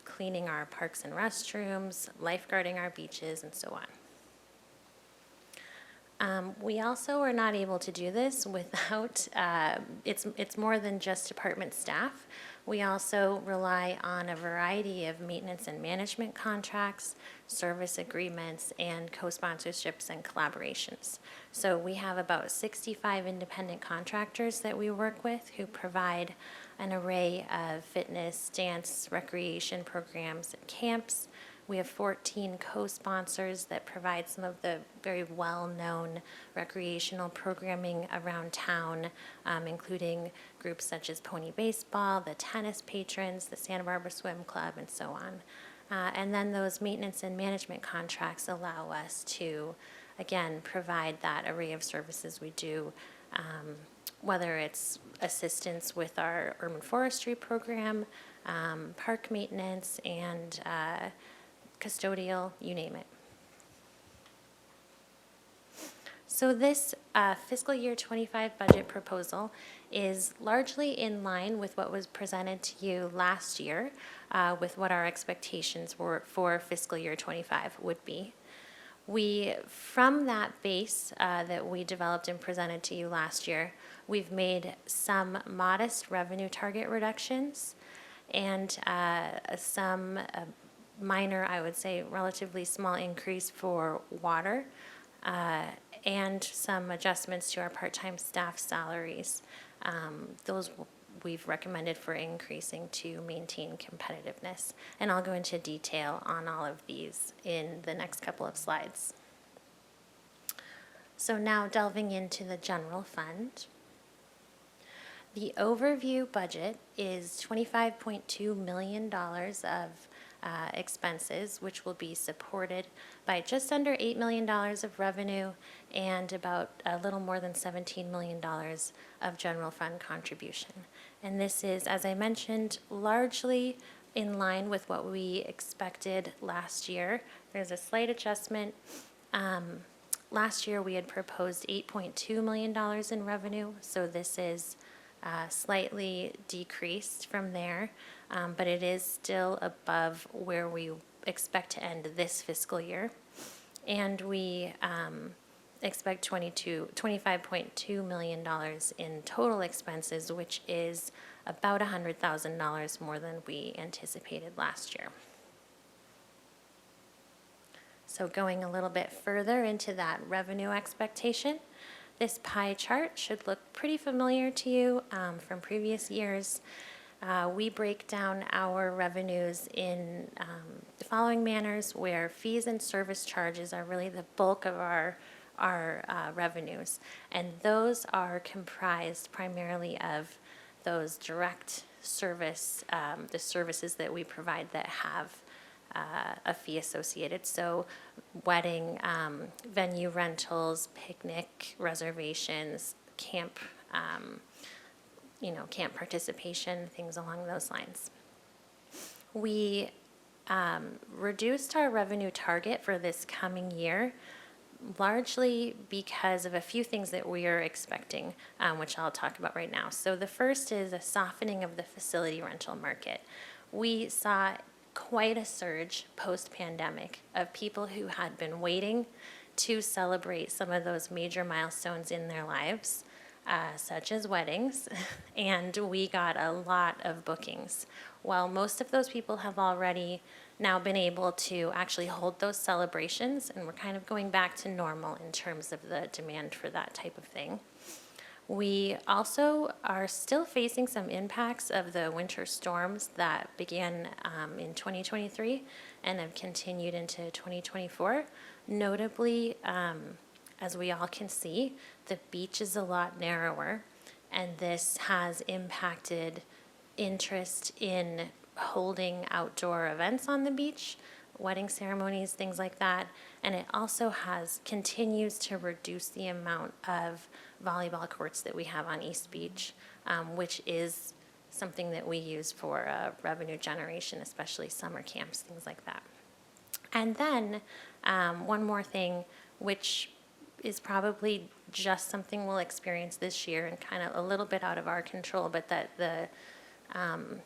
cleaning our parks and restrooms, lifeguarding our beaches, and so on. We also are not able to do this without, it's more than just department staff. We also rely on a variety of maintenance and management contracts, service agreements, and co-sponsorships and collaborations. So we have about 65 independent contractors that we work with who provide an array of fitness, dance, recreation programs, and camps. We have 14 co-sponsors that provide some of the very well-known recreational programming around town, including groups such as Pony Baseball, the Tennis Patrons, the Santa Barbara Swim Club, and so on. And then those maintenance and management contracts allow us to, again, provide that array of services we do, whether it's assistance with our urban forestry program, park maintenance, and custodial, you name it. So this fiscal year 25 budget proposal is largely in line with what was presented to you last year, with what our expectations were for fiscal year 25 would be. From that base that we developed and presented to you last year, we've made some modest revenue target reductions and some minor, I would say, relatively small increase for water, and some adjustments to our part-time staff salaries. Those we've recommended for increasing to maintain competitiveness. And I'll go into detail on all of these in the next couple of slides. So now delving into the general fund. The overview budget is $25.2 million of expenses, which will be supported by just under $8 million of revenue and about a little more than $17 million of general fund contribution. And this is, as I mentioned, largely in line with what we expected last year. There's a slight adjustment. Last year we had proposed $8.2 million in revenue, so this is slightly decreased from there, but it is still above where we expect to end this fiscal year. And we expect $25.2 million in total expenses, which is about $100,000 more than we anticipated last year. So going a little bit further into that revenue expectation, this pie chart should look pretty familiar to you from previous years. We break down our revenues in the following manners, where fees and service charges are really the bulk of our revenues. And those are comprised primarily of those direct service, the services that we provide that have a fee associated. So wedding, venue rentals, picnic reservations, camp, camp participation, things along those lines. We reduced our revenue target for this coming year largely because of a few things that we are expecting, which I'll talk about right now. So the first is a softening of the facility rental market. We saw quite a surge post-pandemic of people who had been waiting to celebrate some of those major milestones in their lives, such as weddings, and we got a lot of bookings. While most of those people have already now been able to actually hold those celebrations, and we're kind of going back to normal in terms of the demand for that type of thing. We also are still facing some impacts of the winter storms that began in 2023 and have continued into 2024. Notably, as we all can see, the beach is a lot narrower, and this has impacted interest in holding outdoor events on the beach, wedding ceremonies, things like that. And it also continues to reduce the amount of volleyball courts that we have on East Beach, which is something that we use for revenue generation, especially summer camps, things like that. And then one more thing, which is probably just something we'll experience this year and kind of a little bit out of our control, but that the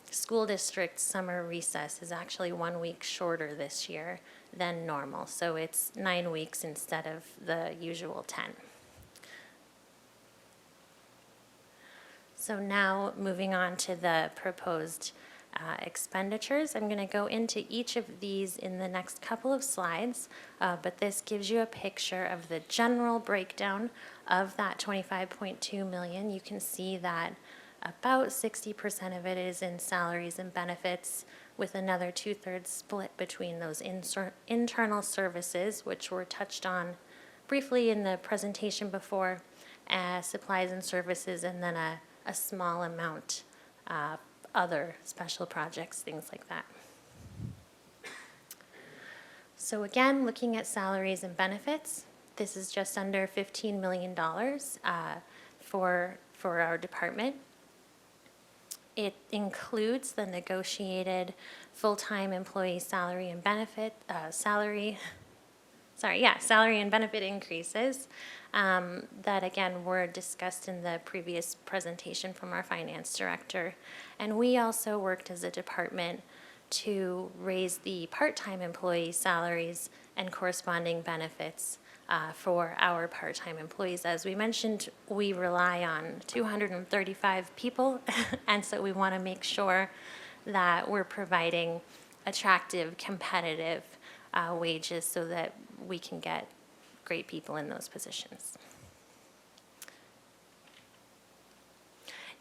school district summer recess is actually 1 week shorter this year than normal. So it's 9 weeks instead of the usual 10. So now moving on to the proposed expenditures. I'm going to go into each of these in the next couple of slides, but this gives you a picture of the general breakdown of that 25.2 million. You can see that about 60% of it is in salaries and benefits, with another 2/3 split between those internal services, which were touched on briefly in the presentation before, supplies and services, and then a small amount other special projects, things like that. So again, looking at salaries and benefits, this is just under $15 million for our department. It includes the negotiated full-time employee salary and benefit, salary and benefit increases that, again, were discussed in the previous presentation from our finance director. And we also worked as a department to raise the part-time employee salaries and corresponding benefits for our part-time employees. As we mentioned, we rely on 235 people, and so we want to make sure that we're providing attractive, competitive wages so that we can get great people in those positions.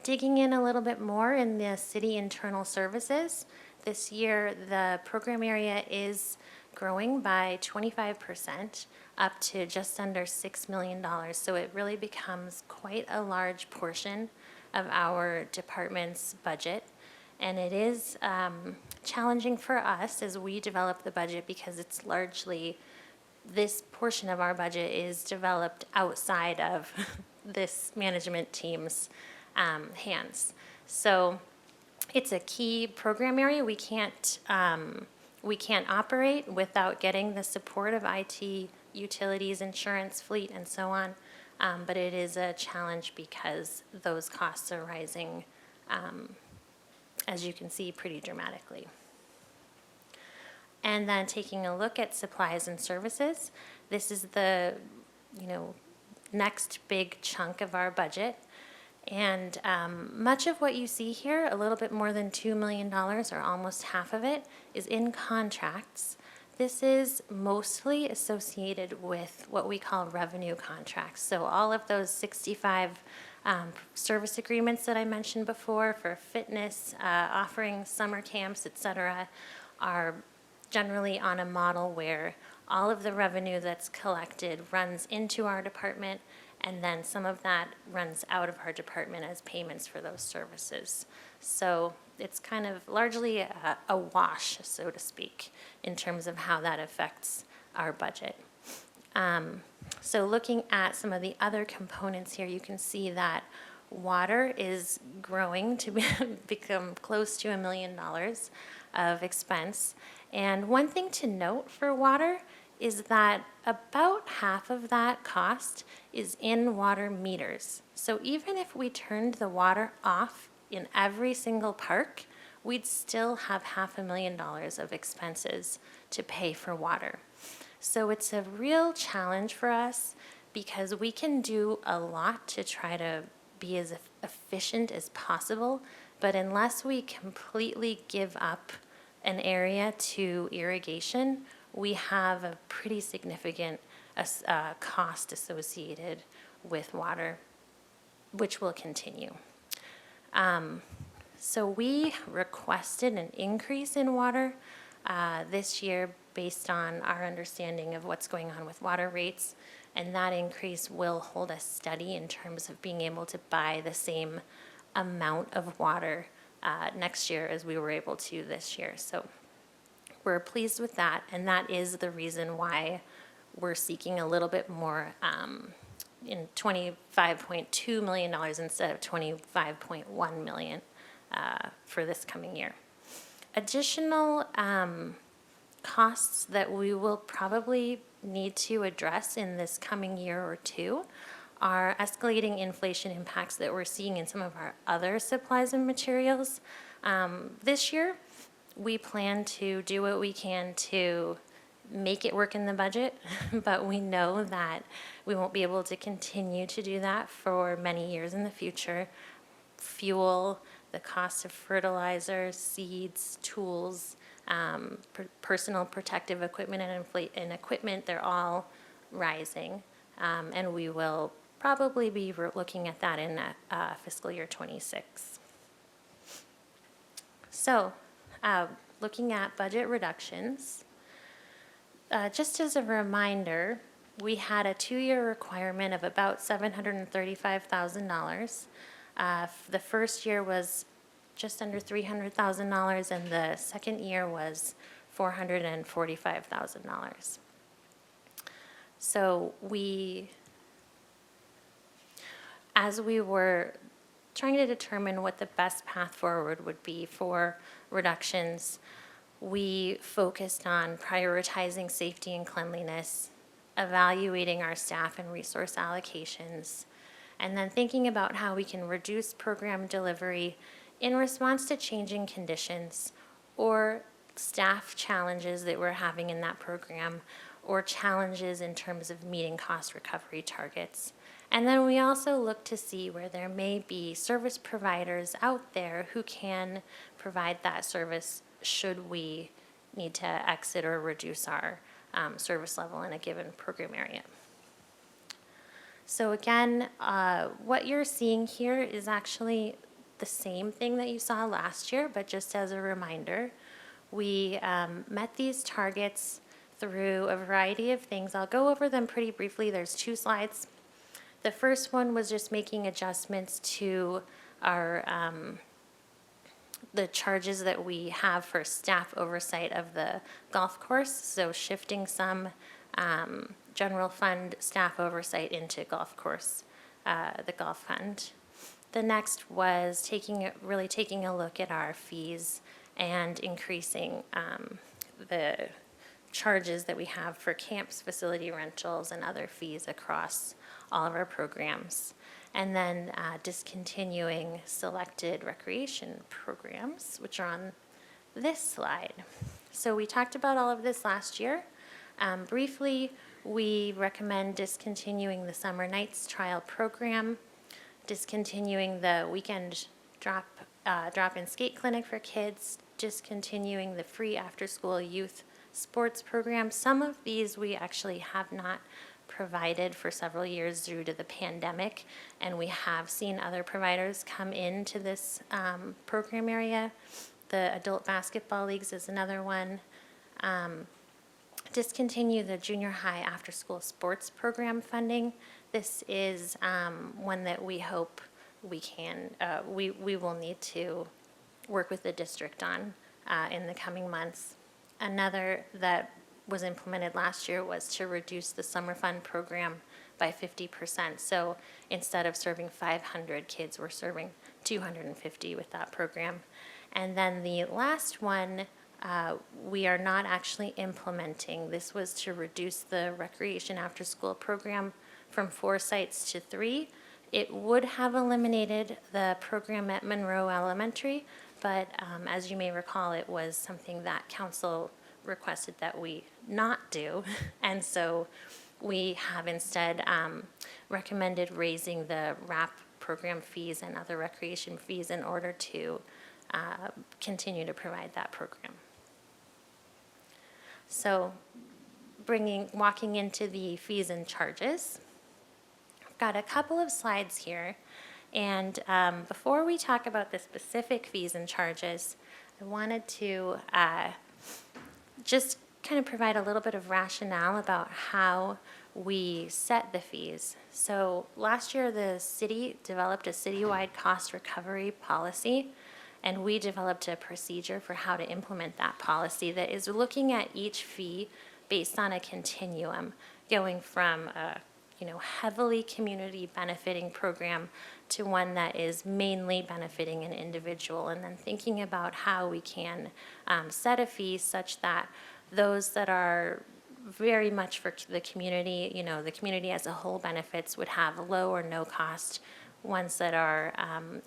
Digging in a little bit more in the city internal services, this year the program area is growing by 25%, up to just under $6 million. So it really becomes quite a large portion of our department's budget. And it is challenging for us as we develop the budget, because it's largely, this portion of our budget is developed outside of this management team's hands. So it's a key program area. We can't operate without getting the support of IT, utilities, insurance, fleet, and so on. But it is a challenge because those costs are rising, as you can see, pretty dramatically. And then taking a look at supplies and services, this is the next big chunk of our budget. And much of what you see here, a little bit more than $2 million, or almost half of it, is in contracts. This is mostly associated with what we call revenue contracts. So all of those 65 service agreements that I mentioned before for fitness, offerings, summer camps, etc., are generally on a model where all of the revenue that's collected runs into our department, and then some of that runs out of our department as payments for those services. So it's kind of largely a wash, so to speak, in terms of how that affects our budget. So looking at some of the other components here, you can see that water is growing to become close to $1 million of expense. And one thing to note for water is that about half of that cost is in water meters. So even if we turned the water off in every single park, we'd still have $500,000 of expenses to pay for water. So it's a real challenge for us, because we can do a lot to try to be as efficient as possible, but unless we completely give up an area to irrigation, we have a pretty significant cost associated with water, which will continue. So we requested an increase in water this year based on our understanding of what's going on with water rates, and that increase will hold us steady in terms of being able to buy the same amount of water next year as we were able to this year. So we're pleased with that, and that is the reason why we're seeking a little bit more in $25.2 million instead of $25.1 million for this coming year. Additional costs that we will probably need to address in this coming year or two are escalating inflation impacts that we're seeing in some of our other supplies and materials. This year, we plan to do what we can to make it work in the budget, but we know that we won't be able to continue to do that for many years in the future. Fuel, the cost of fertilizer, seeds, tools, personal protective equipment and equipment, they're all rising. And we will probably be looking at that in fiscal year 26. So, looking at budget reductions, just as a reminder, we had a 2-year requirement of about $735,000. The first year was just under $300,000, and the second year was $445,000. So as we were trying to determine what the best path forward would be for reductions, we focused on prioritizing safety and cleanliness, evaluating our staff and resource allocations, and then thinking about how we can reduce program delivery in response to changing conditions or staff challenges that we're having in that program, or challenges in terms of meeting cost recovery targets. And then we also look to see where there may be service providers out there who can provide that service should we need to exit or reduce our service level in a given program area. So again, what you're seeing here is actually the same thing that you saw last year, but just as a reminder, we met these targets through a variety of things. I'll go over them pretty briefly. There's 2 slides. The first one was just making adjustments to our the charges that we have for staff oversight of the golf course, so shifting some general fund staff oversight into golf course, the golf fund. The next was really taking a look at our fees and increasing the charges that we have for camps, facility rentals, and other fees across all of our programs. And then discontinuing selected recreation programs, which are on this slide. So we talked about all of this last year. Briefly, we recommend discontinuing the summer nights trial program, discontinuing the weekend drop-in skate clinic for kids, discontinuing the free after-school youth sports program. Some of these we actually have not provided for several years due to the pandemic, and we have seen other providers come into this program area. The adult basketball leagues is another one. Discontinue the junior high after-school sports program funding. This is one that we hope we can, we will need to work with the district on in the coming months. Another that was implemented last year was to reduce the summer fund program by 50%. So instead of serving 500 kids, we're serving 250 with that program. And then the last one, we are not actually implementing. This was to reduce the recreation after school program from 4 sites to 3. It would have eliminated the program at Monroe Elementary, but as you may recall, it was something that council requested that we not do. And so we have instead recommended raising the RAP program fees and other recreation fees in order to continue to provide that program. So walking into the fees and charges, I've got a couple of slides here. And before we talk about the specific fees and charges, I wanted to just kind of provide a little bit of rationale about how we set the fees. So last year, the city developed a citywide cost recovery policy, And we developed a procedure for how to implement that policy that is looking at each fee based on a continuum, going from a heavily community benefiting program to one that is mainly benefiting an individual, and then thinking about how we can set a fee such that those that are very much for the community, the community as a whole benefits would have low or no cost. Ones that are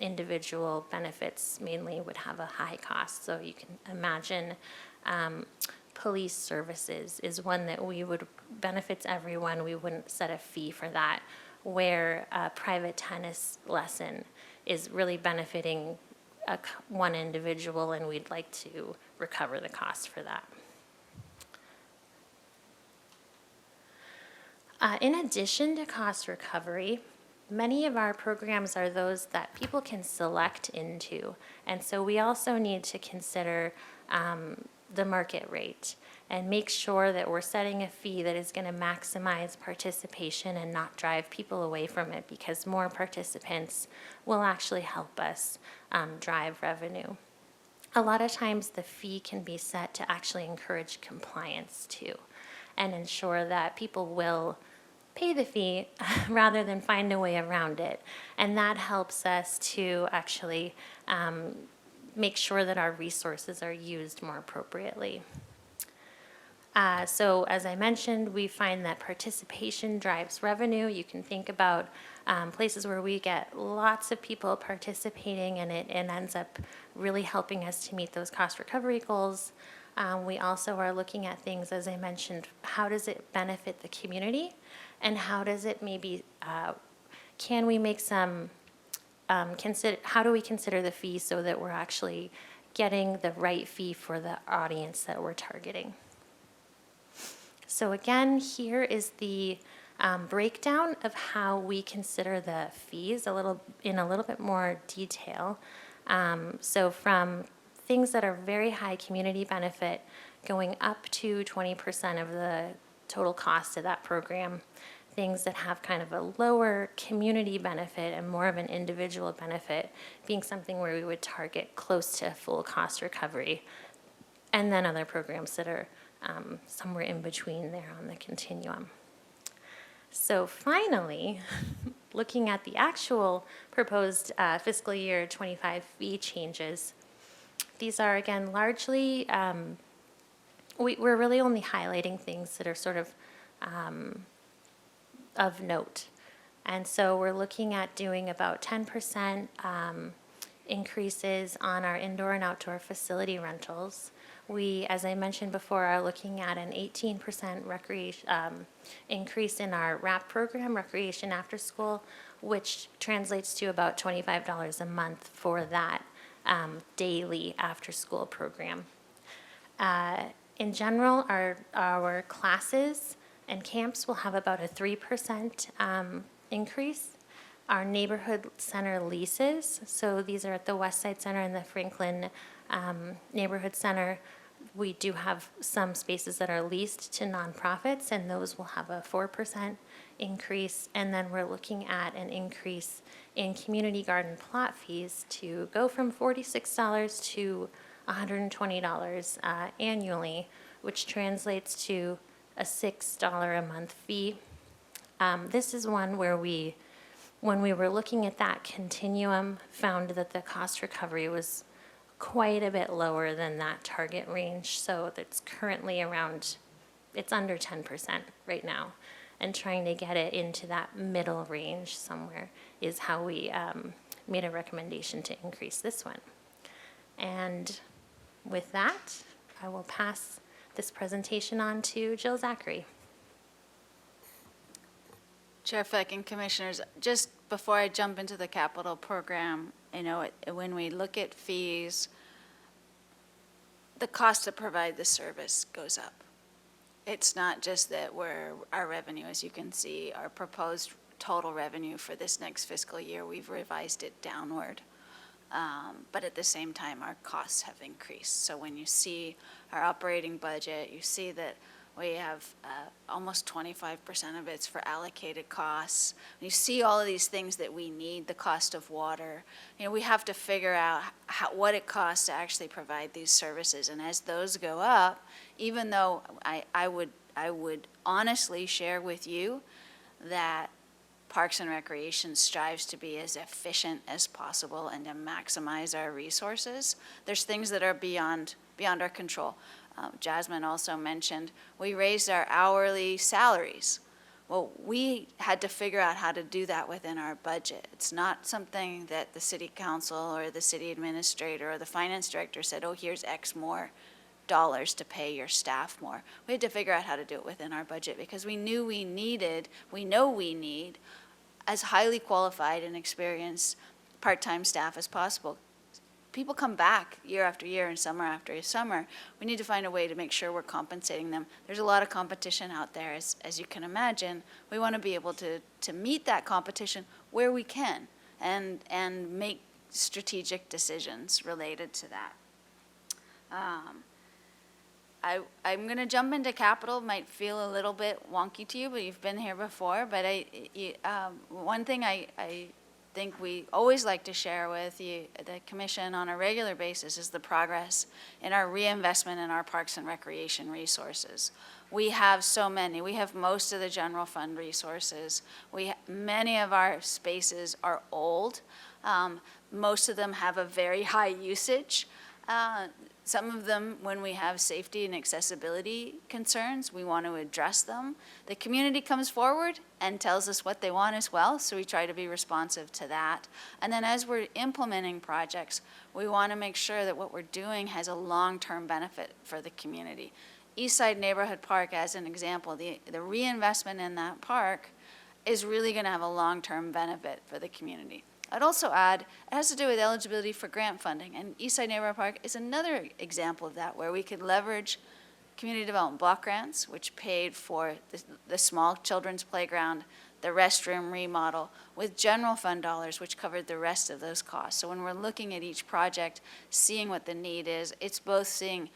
individual benefits mainly would have a high cost. So you can imagine police services is one that we would benefits everyone. We wouldn't set a fee for that, where a private tennis lesson is really benefiting one individual, and we'd like to recover the cost for that. In addition to cost recovery, many of our programs are those that people can select into, and so we also need to consider the market rate and make sure that we're setting a fee that is going to maximize participation and not drive people away from it, because more participants will actually help us drive revenue. A lot of times the fee can be set to actually encourage compliance too, and ensure that people will pay the fee rather than find a way around it. And that helps us to actually make sure that our resources are used more appropriately. So as I mentioned, we find that participation drives revenue. You can think about places where we get lots of people participating, and it ends up really helping us to meet those cost recovery goals. We also are looking at things, as I mentioned, how does it benefit the community, and how does it maybe, can we make some, how do we consider the fee so that we're actually getting the right fee for the audience that we're targeting? So again, here is the breakdown of how we consider the fees in a little bit more detail. So from things that are very high community benefit, going up to 20% of the total cost of that program. Things that have kind of a lower community benefit and more of an individual benefit being something where we would target close to full cost recovery. And then other programs that are somewhere in between there on the continuum. So finally, looking at the actual proposed fiscal year 25 fee changes, these are again largely, we're really only highlighting things that are sort of note. And so we're looking at doing about 10% increases on our indoor and outdoor facility rentals. We, as I mentioned before, are looking at an 18% increase in our RAP program, Recreation After School, which translates to about $25 a month for that daily after-school program. In general, our classes and camps will have about a 3% increase. Our neighborhood center leases, so these are at the West Side Center and the Franklin Neighborhood Center. We do have some spaces that are leased to nonprofits, and those will have a 4% increase. And then we're looking at an increase in community garden plot fees to go from $46 to $120 annually, which translates to a $6 a month fee. This is one where when we were looking at that continuum, found that the cost recovery was quite a bit lower than that target range. So that's currently around, it's under 10% right now. And trying to get it into that middle range somewhere is how we made a recommendation to increase this one. And with that, I will pass this presentation on to Jill Zachary. Chair Feck and Commissioners, just before I jump into the capital program, when we look at fees, the cost to provide the service goes up. It's not just that our revenue, as you can see, our proposed total revenue for this next fiscal year, we've revised it downward. But at the same time, our costs have increased. So when you see our operating budget, you see that We have almost 25% of it's for allocated costs. You see all of these things that we need, the cost of water. You know, we have to figure out what it costs to actually provide these services. And as those go up, even though I would honestly share with you that Parks and Recreation strives to be as efficient as possible and to maximize our resources, there's things that are beyond our control. Jasmine also mentioned we raised our hourly salaries. Well, we had to figure out how to do that within our budget. It's not something that the city council or the city administrator or the finance director said, oh, here's X more dollars to pay your staff more. We had to figure out how to do it within our budget because we know we need as highly qualified and experienced part-time staff as possible. People come back year after year and summer after summer. We need to find a way to make sure we're compensating them. There's a lot of competition out there, as you can imagine. We want to be able to meet that competition where we can and make strategic decisions related to that. I'm going to jump into capital. Might feel a little bit wonky to you, but you've been here before. But one thing I think we always like to share with you, the commission on a regular basis, is the progress in our reinvestment in our parks and recreation resources. We have so many. We have most of the general fund resources. Many of our spaces are old. Most of them have a very high usage. Some of them, when we have safety and accessibility concerns, we want to address them. The community comes forward and tells us what they want as well, so we try to be responsive to that. And then as we're implementing projects, we want to make sure that what we're doing has a long-term benefit for the community. Eastside Neighborhood Park, as an example, the reinvestment in that park is really going to have a long-term benefit for the community. I'd also add, it has to do with eligibility for grant funding, and Eastside Neighborhood Park is another example of that, where we could leverage community development block grants, which paid for the small children's playground, the restroom remodel, with general fund dollars, which covered the rest of those costs. So when we're looking at each project, seeing what the need is, it's both seeing,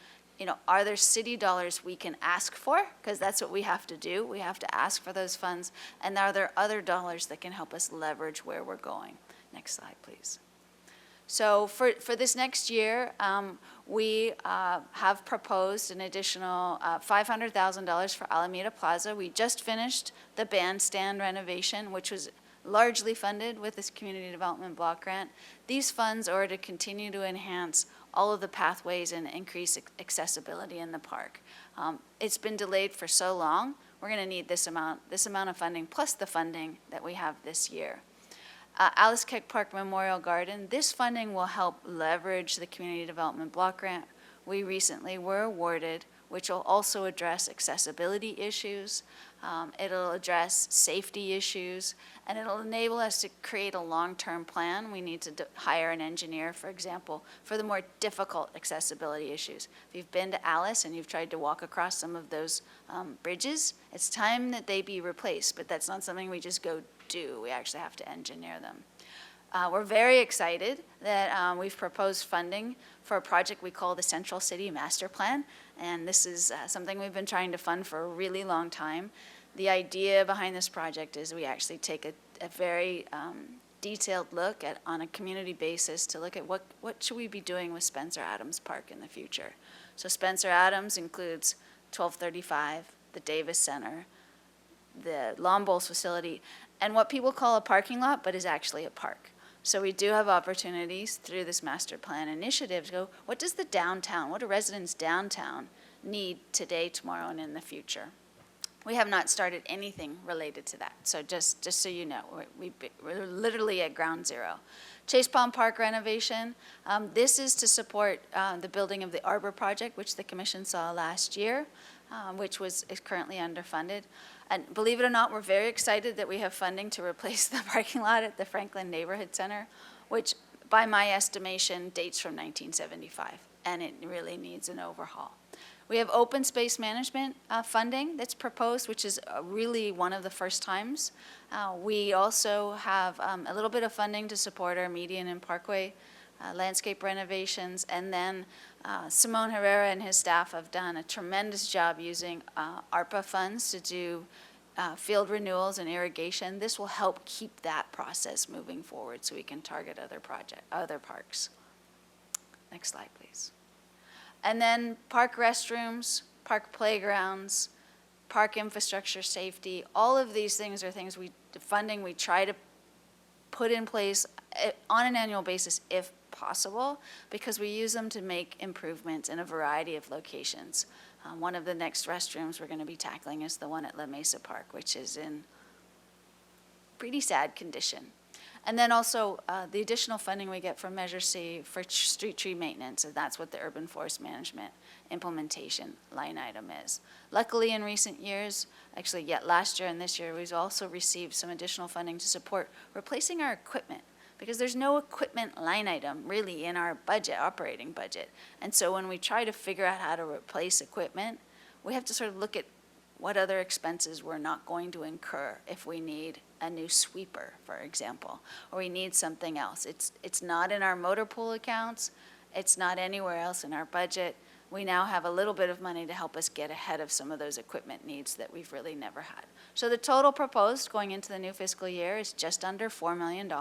are there city dollars we can ask for? Because that's what we have to do. We have to ask for those funds. And are there other dollars that can help us leverage where we're going? Next slide, please. So for this next year, we have proposed an additional $500,000 for Alameda Plaza. We just finished the bandstand renovation, which was largely funded with this community development block grant. These funds are to continue to enhance all of the pathways and increase accessibility in the park. It's been delayed for so long. We're going to need this amount of funding plus the funding that we have this year. Alice Keck Park Memorial Garden, this funding will help leverage the community development block grant we recently were awarded, which will also address accessibility issues. It'll address safety issues, and it'll enable us to create a long-term plan. We need to hire an engineer, for example, for the more difficult accessibility issues. If you've been to Alice and you've tried to walk across some of those bridges, it's time that they be replaced, but that's not something we just go do. We actually have to engineer them. We're very excited that we've proposed funding for a project we call the Central City Master Plan, and this is something we've been trying to fund for a really long time. The idea behind this project is we actually take a very detailed look on a community basis to look at what should we be doing with Spencer Adams Park in the future. So Spencer Adams includes 1235, the Davis Center, the Lawn Bowls facility, and what people call a parking lot, but is actually a park. So we do have opportunities through this master plan initiative to go, what does the downtown, what do residents downtown need today, tomorrow, and in the future? We have not started anything related to that. So just so you know, we're literally at ground zero. Chase Palm Park renovation, this is to support the building of the Arbor project, which the commission saw last year, which is currently underfunded. And believe it or not, we're very excited that we have funding to replace the parking lot at the Franklin Neighborhood Center, which by my estimation dates from 1975, and it really needs an overhaul. We have open space management funding that's proposed, which is really one of the first times. We also have a little bit of funding to support our median and parkway landscape renovations, and then Simone Herrera and his staff have done a tremendous job using ARPA funds to do field renewals and irrigation. This will help keep that process moving forward so we can target other parks. Next slide, please. And then park restrooms, park playgrounds, park infrastructure safety, all of these things are things funding we try to put in place on an annual basis if possible, because we use them to make improvements in a variety of locations. One of the next restrooms we're going to be tackling is the one at La Mesa Park, which is in pretty sad condition. And then also the additional funding we get from Measure C for street tree maintenance, and that's what the urban forest management implementation line item is. Luckily, in recent years, actually yet last year and this year, we've also received some additional funding to support replacing our equipment, because there's no equipment line item really in our budget, operating budget. And so when we try to figure out how to replace equipment, we have to sort of look at what other expenses we're not going to incur if we need a new sweeper, for example, or we need something else. It's not in our motor pool accounts. It's not anywhere else in our budget. We now have a little bit of money to help us get ahead of some of those equipment needs that we've really never had. So the total proposed going into the new fiscal year is just under $4 million,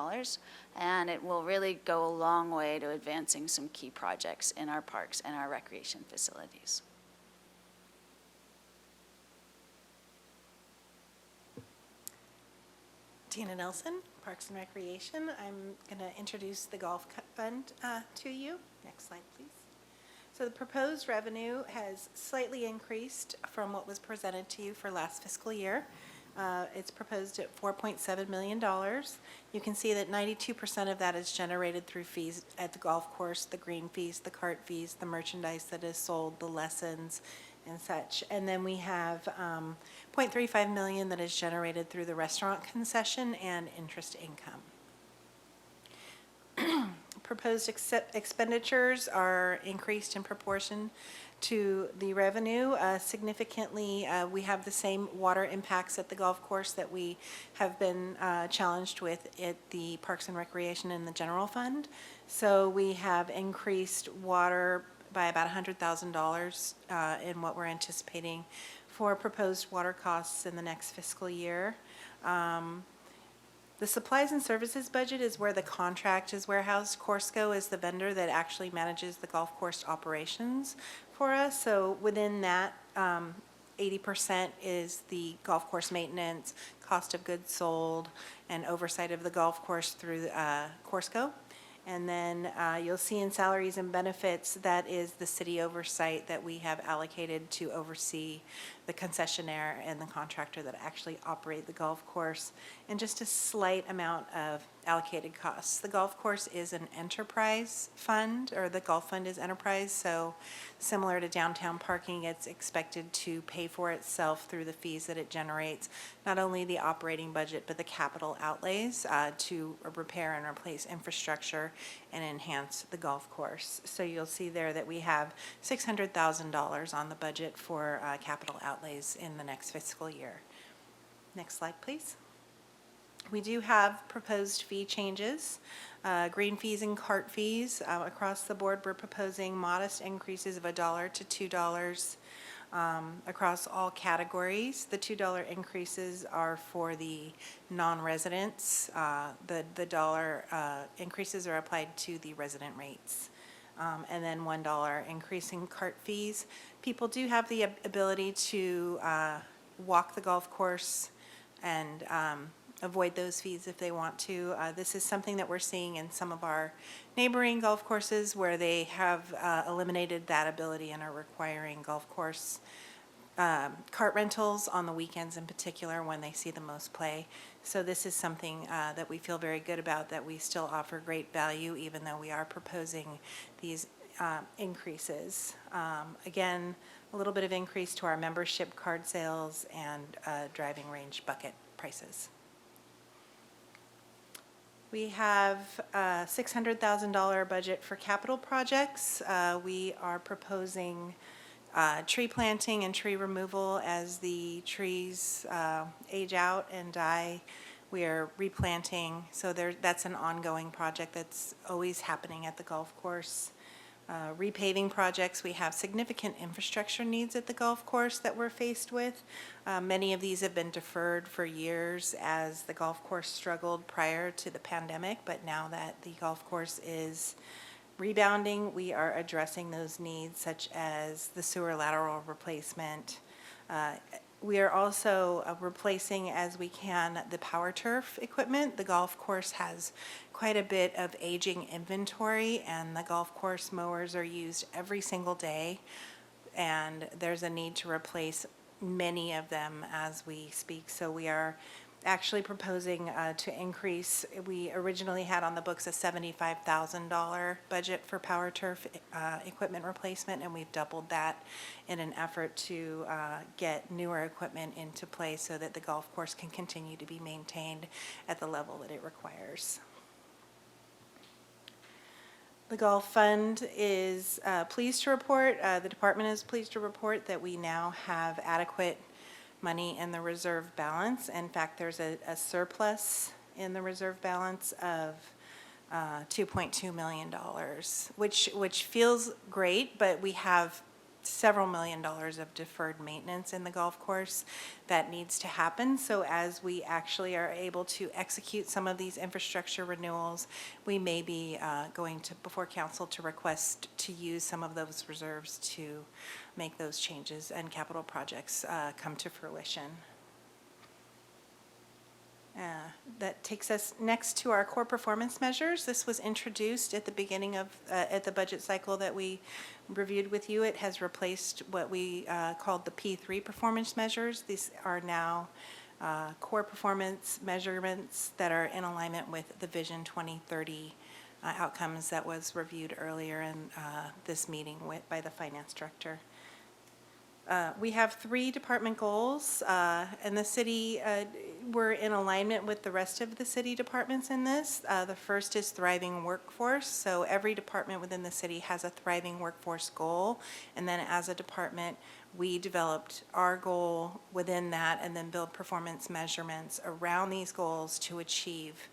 and it will really go a long way to advancing some key projects in our parks and our recreation facilities. Tina Nelson, Parks and Recreation. I'm going to introduce the Golf Fund to you. Next slide, please. So the proposed revenue has slightly increased from what was presented to you for last fiscal year. It's proposed at $4.7 million. You can see that 92% of that is generated through fees at the golf course, the green fees, the cart fees, the merchandise that is sold, the lessons, and such. And then we have $0.35 million that is generated through the restaurant concession and interest income. Proposed expenditures are increased in proportion to the revenue. Significantly, we have the same water impacts at the golf course that we have been challenged with at the Parks and Recreation and the General Fund. So we have increased water by about $100,000 in what we're anticipating for proposed water costs in the next fiscal year. The supplies and services budget is where the contract is warehoused. Corsco is the vendor that actually manages the golf course operations for us. So within that, 80% is the golf course maintenance, cost of goods sold, and oversight of the golf course through Corsco. And then you'll see in salaries and benefits, that is the city oversight that we have allocated to oversee the concessionaire and the contractor that actually operate the golf course, and just a slight amount of allocated costs. The golf course is an enterprise fund, or the golf fund is enterprise, so similar to downtown parking, it's expected to pay for itself through the fees that it generates, not only the operating budget, but the capital outlays to repair and replace infrastructure and enhance the golf course. So you'll see there that we have $600,000 on the budget for capital outlays in the next fiscal year. Next slide, please. We do have proposed fee changes, green fees and cart fees. Across the board, we're proposing modest increases of $1 to $2 across all categories. The $2 increases are for the non-residents. The dollar increases are applied to the resident rates. And then $1 increase in cart fees. People do have the ability to walk the golf course and avoid those fees if they want to. This is something that we're seeing in some of our neighboring golf courses where they have eliminated that ability and are requiring golf course cart rentals on the weekends in particular when they see the most play. So this is something that we feel very good about, that we still offer great value even though we are proposing these increases. Again, a little bit of increase to our membership card sales and driving range bucket prices. We have a $600,000 budget for capital projects. We are proposing tree planting and tree removal as the trees age out and die. We are replanting, so that's an ongoing project that's always happening at the golf course. Repaving projects, we have significant infrastructure needs at the golf course that we're faced with. Many of these have been deferred for years as the golf course struggled prior to the pandemic, but now that the golf course is rebounding, we are addressing those needs, such as the sewer lateral replacement. We are also replacing, as we can, the power turf equipment. The golf course has quite a bit of aging inventory, and the golf course mowers are used every single day, and there's a need to replace many of them as we speak. So we are actually proposing to increase. We originally had on the books a $75,000 budget for power turf equipment replacement, and we've doubled that in an effort to get newer equipment into place so that the golf course can continue to be maintained at the level that it requires. The Golf Fund is pleased to report, the department is pleased to report that we now have adequate money in the reserve balance. In fact, there's a surplus in the reserve balance of $2.2 million, which feels great, but we have several $1 million of deferred maintenance in the golf course that needs to happen. So as we actually are able to execute some of these infrastructure renewals, we may be going to before council to request to use some of those reserves to make those changes and capital projects come to fruition. That takes us next to our core performance measures. This was introduced at the beginning of at the budget cycle that we reviewed with you. It has replaced what we called the P3 performance measures. These are now core performance measurements that are in alignment with the Vision 2030 outcomes that was reviewed earlier in this meeting by the finance director. We have 3 department goals, and the city, we're in alignment with the rest of the city departments in this. The first is thriving workforce, so every department within the city has a thriving workforce goal, and then as a department, we developed our goal within that and then build performance measurements around these goals to achieve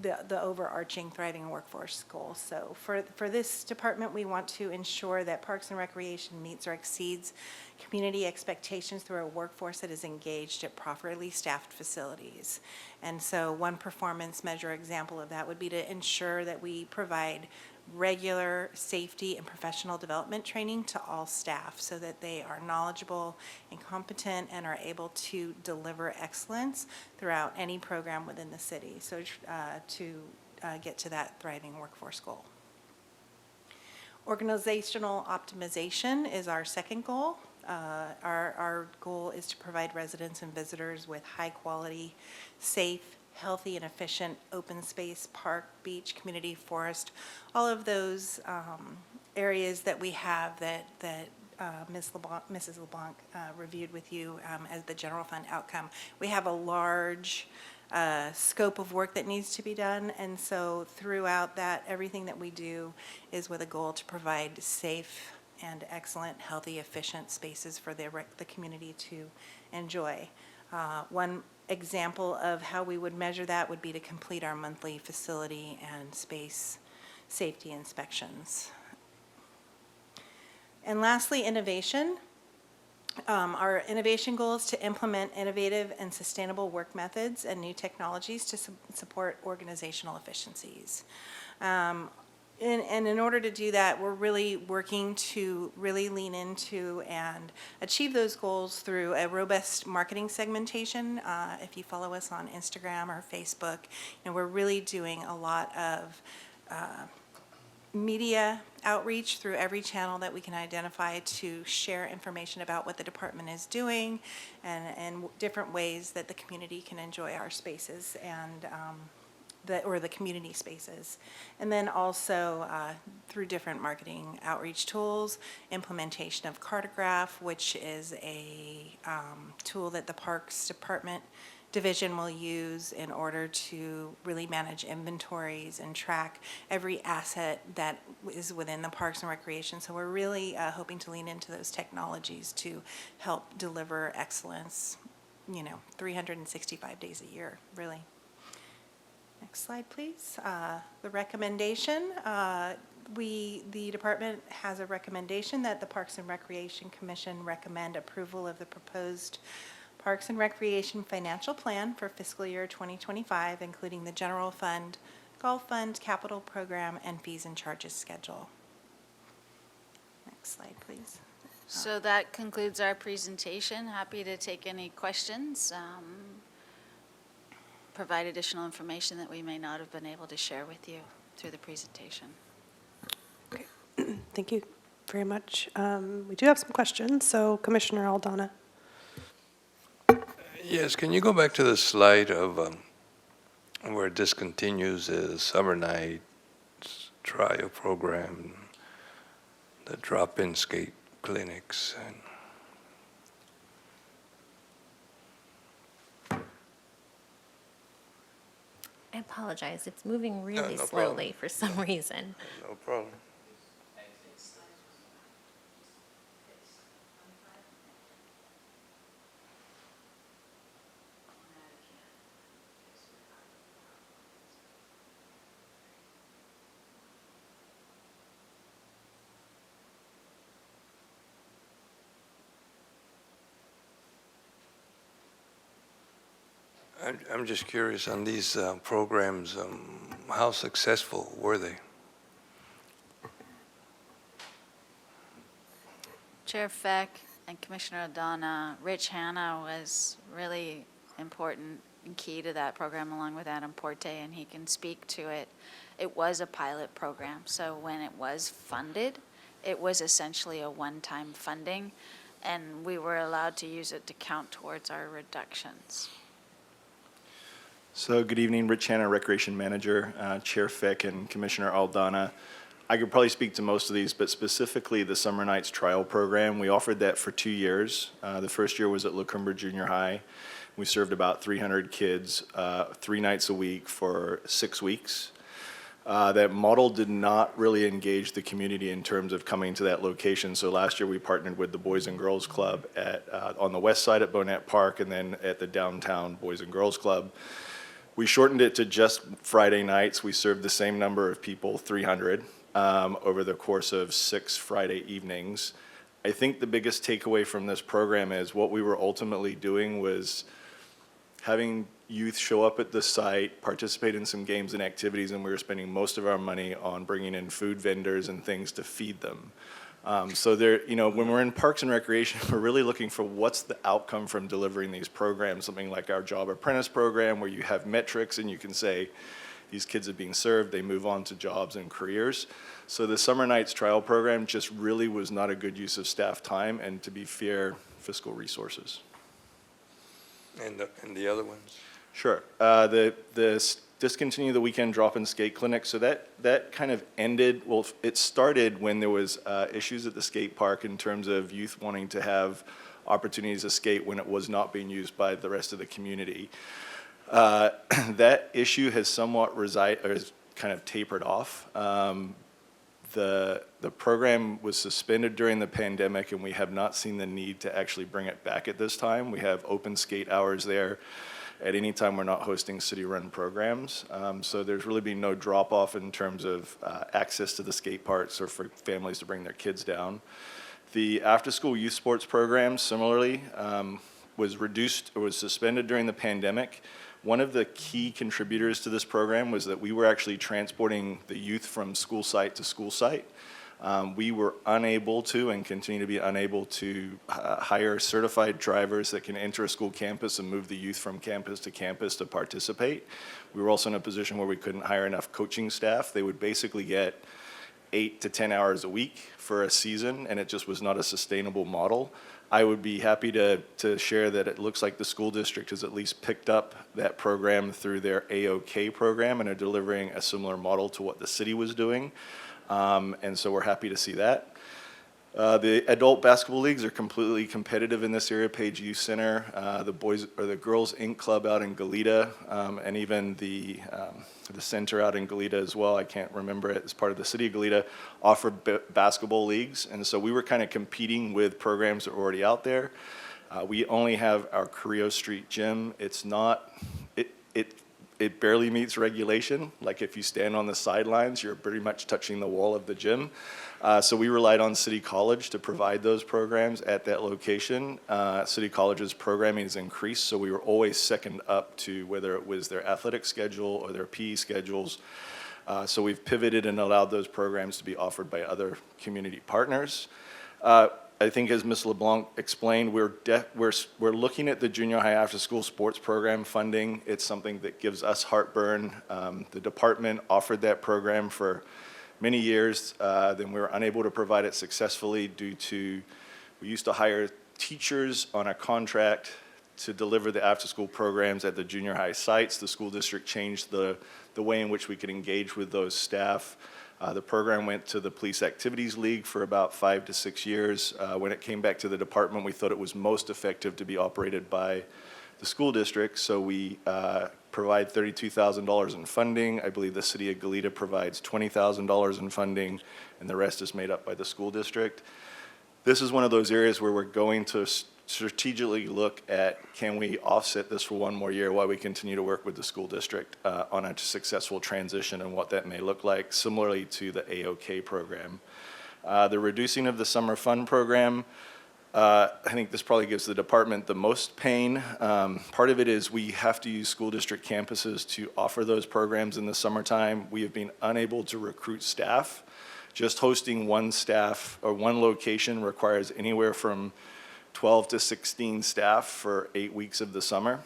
the overarching thriving workforce goal. So for this department, we want to ensure that Parks and Recreation meets or exceeds community expectations through a workforce that is engaged at properly staffed facilities. And so one performance measure example of that would be to ensure that we provide regular safety and professional development training to all staff so that they are knowledgeable and competent and are able to deliver excellence throughout any program within the city, so to get to that thriving workforce goal. Organizational optimization is our second goal. Our goal is to provide residents and visitors with high quality, safe, healthy and efficient open space, park, beach, community, forest, all of those areas that we have that Mrs. LeBlanc reviewed with you as the general fund outcome. We have a large scope of work that needs to be done, and so throughout that, everything that we do is with a goal to provide safe and excellent, healthy, efficient spaces for the community to enjoy. One example of how we would measure that would be to complete our monthly facility and space safety inspections. And lastly, innovation. Our innovation goal is to implement innovative and sustainable work methods and new technologies to support organizational efficiencies. And in order to do that, we're really working to really lean into and achieve those goals through a robust marketing segmentation. If you follow us on Instagram or Facebook, we're really doing a lot of media outreach through every channel that we can identify to share information about what the department is doing and different ways that the community can enjoy our spaces and the community spaces. And then also through different marketing outreach tools, implementation of Cartograph, which is a tool that the Parks Division will use in order to really manage inventories and track every asset that is within the Parks and Recreation. So we're really hoping to lean into those technologies to help deliver excellence 365 days a year, really. Next slide, please. The recommendation, the department has a recommendation that the Parks and Recreation Commission recommend approval of the proposed Parks and Recreation Financial Plan for fiscal year 2025, including the general fund, golf fund, capital program, and fees and charges schedule. Next slide, please. So that concludes our presentation. Happy to take any questions, provide additional information that we may not have been able to share with you through the presentation. Okay. Thank you very much. We do have some questions, so Commissioner Aldana. Yes, can you go back to the slide of where it discontinues the summer night trial program, the drop-in skate clinics, and I apologize, it's moving really no slowly for some reason. no problem. I'm just curious on these programs, how successful were they? Chair Feck and Commissioner O'Donnell, Rich Hanna was really important and key to that program along with Adam Porte, and he can speak to it. It was a pilot program, so when it was funded, it was essentially a one-time funding, and we were allowed to use it to count towards our reductions. So good evening, Rich Hanna, Recreation Manager, Chair Fick and Commissioner Aldana. I could probably speak to most of these, but specifically the Summer Nights Trial Program, we offered that for 2 years. The first year was at Lacumber Junior High. We served about 300 kids 3 nights a week for 6 weeks. That model did not really engage the community in terms of coming to that location. So last year we partnered with the Boys and Girls Club on the west side at Bonnet Park and then at the downtown Boys and Girls Club. We shortened it to just Friday nights. We served the same number of people, 300, over the course of 6 Friday evenings. I think the biggest takeaway from this program is what we were ultimately doing was having youth show up at the site, participate in some games and activities, and we were spending most of our money on bringing in food vendors and things to feed them. So there, when we're in Parks and Recreation, we're really looking for what's the outcome from delivering these programs, something like our Job Apprentice program where you have metrics and you can say, these kids are being served, they move on to jobs and careers. So the Summer Nights Trial Program just really was not a good use of staff time and, to be fair, fiscal resources. And the other ones? Sure. The discontinue the weekend drop-in skate clinic. So that kind of ended. Well, it started when there was issues at the skate park in terms of youth wanting to have opportunities to skate when it was not being used by the rest of the community. That issue has somewhat kind of tapered off. The program was suspended during the pandemic, and we have not seen the need to actually bring it back at this time. We have open skate hours there at any time we're not hosting city-run programs. So there's really been no drop-off in terms of access to the skate parks or for families to bring their kids down. The after-school youth sports program, similarly, was suspended during the pandemic. One of the key contributors to this program was that we were actually transporting the youth from school site to school site. We were unable to and continue to be unable to hire certified drivers that can enter a school campus and move the youth from campus to participate. We were also in a position where we couldn't hire enough coaching staff. They would basically get 8 to 10 hours a week for a season, and it just was not a sustainable model. I would be happy to share that it looks like the school district has at least picked up that program through their AOK program and are delivering a similar model to what the city was doing. And so we're happy to see that. The adult basketball leagues are completely competitive in this area. Page Youth Center, the Girls Inc. Club out in Goleta, and even the center out in Goleta as well. I can't remember it. As part of the city of Goleta, offer basketball leagues, and so we were kind of competing with programs that were already out there. We only have our Creo Street gym. It's not, it barely meets regulation. Like if you stand on the sidelines, you're pretty much touching the wall of the gym. So we relied on City College to provide those programs at that location. City College's programming has increased, so we were always second up to whether it was their athletic schedule or their PE schedules. So we've pivoted and allowed those programs to be offered by other community partners. I think as Ms. LeBlanc explained, we're looking at the junior high after-school sports program funding. It's something that gives us heartburn. The department offered that program for many years. Then we were unable to provide it successfully due to, we used to hire teachers on a contract to deliver the after-school programs at the junior high sites. The school district changed the way in which we could engage with those staff. The program went to the Police Activities League for about 5 to 6 years. When it came back to the department, we thought it was most effective to be operated by the school district, so we provide $32,000 in funding. I believe the city of Goleta provides $20,000 in funding, and the rest is made up by the school district. This is one of those areas where we're going to strategically look at, can we offset this for one more year while we continue to work with the school district on a successful transition and what that may look like, similarly to the AOK program. The reducing of the summer fun program, I think this probably gives the department the most pain. Part of it is we have to use school district campuses to offer those programs in the summertime. We have been unable to recruit staff. Just hosting one staff or one location requires anywhere from 12 to 16 staff for 8 weeks of the summer.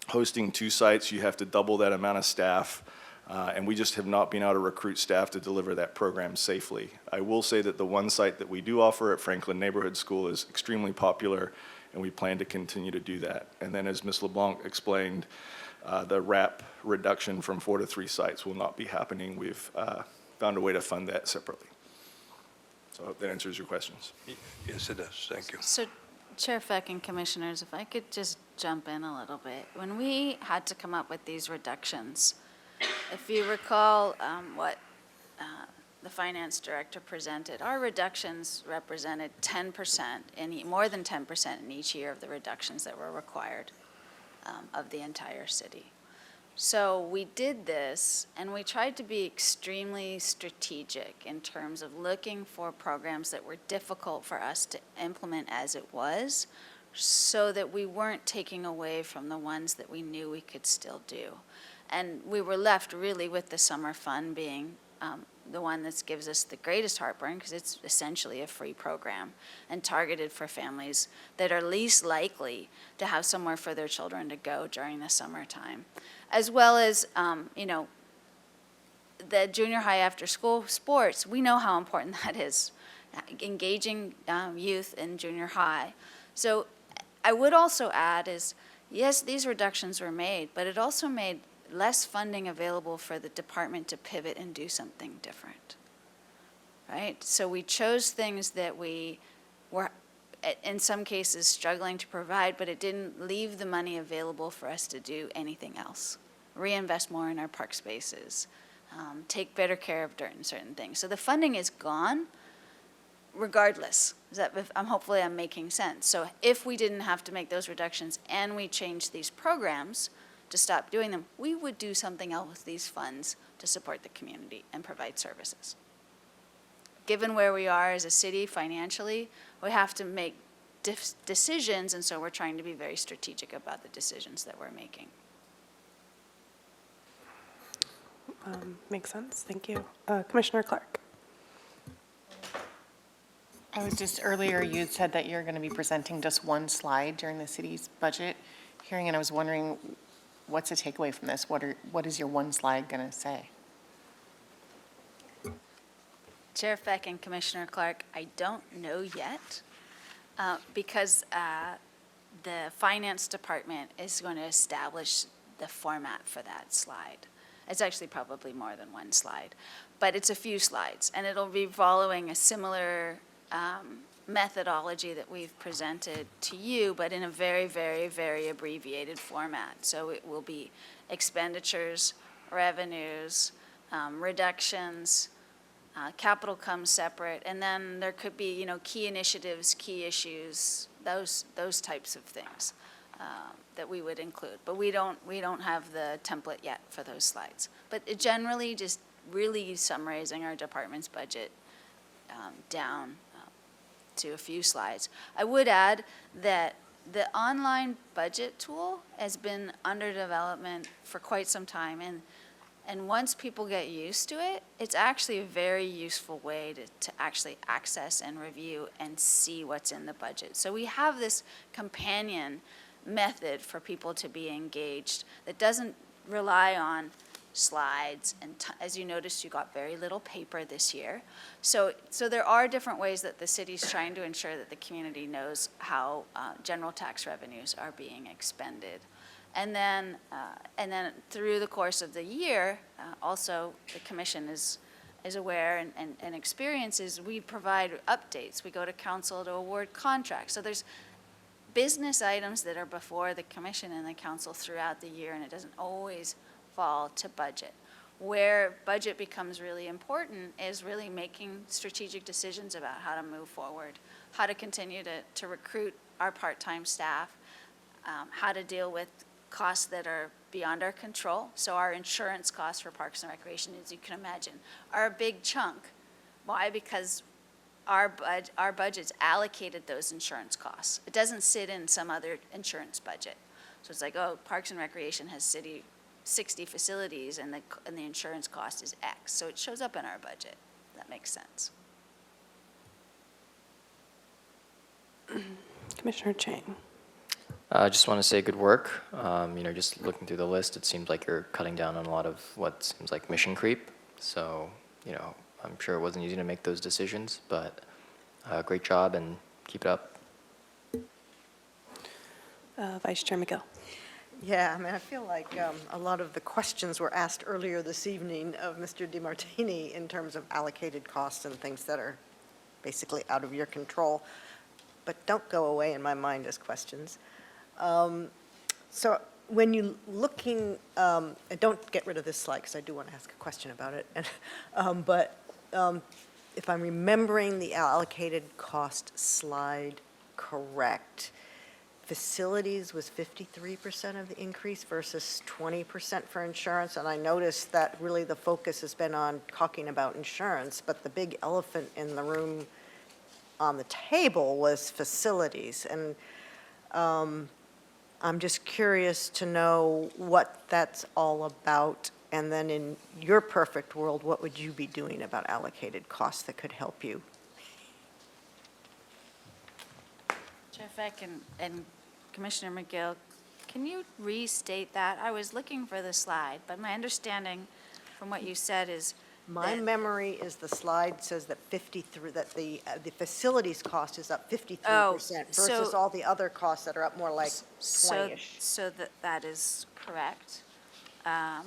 Hosting 2 sites, you have to double that amount of staff, and we just have not been able to recruit staff to deliver that program safely. I will say that the one site that we do offer at Franklin Neighborhood School is extremely popular, and we plan to continue to do that. And then as Ms. LeBlanc explained, the RAP reduction from 4 to 3 sites will not be happening. We've found a way to fund that separately. So I hope that answers your questions. Yes, it does. Thank you. So Chair Feck and Commissioners, if I could just jump in a little bit. When we had to come up with these reductions, if you recall what the finance director presented, our reductions represented 10%, more than 10% in each year of the reductions that were required of the entire city. So we did this, and we tried to be extremely strategic in terms of looking for programs that were difficult for us to implement as it was, so that we weren't taking away from the ones that we knew we could still do. And we were left really with the summer fun being the one that gives us the greatest heartburn, because it's essentially a free program and targeted for families that are least likely to have somewhere for their children to go during the summertime. As well as, the junior high after-school sports, we know how important that is, engaging youth in junior high. So I would also add is, yes, these reductions were made, but it also made less funding available for the department to pivot and do something different, right? So we chose things that we were, in some cases, struggling to provide, but it didn't leave the money available for us to do anything else. Reinvest more in our park spaces, take better care of certain things. So the funding is gone regardless. Hopefully I'm making sense. So if we didn't have to make those reductions and we changed these programs to stop doing them, we would do something else with these funds to support the community and provide services. Given where we are as a city financially, we have to make decisions, and so we're trying to be very strategic about the decisions that we're making. Makes sense. Thank you. Commissioner Clark. I was just, earlier you had said that you're going to be presenting just one slide during the city's budget hearing, and I was wondering, what's the takeaway from this? What is your one slide going to say? Chair Feck and Commissioner Clark, I don't know yet, because the finance department is going to establish the format for that slide. It's actually probably more than one slide, but it's a few slides, and it'll be following a similar methodology that we've presented to you, but in a very, very, very abbreviated format. So it will be expenditures, revenues, reductions, Capital comes separate, and then there could be, key initiatives, key issues, those types of things that we would include. But we don't have the template yet for those slides. But it generally just really summarizing our department's budget down to a few slides. I would add that the online budget tool has been under development for quite some time, and once people get used to it, it's actually a very useful way to actually access and review and see what's in the budget. So we have this companion method for people to be engaged that doesn't rely on slides, and as you noticed, you got very little paper this year. So there are different ways that the city's trying to ensure that the community knows how general tax revenues are being expended. And then through the course of the year, also the commission is aware and experiences, we provide updates. We go to council to award contracts. So there's business items that are before the commission and the council throughout the year, and it doesn't always fall to budget. Where budget becomes really important is really making strategic decisions about how to move forward, how to continue to recruit our part-time staff, how to deal with costs that are beyond our control. So our insurance costs for Parks and Recreation, as you can imagine, are a big chunk. Why? Because our budget's allocated those insurance costs. It doesn't sit in some other insurance budget. So it's like, oh, Parks and Recreation has 60 facilities and the insurance cost is X. So it shows up in our budget. That makes sense. Commissioner Chang. I just want to say good work. Just looking through the list, it seems like you're cutting down on a lot of what seems like mission creep. So, I'm sure it wasn't easy to make those decisions, but great job and keep it up. Vice Chair McGill. Yeah, I feel like a lot of the questions were asked earlier this evening of Mr. DiMartini in terms of allocated costs and things that are basically out of your control, but don't go away in my mind as questions. So when you're looking, don't get rid of this slide because I do want to ask a question about it, but if I'm remembering the allocated cost slide correct, facilities was 53% of the increase versus 20% for insurance, and I noticed that really the focus has been on talking about insurance, but the big elephant in the room on the table was facilities, and I'm just curious to know what that's all about, and then in your perfect world, what would you be doing about allocated costs that could help you? Chair Feck and Commissioner McGill, can you restate that? I was looking for the slide, but my understanding from what you said is My memory is the slide says that the facilities cost is up 53% versus all the other costs that are up more like 20-ish. So that is correct. I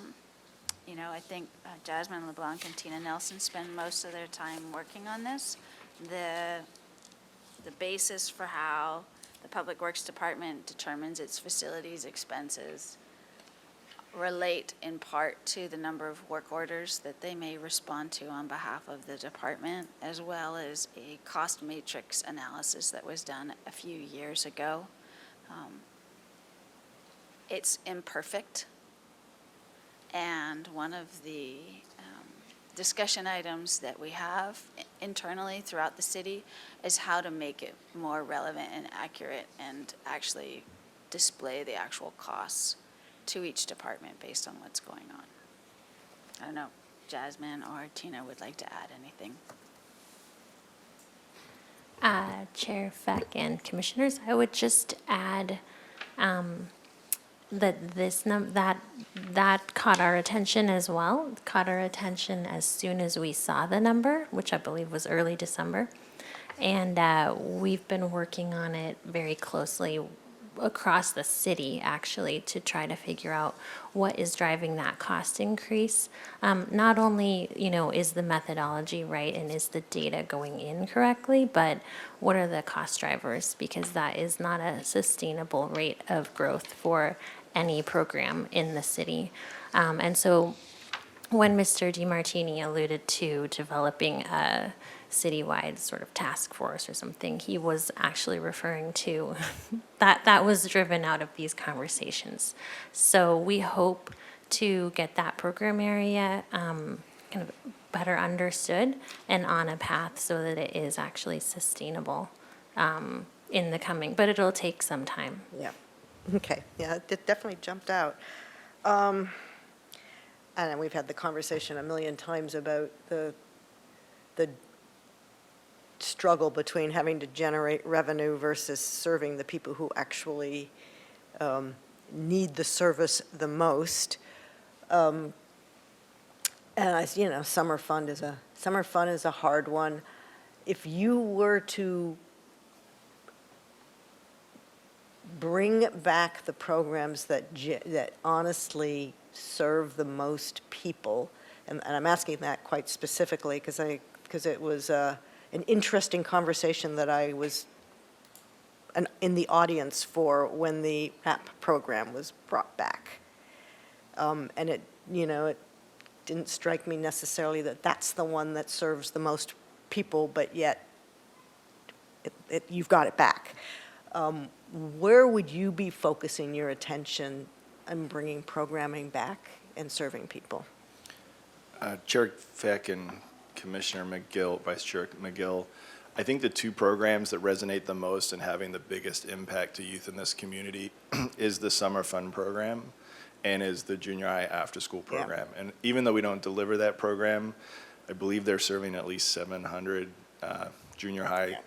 think Jasmine LeBlanc and Tina Nelson spend most of their time working on this. The basis for how the Public Works Department determines its facilities expenses relate in part to the number of work orders that they may respond to on behalf of the department, as well as a cost matrix analysis that was done a few years ago. It's imperfect, and one of the discussion items that we have internally throughout the city is how to make it more relevant and accurate and actually display the actual costs to each department based on what's going on. I don't know, Jasmine or Tina would like to add anything. Chair Feck and Commissioners, I would just add that caught our attention as well. Caught our attention as soon as we saw the number, which I believe was early December. And we've been working on it very closely across the city, actually, to try to figure out what is driving that cost increase. Not only, is the methodology right and is the data going in correctly, but what are the cost drivers? Because that is not a sustainable rate of growth for any program in the city. And so when Mr. DiMartini alluded to developing a citywide sort of task force or something, he was actually referring to that was driven out of these conversations. So we hope to get that program area kind of better understood and on a path so that it is actually sustainable in the coming, but it'll take some time. Yeah. Okay. Yeah, it definitely jumped out. And we've had the conversation a million times about the struggle between having to generate revenue versus serving the people who actually need the service the most. And summer fun is a hard one. If you were to bring back the programs that honestly serve the most people, and I'm asking that quite specifically because it was an interesting conversation that I was in the audience for when the RAP program was brought back. And it didn't strike me necessarily that that's the one that serves the most people, but yet you've got it back. Where would you be focusing your attention on bringing programming back and serving people? Chair Feck and Commissioner McGill, Vice Chair McGill, I think the two programs that resonate the most and having the biggest impact to youth in this community is the Summer Fun program and is the junior high after-school program. Yeah. And even though we don't deliver that program, I believe they're serving at least 700 junior high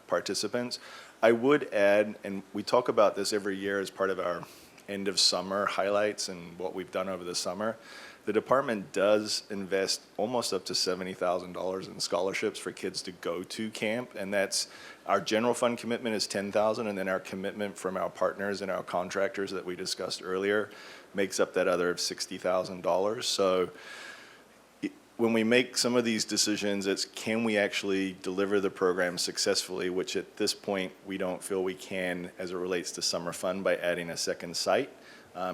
participants. I would add, and we talk about this every year as part of our end of summer highlights and what we've done over the summer, the department does invest almost up to $70,000 in scholarships for kids to go to camp, and that's our general fund commitment is $10,000, and then our commitment from our partners and our contractors that we discussed earlier makes up that other $60,000. So when we make some of these decisions, it's can we actually deliver the program successfully, which at this point we don't feel we can as it relates to Summer Fun by adding a second site.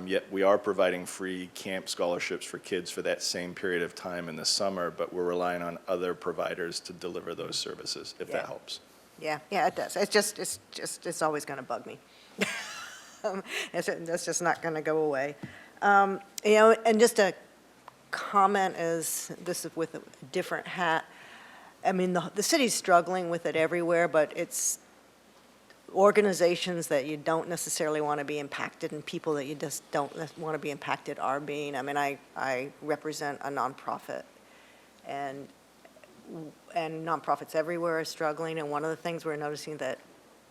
Yet we are providing free camp scholarships for kids for that same period of time in the summer, but we're relying on other providers to deliver those services, if that helps. Yeah, it does. It's always going to bug me. That's just not going to go away. And just a comment is, this is with a different hat. I mean, the city's struggling with it everywhere, but it's organizations that you don't necessarily want to be impacted and people that you just don't want to be impacted are being. I mean, I represent a nonprofit, and nonprofits everywhere are struggling, and one of the things we're noticing that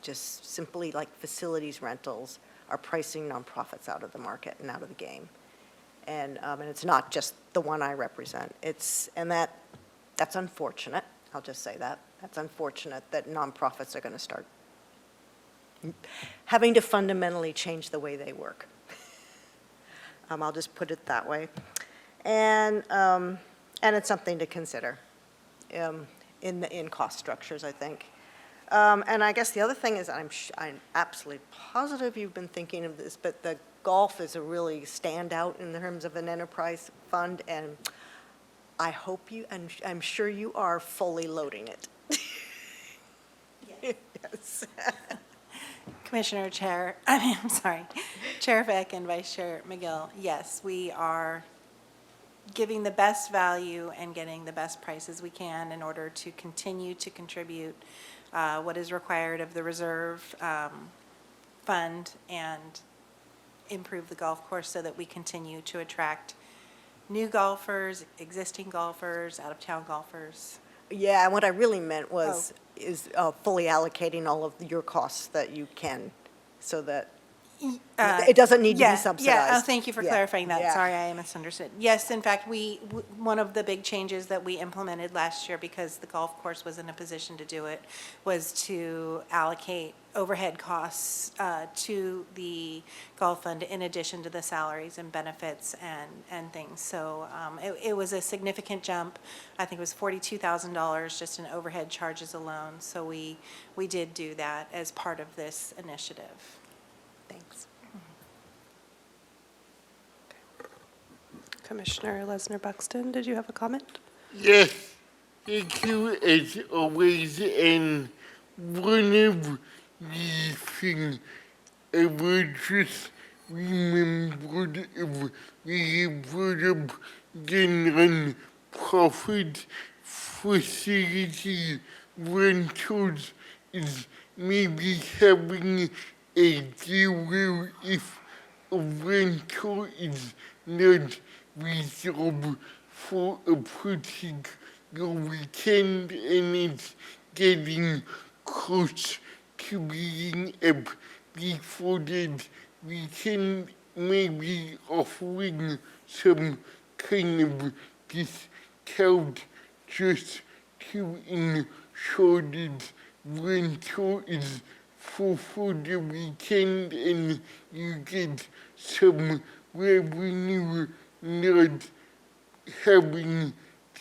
just simply like facilities rentals are pricing nonprofits out of the market and out of the game. And it's not just the one I represent. That's unfortunate. I'll just say that. That's unfortunate that nonprofits are going to start having to fundamentally change the way they work. I'll just put it that way. And it's something to consider in cost structures, I think. And I guess the other thing is I'm absolutely positive you've been thinking of this, but the golf is a really standout in terms of an enterprise fund, and I hope I'm sure you are fully loading it. Yes. Chair Feck and Vice Chair McGill, yes, we are giving the best value and getting the best prices we can in order to continue to contribute what is required of the reserve fund and improve the golf course so that we continue to attract new golfers, existing golfers, out-of-town golfers. Yeah, and what I really meant is fully allocating all of your costs that you can, so that it doesn't need to be subsidized. Yeah, thank you for clarifying that. Yeah. Sorry, I misunderstood. Yes, in fact, one of the big changes that we implemented last year, because the golf course was in a position to do it, was to allocate overhead costs to the golf fund in addition to the salaries and benefits and things. So it was a significant jump. I think it was $42,000 just in overhead charges alone. So we did do that as part of this initiative. Thanks. Commissioner Lesnar Buxton, did you have a comment? Yes, thank you as always. And one of the things I was just remembered of the brought up the non-profit facility rentals is maybe having a deal where if a rental is not resolved for a particular weekend and it's getting close to being up before that weekend, maybe offering some kind of discount just to ensure that rental is for the weekend and you get some revenue, not having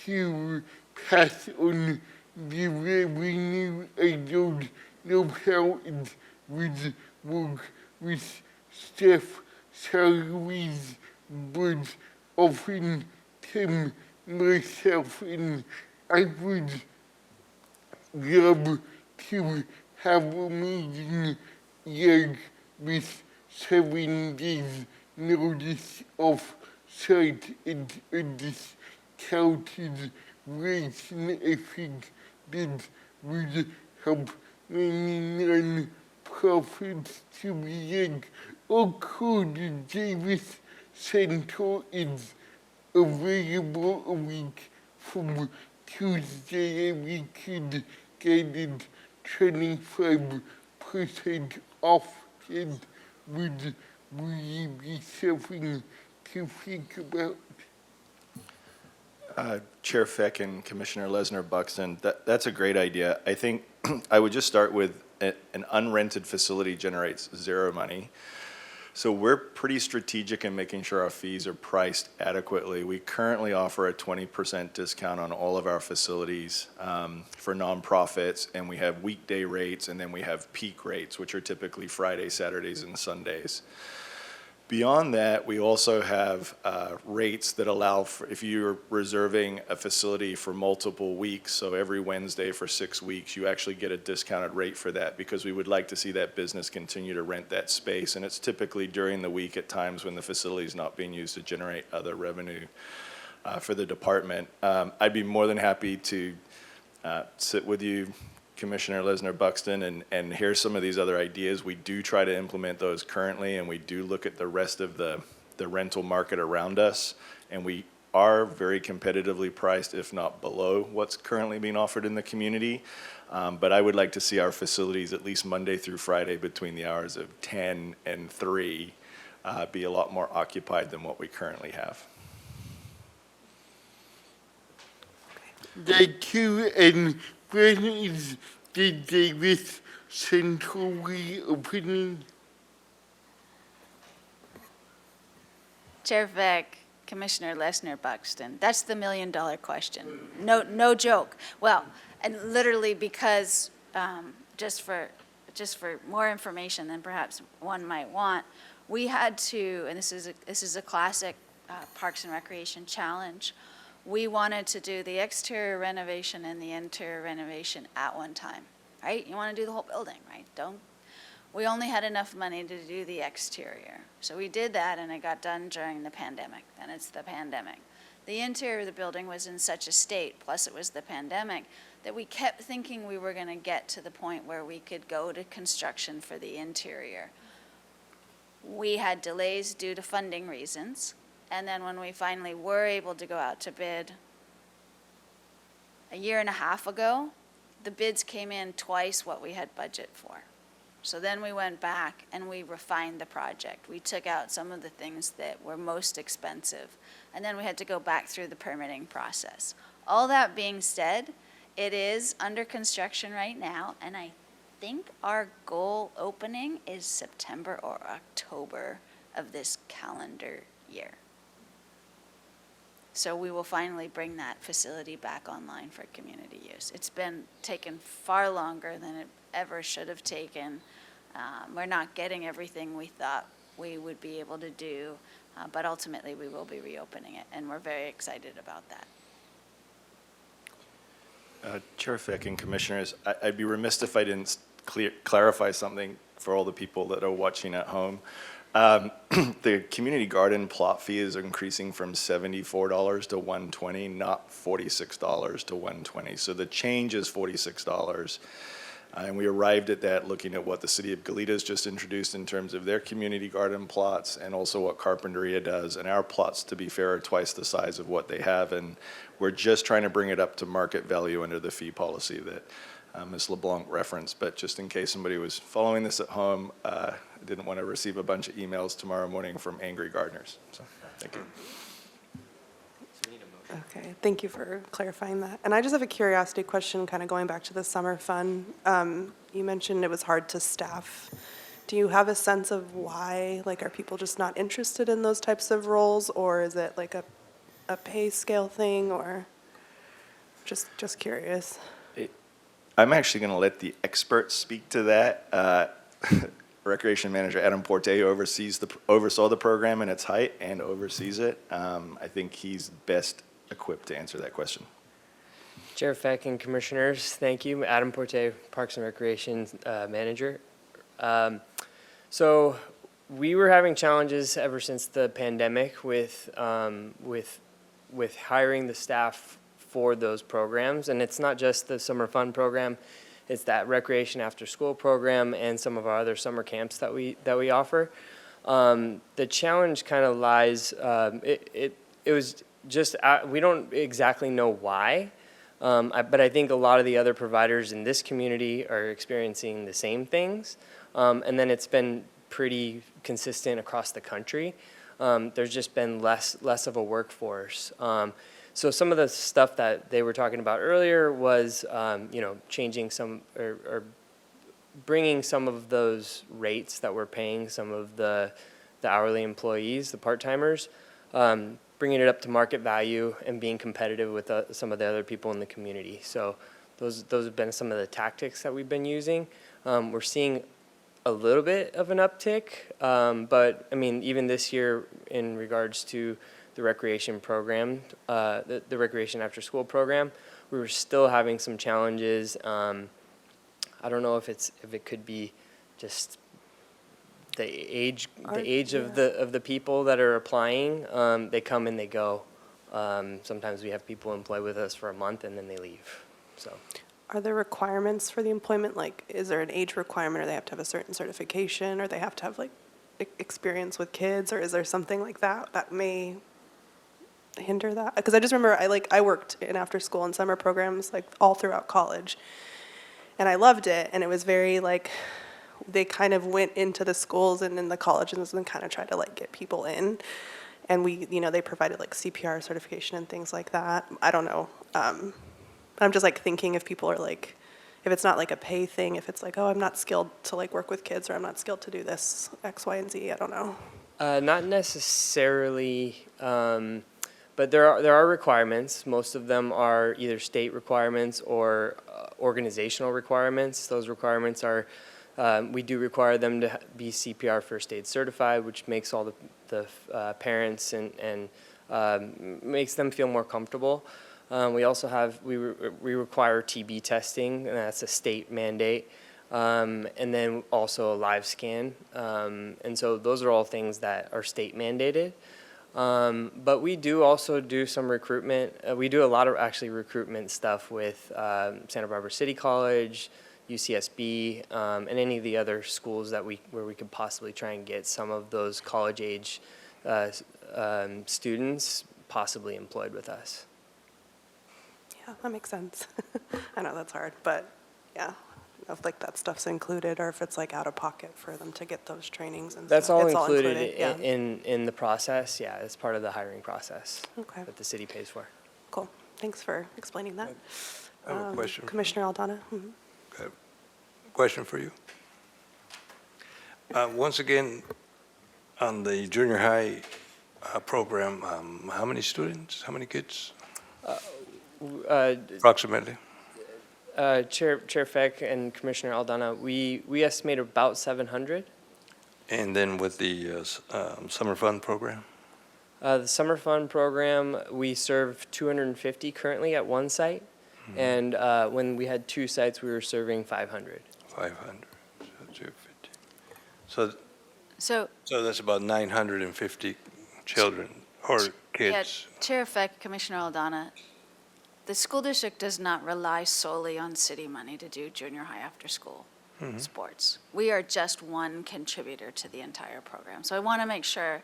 to pass on the revenue. I don't know how it would work with staff salaries, but often time myself and I would love to have a meeting like with 7 days notice of site and a discounted rate, and I think that would help many non-profits to be like, oh cool, the Davis Center is available a week from Tuesday and we could get it 25% off. And would we be something to think about? Chair Feck and Commissioner Lesnar Buxton, that's a great idea. I think I would just start with an unrented facility generates zero money. So we're pretty strategic in making sure our fees are priced adequately. We currently offer a 20% discount on all of our facilities for nonprofits, and we have weekday rates, and then we have peak rates, which are typically Fridays, Saturdays, and Sundays. Beyond that, we also have rates that allow for, if you're reserving a facility for multiple weeks, so every Wednesday for 6 weeks, you actually get a discounted rate for that because we would like to see that business continue to rent that space. And it's typically during the week at times when the facility is not being used to generate other revenue for the department. I'd be more than happy to sit with you, Commissioner Lesnar Buxton, and hear some of these other ideas. We do try to implement those currently, and we do look at the rest of the rental market around us, and we are very competitively priced, if not below what's currently being offered in the community. But I would like to see our facilities, at least Monday through Friday, between the hours of 10 and 3, be a lot more occupied than what we currently have. Thank you, and when is the Davis Center reopening? Chair Vic, Commissioner Lesnar Buxton, that's the $1 million question. No joke. Well, and literally because, just for more information than perhaps one might want, we had to, and this is a classic Parks and Recreation challenge, we wanted to do the exterior renovation and the interior renovation at one time, right? You want to do the whole building, right? We only had enough money to do the exterior. So we did that, and it got done during the pandemic, and it's the pandemic. The interior of the building was in such a state, plus it was the pandemic, that we kept thinking we were going to get to the point where we could go to construction for the interior. We had delays due to funding reasons. And then when we finally were able to go out to bid a year and a half ago, the bids came in twice what we had budget for. So then we went back and we refined the project. We took out some of the things that were most expensive, and then we had to go back through the permitting process. All that being said, it is under construction right now, and I think our goal opening is September or October of this calendar year. So we will finally bring that facility back online for community use. It's been taken far longer than it ever should have taken. We're not getting everything we thought we would be able to do. But ultimately, we will be reopening it, and we're very excited about that. Chair Fick and Commissioners, I'd be remiss if I didn't clarify something for all the people that are watching at home. The community garden plot fee is increasing from $74 to $120, not $46 to $120. So the change is $46. And we arrived at that looking at what the city of Goleta's just introduced in terms of their community garden plots and also what Carpinteria does. And our plots, to be fair, are twice the size of what they have. And we're just trying to bring it up to market value under the fee policy that Ms. LeBlanc referenced. But just in case somebody was following this at home, I didn't want to receive a bunch of emails tomorrow morning from angry gardeners. So, thank you. Okay, thank you for clarifying that. And I just have a curiosity question, kind of going back to the summer fun. You mentioned it was hard to staff. Do you have a sense of why? Like, are people just not interested in those types of roles, or is it like a pay scale thing, or just curious? I'm actually going to let the experts speak to that. Recreation Manager Adam Porte oversaw the program in its height and oversees it. I think he's best equipped to answer that question. Chair Feck and Commissioners, thank you. Adam Porte, Parks and Recreation Manager. So we were having challenges ever since the pandemic with hiring the staff for those programs, and it's not just the summer fun program. It's that recreation after school program and some of our other summer camps that we offer. The challenge kind of lies. It was just we don't exactly know why, but I think a lot of the other providers in this community are experiencing the same things, and then it's been pretty consistent across the country. There's just been less of a workforce. So some of the stuff that they were talking about earlier was, changing some or bringing some of those rates that we're paying some of the hourly employees, the part-timers, bringing it up to market value and being competitive with some of the other people in the community. So those have been some of the tactics that we've been using. We're seeing a little bit of an uptick, but I mean, even this year in regards to the recreation program, the recreation after school program, we were still having some challenges. I don't know if it could be just the age of the people that are applying. They come and they go. Sometimes we have people employed with us for a month and then they leave. So, are there requirements for the employment? Like, is there an age requirement, or they have to have a certain certification, or they have to have like experience with kids, or is there something like that may hinder that? Because I just remember I worked in after school and summer programs like all throughout college, and I loved it. And it was very like they kind of went into the schools and in the colleges and kind of tried to like get people in, and they provided like CPR certification and things like that. I don't know. I'm just like thinking if people are like, if it's not like a pay thing, if it's like, oh, I'm not skilled to like work with kids, or I'm not skilled to do this X, Y, and Z. I don't know. Not necessarily. But there are requirements. Most of them are either state requirements or organizational requirements. Those requirements are, we do require them to be CPR first aid certified, which makes all the parents and makes them feel more comfortable. We also have, we require TB testing, and that's a state mandate. And then also a live scan. And so those are all things that are state mandated. But we do also do some recruitment. We do a lot of actually recruitment stuff with Santa Barbara City College, UCSB, and any of the other schools where we could possibly try and get some of those college age students possibly employed with us. Yeah, that makes sense. I know that's hard, but yeah. If like that stuff's included, or if it's like out of pocket for them to get those trainings and that's stuff. all It's included yeah. in the process. Yeah, it's part of the hiring process. Okay. That the city pays for. Cool. Thanks for explaining that. I have a question. Commissioner Aldana. Mm-hmm. Okay. Question for you. Once again, on the junior high program, how many students, how many kids? Approximately. Chair Feck and Commissioner Aldana, we estimate about 700. And then with the summer fun program? The summer fun program, we serve 250 currently at one site, and when we had 2 sites, we were serving 500. 500, so 250. So, So, so that's about 950 children or yeah, kids. Chair Feck, Commissioner Aldana, the school district does not rely solely on city money to do junior high after-school sports. We are just one contributor to the entire program. So I want to make sure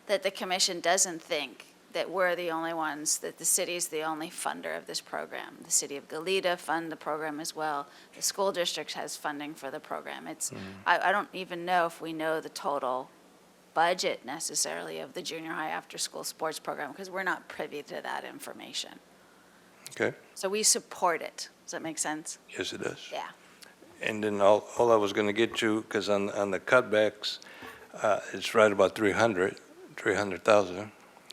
that the commission doesn't think that we're the only ones, that the city's the only funder of this program. The city of Goleta fund the program as well. The school district has funding for the program. It's, I don't even know if we know the total budget necessarily of the junior high after-school sports program because we're not privy to that information. Okay, So we support it. Does that make sense? yes, it does. Yeah. And then all I was going to get to, because on the cutbacks, it's right about 300,000,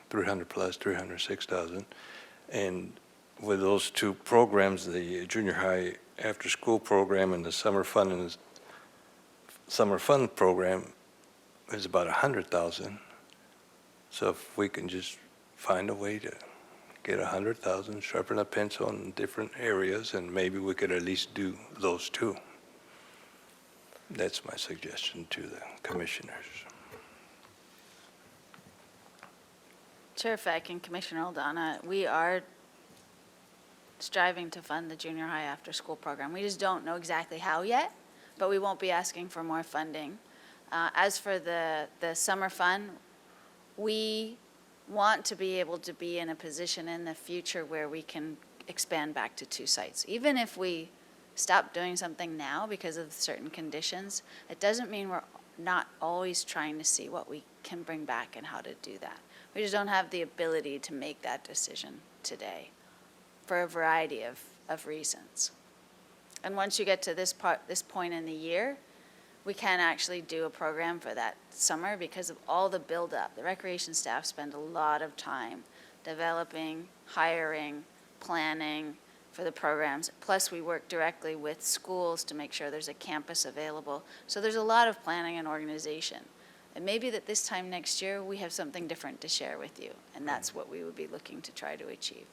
300 plus 306,000. And with those 2 programs, the junior high after-school program and the summer fun program is about 100,000. So if we can just find a way to get 100,000, sharpen a pencil in different areas, and maybe we could at least do those 2. That's my suggestion to the commissioners. Chair Feck and Commissioner Aldana, we are striving to fund the junior high after-school program. We just don't know exactly how yet, but we won't be asking for more funding. As for the summer fun, we want to be able to be in a position in the future where we can expand back to 2 sites. Even if we stop doing something now because of certain conditions, it doesn't mean we're not always trying to see what we can bring back and how to do that. We just don't have the ability to make that decision today for a variety of reasons. And once you get to this point in the year, we can actually do a program for that summer because of all the buildup. The recreation staff spend a lot of time developing, hiring, planning for the programs. Plus, we work directly with schools to make sure there's a campus available. So there's a lot of planning and organization. And maybe that this time next year, we have something different to share with you. And that's what we would be looking to try to achieve.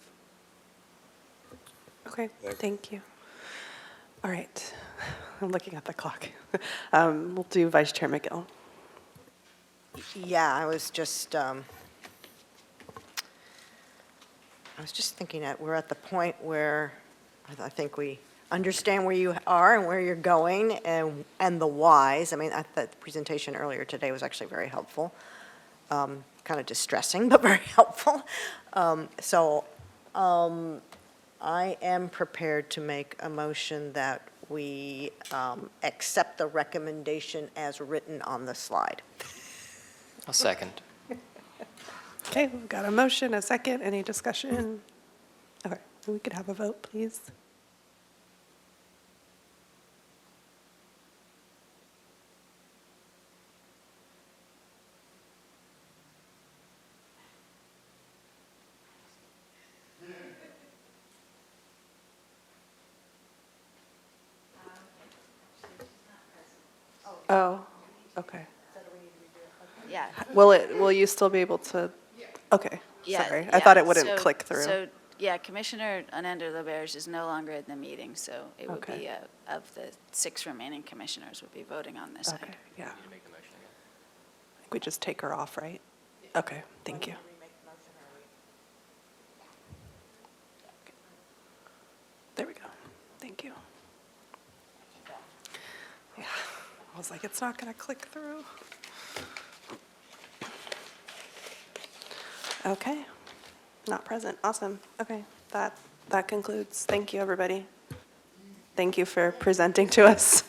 Okay, thank you. All right, I'm looking at the clock. We'll do Vice Chair McGill. Yeah, I was just thinking that we're at the point where I think we understand where you are and where you're going and the whys. I mean, I thought the presentation earlier today was actually very helpful. Kind of distressing, but very helpful. I am prepared to make a motion that we accept the recommendation as written on the slide. I'll second. Okay, we've got a motion, a second, any discussion? Okay, we could have a vote, please. Oh, okay. Yeah. Will you still be able to? Okay, Yeah, sorry. I thought yeah. it wouldn't So- click through. So, yeah, Commissioner Ananda-LaBerge is no longer in the meeting, so it would Okay. be, of the 6 remaining commissioners would be voting on this Okay, item. yeah. I think we just take her off, right? Okay, thank you. There we go. Thank you. Yeah, I was like, it's not going to click through. Okay, not present. Awesome. Okay, that concludes. Thank you, everybody. Thank you for presenting to us.